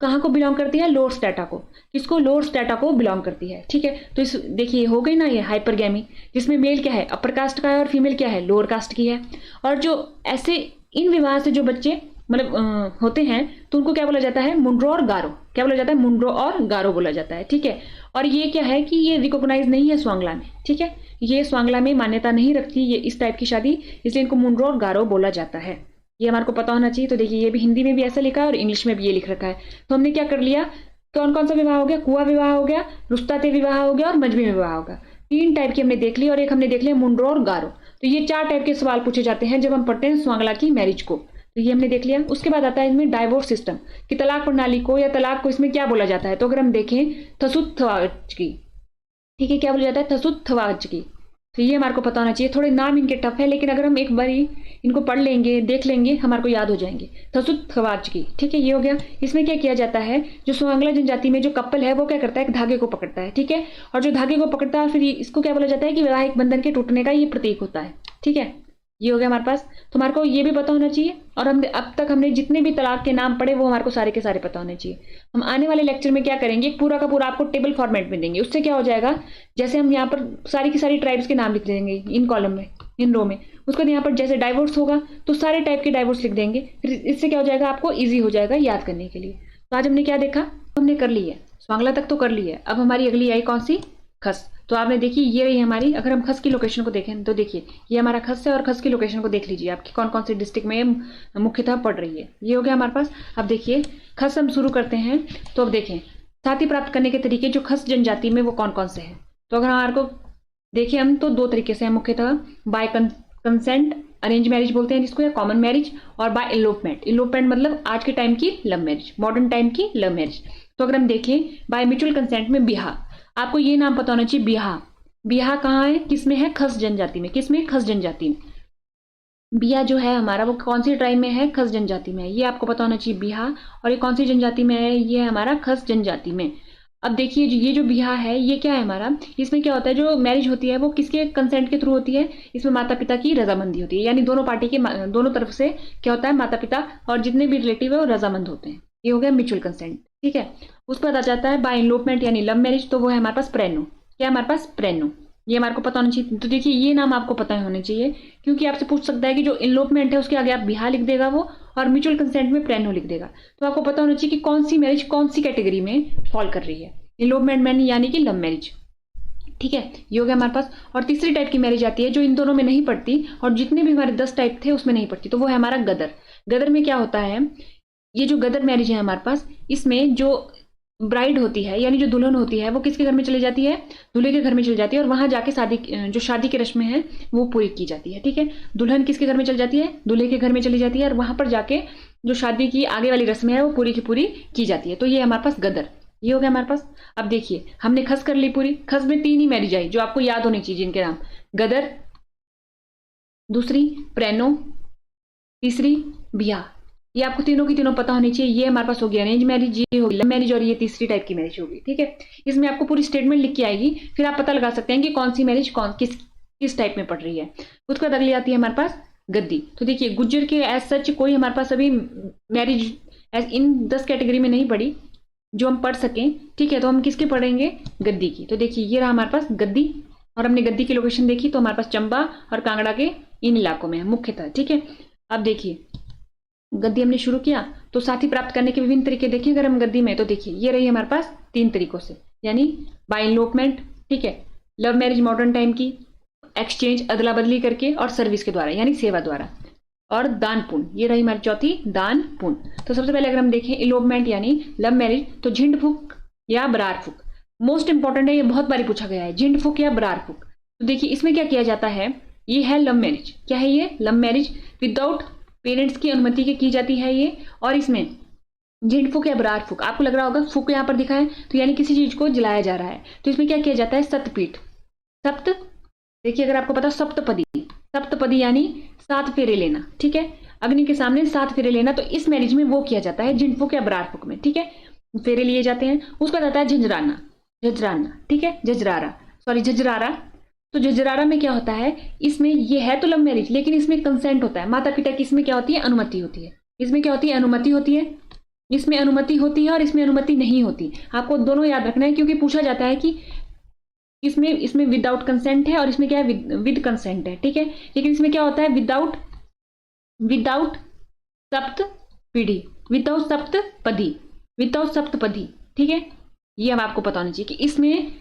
कहाँ को बिलोंग करती है, लोअर स्टेटा को। किसको, लोअर स्टेटा को बिलोंग करती है। ठीक है, तो इस देखिए हो गई ना ये हाइपरगैमी, जिसमें मेल क्या है, अपर कास्ट का है, और फीमेल क्या है, लोअर कास्ट की है। और जो ऐसे इन विवाह से जो बच्चे मतलब होते हैं, तो उनको क्या बोला जाता है, मुंड्रो और गारो। क्या बोला जाता है, मुंड्रो और गारो बोला जाता है। ठीक है, और ये क्या है कि ये रिकॉग्नाइज नहीं है स्वांगला में। ठीक है, ये स्वांगला में मान्यता नहीं रखती ये इस टाइप की शादी, इसलिए इनको मुंड्रो और गारो बोला जाता है। ये हमारे को पता होना चाहिए। तो देखिए ये भी हिंदी में भी ऐसा लिखा है और इंग्लिश में भी ये लिख रखा है। तो हमने क्या कर लिया, कौन कौन सा विवाह हो गया, कुआ विवाह हो गया, रुस्ताते विवाह हो गया और मजबी विवाह होगा। तीन टाइप की हमने देख ली, और एक हमने देख लिया मुंड्रो और गारो। तो ये चार टाइप के सवाल पूछे जाते हैं जब हम पढ़ते हैं स्वांगला की मैरिज को। तो ये हमने देख लिया। उसके बाद आता है इसमें डाइवोर्स सिस्टम, कि तलाक प्रणाली को या तलाक को इसमें क्या बोला जाता है। तो अगर हम देखें थसुत्थवाच की, ठीक है, क्या बोला जाता है, थसुत्थवाच की। तो ये हमारे को पता होना चाहिए। थोड़े नाम इनके टफ है, लेकिन अगर हम एक बार इनको पढ़ लेंगे, देख लेंगे, हमारे को याद हो जाएंगे। थसुत्थवाच की, ठीक है, ये हो गया। इसमें क्या किया जाता है, जो स्वांगला जनजाति में जो कपल है वो क्या करता है, एक धागे को पकड़ता है। ठीक है, और जो धागे को पकड़ता है फिर इसको क्या बोला जाता है कि वैवाहिक बंधन के टूटने का ये प्रतीक होता है। ठीक है, ये हो गया हमारे पास। तो हमारे को ये भी पता होना चाहिए, और हम अब तक हमने जितने भी तलाक के नाम पढ़े वो हमारे को सारे के सारे पता होने चाहिए। हम आने वाले लेक्चर में क्या करेंगे, पूरा का पूरा आपको टेबल फॉर्मेट में देंगे। उससे क्या हो जाएगा, जैसे हम यहाँ पर सारी की सारी ट्राइब्स के नाम लिख देंगे इन कॉलम में, इन रो में। उसके बाद यहाँ पर जैसे डाइवोर्स होगा तो सारे टाइप के डाइवोर्स लिख देंगे। फिर इससे क्या हो जाएगा, आपको ईजी हो जाएगा याद करने के लिए। तो आज हमने क्या देखा, हमने कर ली है स्वांगला तक तो कर ली है। अब हमारी अगली आई कौन सी, खस। तो आपने देखी ये रही हमारी। अगर हम खस की लोकेशन को देखें तो देखिए ये हमारा खस है, और खस की लोकेशन को देख लीजिए आपकी कौन कौन सी डिस्ट्रिक्ट में मुख्यतः पड़ रही है। ये हो गया हमारे पास। अब देखिए खस हम शुरू करते हैं। तो अब देखें साथी प्राप्त करने के तरीके जो खस जनजाति में वो कौन कौन से हैं। तो अगर हमारे को देखिए हम तो दो तरीके से हैं मुख्यतः, बाय कंसेंट अरेंज मैरिज बोलते हैं जिसको, या कॉमन मैरिज, और बाय इलोपमेंट। इलोपमेंट मतलब आज के टाइम की लव मैरिज, मॉडर्न टाइम की लव मैरिज। तो अगर हम देखें बाय म्यूचुअल कंसेंट में बिहा, आपको ये नाम पता होना चाहिए, बिहा। बिहा कहाँ है, किसमें है, खस जनजाति में। किसमें, खस जनजाति में। बिहा जो है हमारा वो कौन सी ट्राइब में है, खस जनजाति में है, ये आपको पता होना चाहिए बिहा। और ये कौन सी जनजाति में है, ये है हमारा खस जनजाति में। अब देखिए ये जो बिहा है ये क्या है हमारा, इसमें क्या होता है, जो मैरिज होती है वो किसके कंसेंट के थ्रू होती है, इसमें माता पिता की रजामंदी होती है। यानी दोनों पार्टी के दोनों तरफ से क्या होता है, माता पिता और जितने भी रिलेटिव है वो रजामंद होते हैं। ये हो गया म्यूचुअल कंसेंट। ठीक है, उस पर आ जाता है बाय इनलोपमेंट यानी लव मैरिज। तो वो है हमारे पास प्रेनो। क्या हमारे पास, प्रेनो। ये हमारे को पता होना चाहिए। तो देखिए ये नाम आपको पता होने चाहिए, क्योंकि आपसे पूछ सकता है कि जो इनलोपमेंट है उसके आगे आप बिहा लिख देगा वो, और म्यूचुअल कंसेंट में प्रेनो लिख देगा। तो आपको पता होना चाहिए कि कौन सी मैरिज कौन सी कैटेगरी में फॉल कर रही है। इलोपमेंट मैरिज यानी कि लव मैरिज, ठीक है, ये हो गया हमारे पास। और तीसरी टाइप की मैरिज आती है जो इन दोनों में नहीं पड़ती, और जितने भी हमारे 10 टाइप थे उसमें नहीं पड़ती, तो वो है हमारा गदर। गदर में क्या होता है, ये जो गदर मैरिज है हमारे पास, इसमें जो ब्राइड होती है यानी जो दुल्हन होती है वो किसके घर में चली जाती है, दूल्हे के घर में चली जाती है, और वहां जाके जो शादी की रस्में हैं वो पूरी की जाती है, ठीक है। दुल्हन किसके घर में चली जाती है, दूल्हे के घर में चली जाती है, और वहां पर जाके जो शादी की आगे वाली रस्में है वो पूरी की पूरी की जाती है। तो ये हमारे पास गदर, ये हो गया हमारे पास। अब देखिए हमने खस कर ली पूरी। खस में 3 ही मैरिज आई जो आपको याद होनी चाहिए, जिनके नाम गदर, दूसरी प्रेनो, तीसरी ब्याह। ये आपको तीनों की तीनों पता होनी चाहिए। ये हमारे पास हो गया अरेंज मैरिज, ये होगी लव मैरिज, और ये तीसरी टाइप की मैरिज होगी, ठीक है। इसमें आपको पूरी स्टेटमेंट लिख के आएगी, फिर आप पता लगा सकते हैं कि कौन सी मैरिज किस टाइप में पड़ रही है। उसके बाद अगली आती है हमारे पास गद्दी। तो देखिए गुज्जर के एज सच कोई हमारे पास अभी मैरिज इन 10 कैटेगरी में नहीं पड़ी जो हम पढ़ सकें, ठीक है। तो हम किसकी पढ़ेंगे, गद्दी की। तो देखिए ये रहा हमारे पास गद्दी, और हमने गद्दी की लोकेशन देखी तो हमारे पास चंबा और कांगड़ा के इन इलाकों में है मुख्यतः, ठीक है। अब देखिए गद्दी हमने शुरू किया तो साथी प्राप्त करने के विभिन्न तरीके देखिए अगर हम गद्दी में, तो देखिए ये रही हमारे पास 3 तरीकों से, यानी बाय इनलोपमेंट, ठीक है, लव मैरिज मॉडर्न टाइम की, एक्सचेंज अदला बदली करके, और सर्विस के द्वारा यानी सेवा द्वारा, और दान पुण्य, ये रही हमारी चौथी दान पुण्य। तो सबसे पहले अगर हम देखें इलोपमेंट यानी लव मैरिज, तो झिंड फूक या बरार फूक मोस्ट इंपॉर्टेंट है, ये बहुत बारी पूछा गया है, झिंड फूक या बरार फूक। तो देखिए इसमें क्या किया जाता है, ये है लव मैरिज। क्या है ये, लव मैरिज विदाउट पेरेंट्स की अनुमति के की जाती है ये। और इसमें झिंड फूक या बरार फूक, आपको लग रहा होगा फूक यहाँ पर दिखा है तो यानी किसी चीज को जलाया जा रहा है। तो इसमें क्या किया जाता है, सप्तपीठ, सप्त, देखिए अगर आपको पता सप्तपदी, सप्तपदी यानी 7 फेरे लेना, ठीक है, अग्नि के सामने 7 फेरे लेना। तो इस मैरिज में वो किया जाता है झिंड फूक या बरार फूक में, ठीक है, फेरे लिए जाते हैं। उसका जाता है झंझराना, झजराना, ठीक है, झजरारा। तो झजरारा में क्या होता है, इसमें ये है तो लव मैरिज लेकिन इसमें कंसेंट होता है, माता पिता की इसमें क्या होती है, अनुमति होती है। इसमें क्या होती है, अनुमति होती है, इसमें अनुमति होती है और इसमें अनुमति नहीं होती। आपको दोनों याद रखना है क्योंकि पूछा जाता है कि इसमें विदाउट कंसेंट है और इसमें क्या है, विद कंसेंट है, ठीक है। लेकिन इसमें क्या होता है, विदाउट सप्तपदी, विदाउट सप्तपदी, ठीक है। ये अब आपको पता होना चाहिए कि इसमें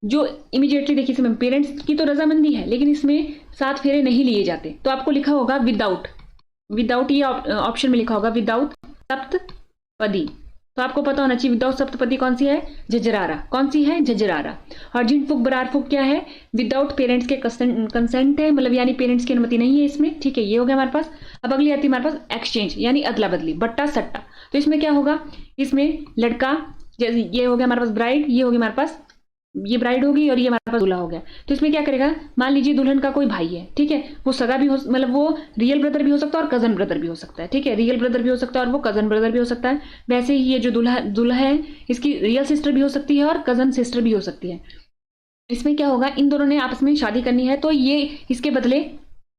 जो इमीडिएटली देखिए इसमें पेरेंट्स की तो रजामंदी है लेकिन इसमें 7 फेरे नहीं लिए जाते। तो आपको लिखा होगा विदाउट ये ऑप्शन में लिखा होगा विदाउट सप्तपदी। तो आपको पता होना चाहिए विदाउट सप्तपदी कौन सी है, झजरारा, कौन सी है, झजरारा। और झिंड फूक बरार फूक क्या है, विदाउट पेरेंट्स के कंसेंट है, मतलब यानी पेरेंट्स की अनुमति नहीं है इसमें, ठीक है। ये हो गया हमारे पास। अब अगली आती है हमारे पास एक्सचेंज यानी अदला बदली, बट्टा सट्टा। तो इसमें क्या होगा, इसमें लड़का, ये हो गया हमारे पास ब्राइड, ये होगी हमारे पास, ये ब्राइड होगी और ये हमारे पास दूल्हा हो गया। तो इसमें क्या करेगा, मान लीजिए दुल्हन का कोई भाई है, ठीक है, वो सगा भी हो, मतलब वो रियल ब्रदर भी हो सकता है और कजन ब्रदर भी हो सकता है, ठीक है, रियल ब्रदर भी हो सकता है और वो कजन ब्रदर भी हो सकता है। वैसे ही ये जो दूल्हा है इसकी रियल सिस्टर भी हो सकती है और कजन सिस्टर भी हो सकती है। इसमें क्या होगा, इन दोनों ने आपस में शादी करनी है तो ये इसके बदले,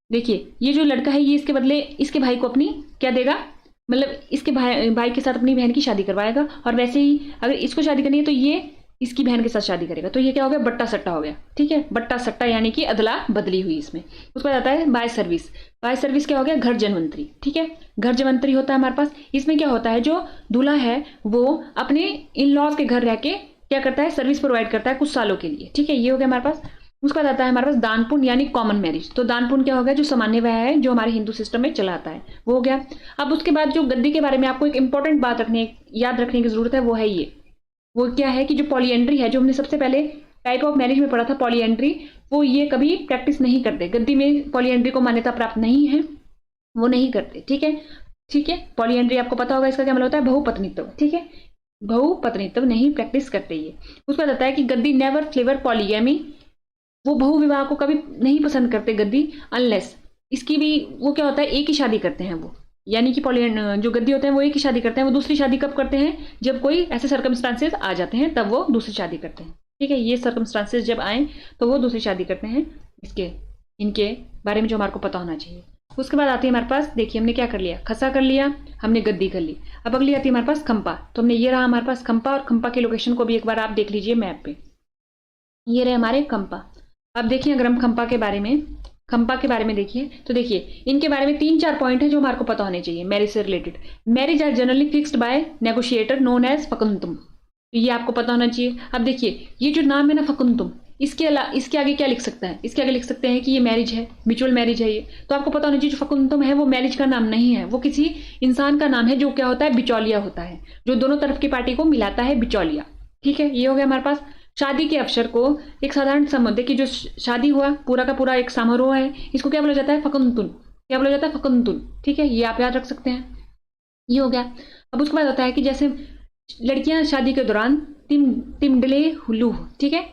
देखिए ये जो लड़का है ये इसके बदले इसके भाई को अपनी क्या देगा, मतलब इसके भाई के साथ अपनी बहन की शादी करवाएगा। और वैसे ही अगर इसको शादी करनी है तो ये इसकी बहन के साथ शादी करेगा। तो ये क्या हो गया, बट्टा सट्टा हो गया, ठीक है, बट्टा सट्टा यानी कि अदला बदली हुई इसमें। उसके बाद आता है बाय सर्विस। बाय सर्विस क्या हो गया, घर जनवंतरी, ठीक है, घर जनवंतरी होता है हमारे पास। इसमें क्या होता है, जो दूल्हा है वो अपने इन लॉज के घर रह के क्या करता है, सर्विस प्रोवाइड करता है कुछ सालों के लिए, ठीक है, ये हो गया हमारे पास। उसका आता है हमारे पास दान पुण्य यानी कॉमन मैरिज। तो दान पुण्य क्या हो गया, जो सामान्य व्यय है जो हमारे हिंदू सिस्टम में चला आता है वो हो गया। अब उसके बाद जो गद्दी के बारे में आपको एक इंपॉर्टेंट बात याद रखने की जरूरत है, वो है ये, वो क्या है कि जो पॉलीएंड्री है, जो हमने सबसे पहले टाइप ऑफ मैरिज में पढ़ा था पॉलीएंड्री, वो ये कभी प्रैक्टिस नहीं करते। गद्दी में पॉलीएंड्री को मान्यता प्राप्त नहीं है, वो नहीं करते, ठीक है, ठीक है। पॉलीएंड्री आपको पता होगा इसका क्या मतलब होता है, बहुपत्नीत्व, ठीक है, बहुपत्नीत्व नहीं प्रैक्टिस करते ये। उसका बताता है कि गद्दी नेवर फ्लेवर पॉलीगैमी, वो बहुविवाह को कभी नहीं पसंद करते गद्दी, अनलेस इसकी भी वो क्या होता है, एक ही शादी करते हैं वो, यानी कि जो गद्दी होते हैं वो एक ही शादी करते हैं। वो दूसरी शादी कब करते हैं, जब कोई ऐसे सर्कमस्टांसेस आ जाते हैं तब वो दूसरी शादी करते हैं, ठीक है। ये सर्कमस्टांसेस जब आए तो वो दूसरी शादी करते हैं। इनके बारे में जो हमारे को पता होना चाहिए। उसके बाद आती है हमारे पास, देखिए हमने क्या कर लिया, खसा कर लिया, हमने गद्दी कर ली। अब अगली आती है हमारे पास खंपा। तो हमने ये रहा हमारे पास खंपा, और खंपा की लोकेशन को भी एक बार आप देख लीजिए मैप पे, ये रहे हमारे खंपा। अब देखिए अगर हम खंपा के बारे में, खंपा के बारे में देखिए, तो देखिए इनके बारे में 3-4 पॉइंट है जो हमारे को पता होने चाहिए मैरिज से रिलेटेड। Marriage are generally fixed by negotiator known as फकुंतुम, तो ये आपको पता होना चाहिए। अब देखिए ये जो नाम है ना फकुंतुम, इसके आगे क्या लिख सकता है, इसके आगे लिख सकते हैं कि ये मैरिज है, म्यूचुअल मैरिज है ये। तो आपको पता होना चाहिए जो फकुंतुम है वो मैरिज का नाम नहीं है, वो किसी इंसान का नाम है जो क्या होता है, बिचौलिया होता है, जो दोनों तरफ की पार्टी को मिलाता है, बिचौलिया। ठीक है, ये हो गया हमारे पास। शादी के अवसर को एक साधारण संबंध कि जो शादी हुआ पूरा का पूरा एक समारोह है, इसको क्या बोला जाता है, फकुंतुन। क्या बोला जाता है, फकुंतुन। ठीक है, ये आप याद रख सकते हैं, ये हो गया। अब उसके बाद होता है कि जैसे लड़कियां शादी के दौरान तिमडले लूह, ठीक है,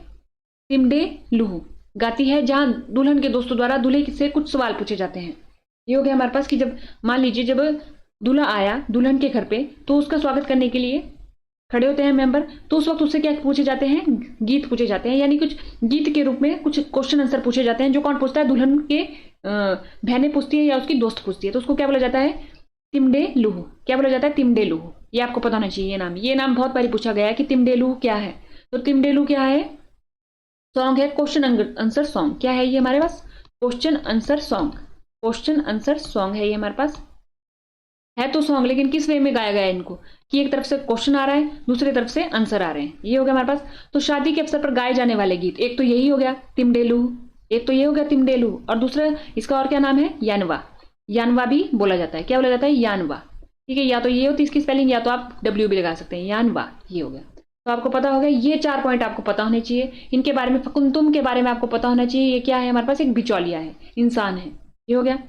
तिमडे लूह गाती है, जहां दुल्हन के दोस्तों द्वारा दूल्हे से कुछ सवाल पूछे जाते हैं। ये हो गया हमारे पास कि जब मान लीजिए जब दूल्हा आया दुल्हन के घर पे, तो उसका स्वागत करने के लिए खड़े होते हैं मेंबर, तो उस वक्त उससे क्या पूछे जाते हैं, गीत पूछे जाते हैं, यानी कुछ गीत के रूप में कुछ क्वेश्चन आंसर पूछे जाते हैं, जो कौन पूछता है, दुल्हन के बहनें पूछती है या उसकी दोस्त पूछती है, तो उसको क्या बोला जाता है, तिमडे लूह। क्या बोला जाता है, तिमडे लूह। ये आपको पता होना चाहिए ये नाम बहुत बारी पूछा गया है कि तिमडे लूह क्या है। तो तिमडे लूह क्या है, सॉन्ग है, क्वेश्चन आंसर सॉन्ग। क्या है ये हमारे पास, question answer song, question answer song है ये हमारे पास। है तो सॉन्ग, लेकिन किस वे में गाया गया है इनको, कि एक तरफ से क्वेश्चन आ रहा है, दूसरी तरफ से आंसर आ रहे हैं। ये हो गया हमारे पास। तो शादी के अवसर पर गाए जाने वाले गीत, एक तो यही हो गया तिमडेलू, एक तो ये हो गया तिमडेलू, और दूसरा इसका और क्या नाम है, यानवा। यानवा भी बोला जाता है। क्या बोला जाता है, यानवा। ठीक है, या तो ये होती इसकी स्पेलिंग, या तो आप डब्ल्यू भी लगा सकते हैं, यानवा। ये हो गया। तो आपको पता होगा, ये 4 पॉइंट आपको पता होने चाहिए। इनके बारे में, फकुंतुम के बारे में आपको पता होना चाहिए, ये क्या है हमारे पास, एक बिचौलिया है, इंसान है। ये हो गया।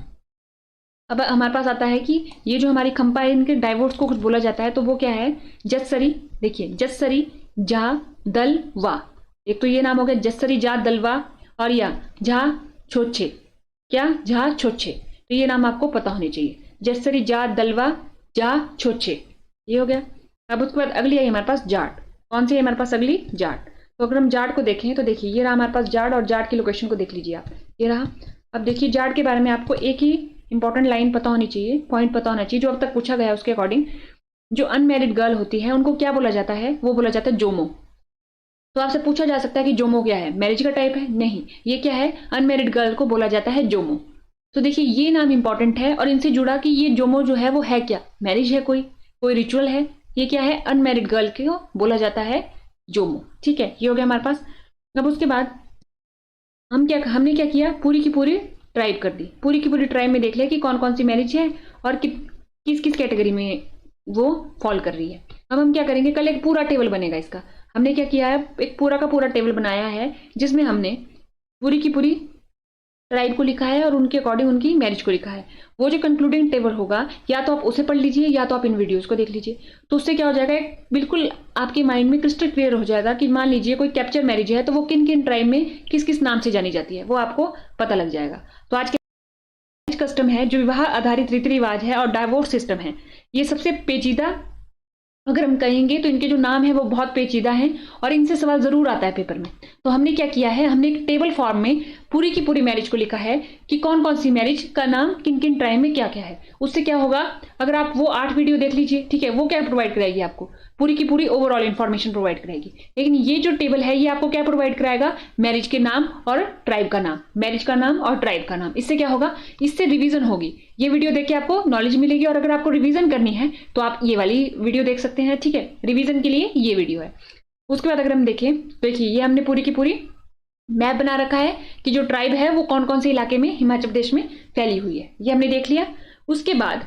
अब हमारे पास आता है कि ये जो हमारी खंपा है, इनके डाइवोर्स को कुछ बोला जाता है, तो वो क्या है, जस्सरी। देखिए जस्सरी जा दल वा, एक तो ये नाम हो गया जस्सरी जा दलवा, और या झा छोछे। क्या, झा छोछे। तो ये नाम आपको पता होने चाहिए, जस्सरी जा दलवा जा छोछे। ये हो गया। अब उसके बाद अगली है हमारे पास जाट। कौन सी है हमारे पास अगली, जाट। तो अगर हम जाट को देखें तो देखिए ये रहा हमारे पास जाट, और जाट की लोकेशन को देख लीजिए आप, ये रहा। अब देखिए जाट के बारे में आपको एक ही इंपॉर्टेंट लाइन पता होनी चाहिए, पॉइंट पता होना चाहिए, जो अब तक पूछा गया है उसके अकॉर्डिंग। जो अनमैरिड गर्ल होती है उनको क्या बोला जाता है, वो बोला जाता है जोमो। तो आपसे पूछा जा सकता है कि जोमो क्या है, मैरिज का टाइप है, नहीं, ये क्या है, अनमैरिड गर्ल को बोला जाता है जोमो। तो देखिए ये नाम इंपॉर्टेंट है, और इनसे जुड़ा कि ये जोमो जो है वो है क्या, मैरिज है, कोई रिचुअल है, ये क्या है, अनमैरिड गर्ल को बोला जाता है जोमो। ठीक है, ये हो गया हमारे पास। अब उसके बाद हमने क्या किया, पूरी की पूरी ट्राइब कर दी, पूरी की पूरी ट्राइब में देख लिया कि कौन कौन सी मैरिज है और किस किस कैटेगरी में वो फॉल कर रही है। अब हम क्या करेंगे, कल एक पूरा टेबल बनेगा इसका। हमने क्या किया है, एक पूरा का पूरा टेबल बनाया है, जिसमें हमने पूरी की पूरी ट्राइब को लिखा है और उनके अकॉर्डिंग उनकी मैरिज को लिखा है। वो जो कंक्लूडिंग टेबल होगा, या तो आप उसे पढ़ लीजिए या तो आप इन वीडियोस को देख लीजिए। तो उससे क्या हो जाएगा, बिल्कुल आपके माइंड में क्रिस्टल क्लियर हो जाएगा कि मान लीजिए कोई कैप्चर मैरिज है, तो वो किन किन ट्राइब में किस किस नाम से जानी जाती है, वो आपको पता लग जाएगा। तो आज के कस्टम है, जो विवाह आधारित रीति रिवाज है और डाइवोर्स सिस्टम है, ये सबसे पेचीदा अगर हम कहेंगे तो इनके जो नाम है वो बहुत पेचीदा हैं, और इनसे सवाल जरूर आता है पेपर में। तो हमने क्या किया है, हमने एक टेबल फॉर्म में पूरी की पूरी मैरिज को लिखा है कि कौन कौन सी मैरिज का नाम किन किन ट्राइब में क्या क्या है। उससे क्या होगा, अगर आप वो 8 वीडियो देख लीजिए, ठीक है, वो क्या प्रोवाइड कराएगी, आपको पूरी की पूरी ओवरऑल इन्फॉर्मेशन प्रोवाइड कराएगी। लेकिन ये जो टेबल है ये आपको क्या प्रोवाइड कराएगा, मैरिज के नाम और ट्राइब का नाम, मैरिज का नाम और ट्राइब का नाम। इससे क्या होगा, इससे रिवीजन होगी। ये वीडियो देख के आपको नॉलेज मिलेगी, और अगर आपको रिवीजन करनी है तो आप ये वाली वीडियो देख सकते हैं। ठीक है, रिवीजन के लिए ये वीडियो है। उसके बाद अगर हम देखें, देखिए ये हमने पूरी की पूरी मैप बना रखा है कि जो ट्राइब है वो कौन कौन से इलाके में हिमाचल प्रदेश में फैली हुई है, ये हमने देख लिया। उसके बाद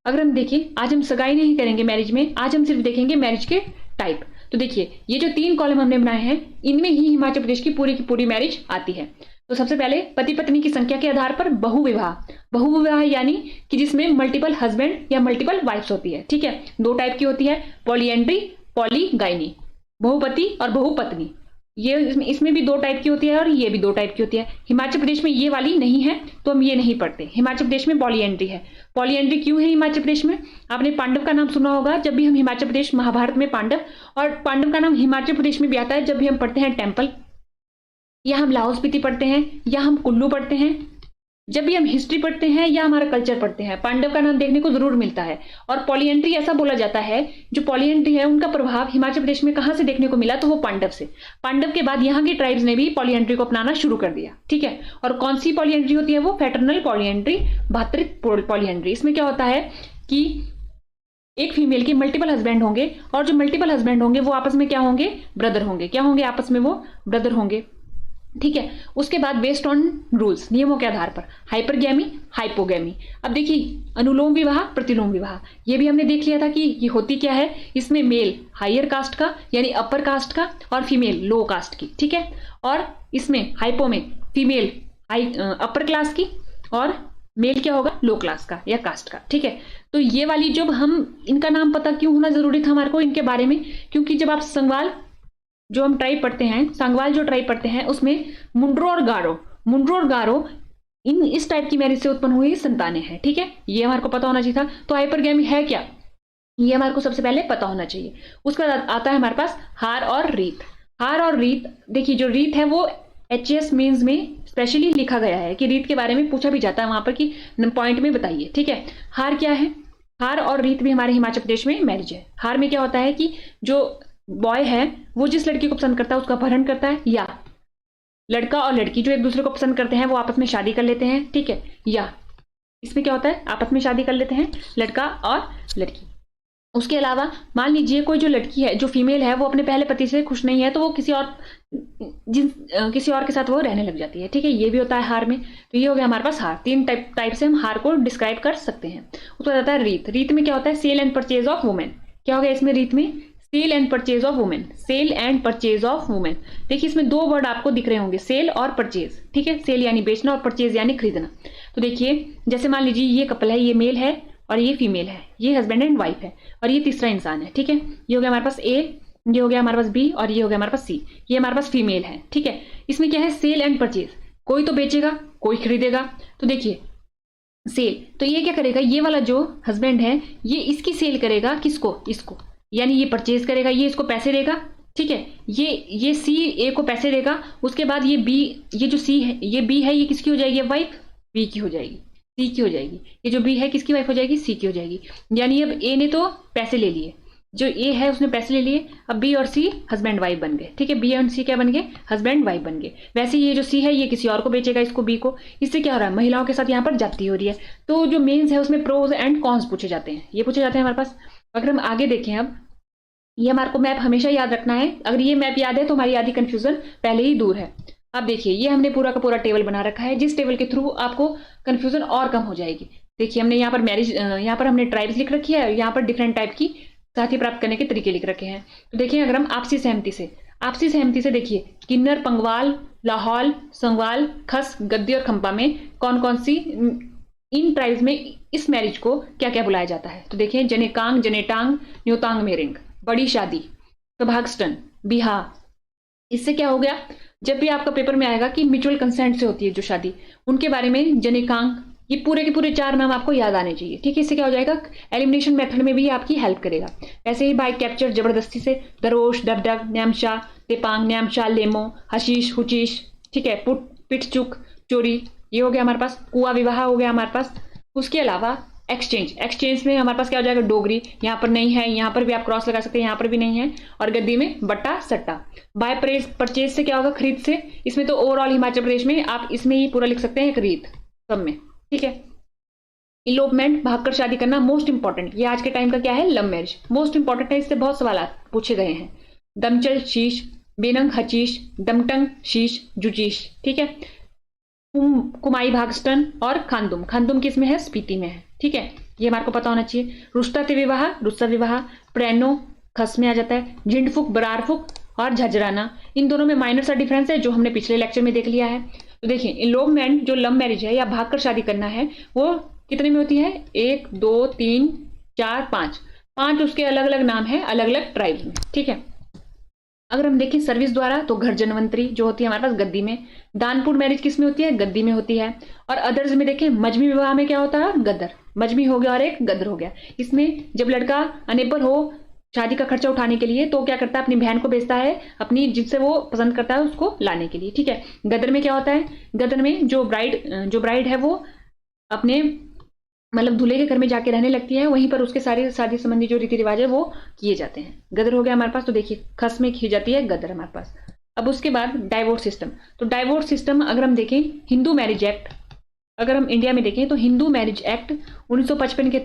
अगर हम देखें, आज हम सगाई नहीं करेंगे मैरिज में, आज हम सिर्फ देखेंगे मैरिज के टाइप। तो देखिए ये जो 3 कॉलम हमने बनाए हैं, इनमें ही हिमाचल प्रदेश की पूरी मैरिज आती है। तो सबसे पहले पति पत्नी की संख्या के आधार पर बहुविवाह। बहुविवाह यानी कि जिसमें मल्टीपल हस्बैंड या मल्टीपल वाइफ्स होती है। ठीक है, 2 टाइप की होती है, पॉलीएंड्री, पॉलीगाइनी, बहुपति और बहुपत्नी। ये इसमें भी 2 टाइप की होती है, और ये भी 2 टाइप की होती है। हिमाचल प्रदेश में ये वाली नहीं है, तो हम ये नहीं पढ़ते। हिमाचल प्रदेश में पॉलीएंड्री है। पॉलीएंड्री क्यों है हिमाचल प्रदेश में, आपने पांडव का नाम सुना होगा, जब भी हम हिमाचल प्रदेश, महाभारत में पांडव, और पांडव का नाम हिमाचल प्रदेश में भी आता है जब भी हम पढ़ते हैं टेम्पल, या हम लाहौल स्पीति पढ़ते हैं, या हम कुल्लू पढ़ते हैं, जब भी हम हिस्ट्री पढ़ते हैं या हमारा कल्चर पढ़ते हैं, पांडव का नाम देखने को जरूर मिलता है। और पॉलीएंट्री ऐसा बोला जाता है, जो पॉलीएंट्री है उनका प्रभाव हिमाचल प्रदेश में कहां से देखने को मिला, तो वो पांडव से। पांडव के बाद यहाँ की ट्राइब्स ने भी पॉलीएंट्री को अपनाना शुरू कर दिया, ठीक है। और कौन सी पॉलीएंट्री होती है, वो फैटर्नल पॉलीएंट्री, भातृत्व पॉलीएंट्री। इसमें क्या होता है कि एक फीमेल के मल्टीपल हस्बैंड होंगे, और जो मल्टीपल हस्बैंड होंगे वो आपस में क्या होंगे, ब्रदर होंगे। क्या होंगे आपस में, वो ब्रदर होंगे, ठीक है। उसके बाद बेस्ड ऑन रूल्स, नियमों के आधार पर, हाइपरगैमी, हाइपोगैमी। अब देखिए अनुलोम विवाह, प्रतिलोम विवाह, ये भी हमने देख लिया था कि ये होती क्या है। इसमें मेल हायर कास्ट का यानी अपर कास्ट का, और फीमेल लो कास्ट की, ठीक है। और इसमें हाइपो में फीमेल अपर क्लास की, और मेल क्या होगा, लो क्लास का या कास्ट का, ठीक है। तो ये वाली जब हम, इनका नाम पता क्यों होना जरूरी था हमारे को इनके बारे में, क्योंकि जब आप संगवाल जो हम ट्राइब पढ़ते हैं, सांगवाल जो ट्राइब पढ़ते हैं, उसमें मुंड्रो और गारो इस टाइप की मैरिज से उत्पन्न हुई संतानें हैं, ठीक है। ये हमारे को पता होना चाहिए था। तो हाइपरगैमी है क्या, ये हमारे को सबसे पहले पता होना चाहिए। उसके बाद आता है हमारे पास हार और रीत। हार और रीत, देखिए जो रीत है वो एचएस मेंस में स्पेशली लिखा गया है कि रीत के बारे में पूछा भी जाता है वहां पर कि पॉइंट में बताइए, ठीक है। हार क्या है, हार और रीत भी हमारे हिमाचल प्रदेश में मैरिज है। हार में क्या होता है कि जो बॉय है वो जिस लड़की को पसंद करता है उसका अपहरण करता है, या लड़का और लड़की जो एक दूसरे को पसंद करते हैं वो आपस में शादी कर लेते हैं, ठीक है। या इसमें क्या होता है, आपस में शादी कर लेते हैं लड़का और लड़की। उसके अलावा मान लीजिए कोई जो लड़की है, जो फीमेल है, वो अपने पहले पति से खुश नहीं है, तो वो किसी और के साथ वो रहने लग जाती है, ठीक है। ये भी होता है हार में। तो ये हो गया हमारे पास हार। तीन टाइप से हम हार को डिस्क्राइब कर सकते हैं। उसके बाद आता है रीत। रीत में क्या होता है, sale and purchase of women. क्या हो गया इसमें रीत में, sale and purchase of women, sale and purchase of women. देखिए इसमें दो वर्ड आपको दिख रहे होंगे, सेल और परचेज, ठीक है। सेल यानी बेचना और परचेज यानी खरीदना। तो देखिए जैसे मान लीजिए ये कपल है, ये मेल है और ये फीमेल है, ये हस्बैंड एंड वाइफ है, और ये तीसरा इंसान है, ठीक है। ये हो गया हमारे पास ए, ये हो गया हमारे पास बी, और ये हो गया हमारे पास सी। ये हमारे पास फीमेल है, ठीक है। इसमें क्या है, सेल एंड परचेज, कोई तो बेचेगा कोई खरीदेगा। तो देखिए सेल, तो ये क्या करेगा, ये वाला जो हस्बैंड है ये इसकी सेल करेगा, किसको, इसको, यानी ये परचेज करेगा, ये इसको पैसे देगा, ठीक है। ये सी ए को पैसे देगा। उसके बाद ये बी, ये जो सी है, ये बी है, ये किसकी हो जाएगी वाइफ, बी की हो जाएगी, सी की हो जाएगी। ये जो बी है किसकी वाइफ हो जाएगी, सी की हो जाएगी। यानी अब ए ने तो पैसे ले लिए, जो ए है उसने पैसे ले लिए, अब बी और सी हस्बैंड वाइफ बन गए, ठीक है। बी और सी क्या बन गए, हस्बैंड वाइफ बन गए। वैसे ये जो सी है ये किसी और को बेचेगा, इसको बी को। इससे क्या हो रहा है, महिलाओं के साथ यहाँ पर जाती हो रही है। तो जो मेंस है उसमें प्रोज एंड कॉन्स पूछे जाते हैं, ये पूछे जाते हैं हमारे पास। अगर हम आगे देखें, अब ये हमारे को मैप हमेशा याद रखना है। अगर ये मैप याद है तो हमारी आधी कंफ्यूजन पहले ही दूर है। अब देखिए ये हमने पूरा का पूरा टेबल बना रखा है, जिस टेबल के थ्रू आपको कंफ्यूजन और कम हो जाएगी। देखिए हमने यहाँ पर मैरिज, यहाँ पर हमने ट्राइब्स लिख रखी है, यहाँ पर डिफरेंट टाइप की साथी प्राप्त करने के तरीके लिख रखे हैं। तो देखिए अगर हम आपसी सहमति से देखिए, किन्नर, पंगवाल, लाहौल, संगवाल, खस, गद्दी और खंपा में कौन कौन सी, इन ट्राइब्स में इस मैरिज को क्या क्या बुलाया जाता है। तो देखिए जनेकांग, जनेटांग, न्योतांग मेरिंग, बड़ी शादी, सभागस्टन, बिहा। इससे क्या हो गया, जब भी आपका पेपर में आएगा कि म्यूचुअल कंसेंट से होती है जो शादी, उनके बारे में जनेकांग, ये पूरे के पूरे 4 नाम आपको याद आने चाहिए, ठीक है। इससे क्या हो जाएगा, एलिमिनेशन मेथड में भी आपकी हेल्प करेगा। वैसे ही बाय कैप्चर, जबरदस्ती से, दरोश, डबडब, न्यामशा, तेपांग, न्यामशा, लेमो, हशीश, हुचीश, ठीक है, पिटचुक, चोरी, ये हो गया हमारे पास। कुआ विवाह हो गया हमारे पास। उसके अलावा एक्सचेंज में हमारे पास क्या हो जाएगा, डोगरी, यहाँ पर नहीं है, यहाँ पर भी आप क्रॉस लगा सकते हैं, यहाँ पर भी नहीं है। और गद्दी में बट्टा सट्टा। बाय परचेज से क्या होगा, खरीद से। इसमें तो ओवरऑल हिमाचल प्रदेश में आप इसमें ही पूरा लिख सकते हैं, खरीद सब में, ठीक है। इलोपमेंट, भागकर शादी करना, मोस्ट इंपॉर्टेंट, ये आज के टाइम का क्या है, लव मैरिज, मोस्ट इंपॉर्टेंट है। इससे बहुत सवाल पूछे गए हैं। दमचल शीश, बेनंग हचीश, दमटंग शीश, जुचीश, ठीक है। कुमाई भागस्टन और खानदुम किस में है, स्पीति में है, ठीक है। ये हमारे को पता होना चाहिए। रुस्ता विवाह, रुस्सा विवाह, प्रेनो खस में आ जाता है। झिंडफुक, बरारफुक और झजराना, इन दोनों में माइनर सा डिफरेंस है जो हमने पिछले लेक्चर में देख लिया है। तो देखिए इलोपमेंट जो लव मैरिज है या भागकर शादी करना है, वो कितने में होती है, 1 2 3 4 5 उसके अलग अलग नाम है अलग अलग ट्राइब्स में, ठीक है। अगर हम देखें सर्विस द्वारा, तो घर जनवंतरी जो होती है हमारे पास गद्दी में। दानपुर मैरिज किस में होती है, गद्दी में होती है। और अदर्स में देखें, मजमी विवाह में क्या होता है, गदर, मजमी हो गया और एक गदर हो गया। इसमें जब लड़का अनेबल हो शादी का खर्चा उठाने के लिए, तो क्या करता है, अपनी बहन को भेजता है, अपनी जिससे वो पसंद करता है उसको लाने के लिए, ठीक है। गदर में क्या होता है, गदर में जो ब्राइड है वो अपने मतलब दूल्हे के घर में जाके रहने लगती है, वहीं पर उसके सारे शादी संबंधी जो रीति रिवाज है वो किए जाते हैं। गदर हो गया हमारे पास, तो देखिए खस में की जाती है गदर हमारे पास। अब उसके बाद डाइवोर्स सिस्टम। तो डाइवोर्स सिस्टम अगर हम देखें, हिंदू मैरिज एक्ट, अगर हम इंडिया में देखें तो हिंदू मैरिज एक्ट 1955 के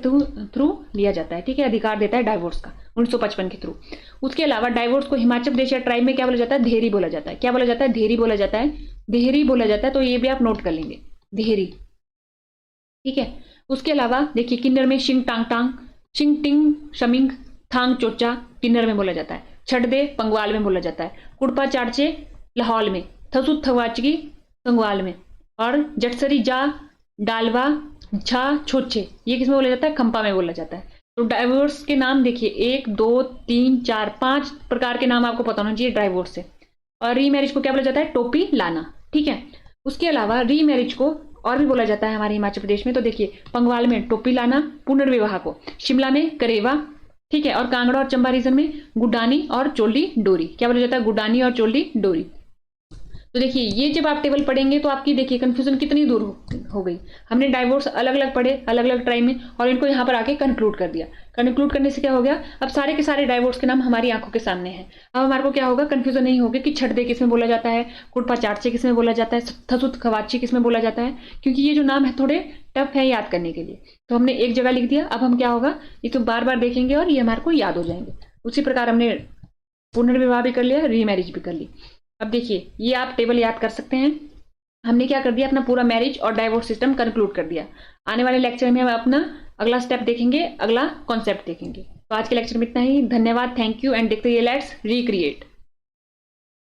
थ्रू लिया जाता है, ठीक है, अधिकार देता है डाइवोर्स का 1955 के थ्रू। उसके अलावा डाइवोर्स को हिमाचल प्रदेश या ट्राइब में क्या बोला जाता है, धेरी बोला जाता है। क्या बोला जाता है, धेरी बोला जाता है, देहरी बोला जाता है, तो ये भी आप नोट कर लेंगे, देहरी, ठीक है। उसके अलावा देखिए किन्नर में शिंग टांग टांग, शिंग टिंग शमिंग, थांग चोचा किन्नर में बोला जाता है, छड़दे पंगवाल में बोला जाता है, कुड़पा चारचे लाहौल में, थसुत थवाचगी संगवाल में, और जटसरी जा डालवा छा छोचे ये किसमें बोला जाता है, खंपा में बोला जाता है। तो डाइवोर्स के नाम देखिए 1 2 3 4 5 प्रकार के नाम आपको पता होना चाहिए डाइवोर्स से। और रीमैरिज को क्या बोला जाता है, टोपी लाना, ठीक है। उसके अलावा रीमैरिज को और भी बोला जाता है हमारे हिमाचल प्रदेश में, तो देखिए पंगवाल में टोपी लाना, पुनर्विवाह को शिमला में करेवा, ठीक है, और कांगड़ा और चंबा रीजन में गुडानी और चोली डोरी, क्या बोला जाता है, गुडानी और चोली डोरी। तो देखिए ये जब आप टेबल पढ़ेंगे तो आपकी देखिए कंफ्यूजन कितनी दूर हो गई। हमने डाइवोर्स अलग अलग पढ़े अलग अलग टाइम में, और इनको यहाँ पर आके कंक्लूड कर दिया। कंक्लूड करने से क्या हो गया, अब सारे के सारे डाइवोर्स के नाम हमारी आंखों के सामने हैं। अब हमारे को क्या होगा, कंफ्यूजन नहीं होगी कि छठदे किसमें बोला जाता है, कुड़पा चारचे किसमें बोला जाता है, थसुत खवाची किसमें बोला जाता है, क्योंकि ये जो नाम है थोड़े टफ है याद करने के लिए। तो हमने एक जगह लिख दिया, अब हम क्या होगा, इसको बार बार देखेंगे और ये हमारे को याद हो जाएंगे। उसी प्रकार हमने पुनर्विवाह भी कर लिया, रीमैरिज भी कर ली। अब देखिए ये आप टेबल याद कर सकते हैं। हमने क्या कर दिया, अपना पूरा मैरिज और डाइवोर्स सिस्टम कंक्लूड कर दिया। आने वाले लेक्चर में हम अपना अगला स्टेप देखेंगे, अगला कॉन्सेप्ट देखेंगे। तो आज के लेक्चर में इतना ही, धन्यवाद, थैंक यू, एंड देखते रहिए लेट्स रिक्रिएट।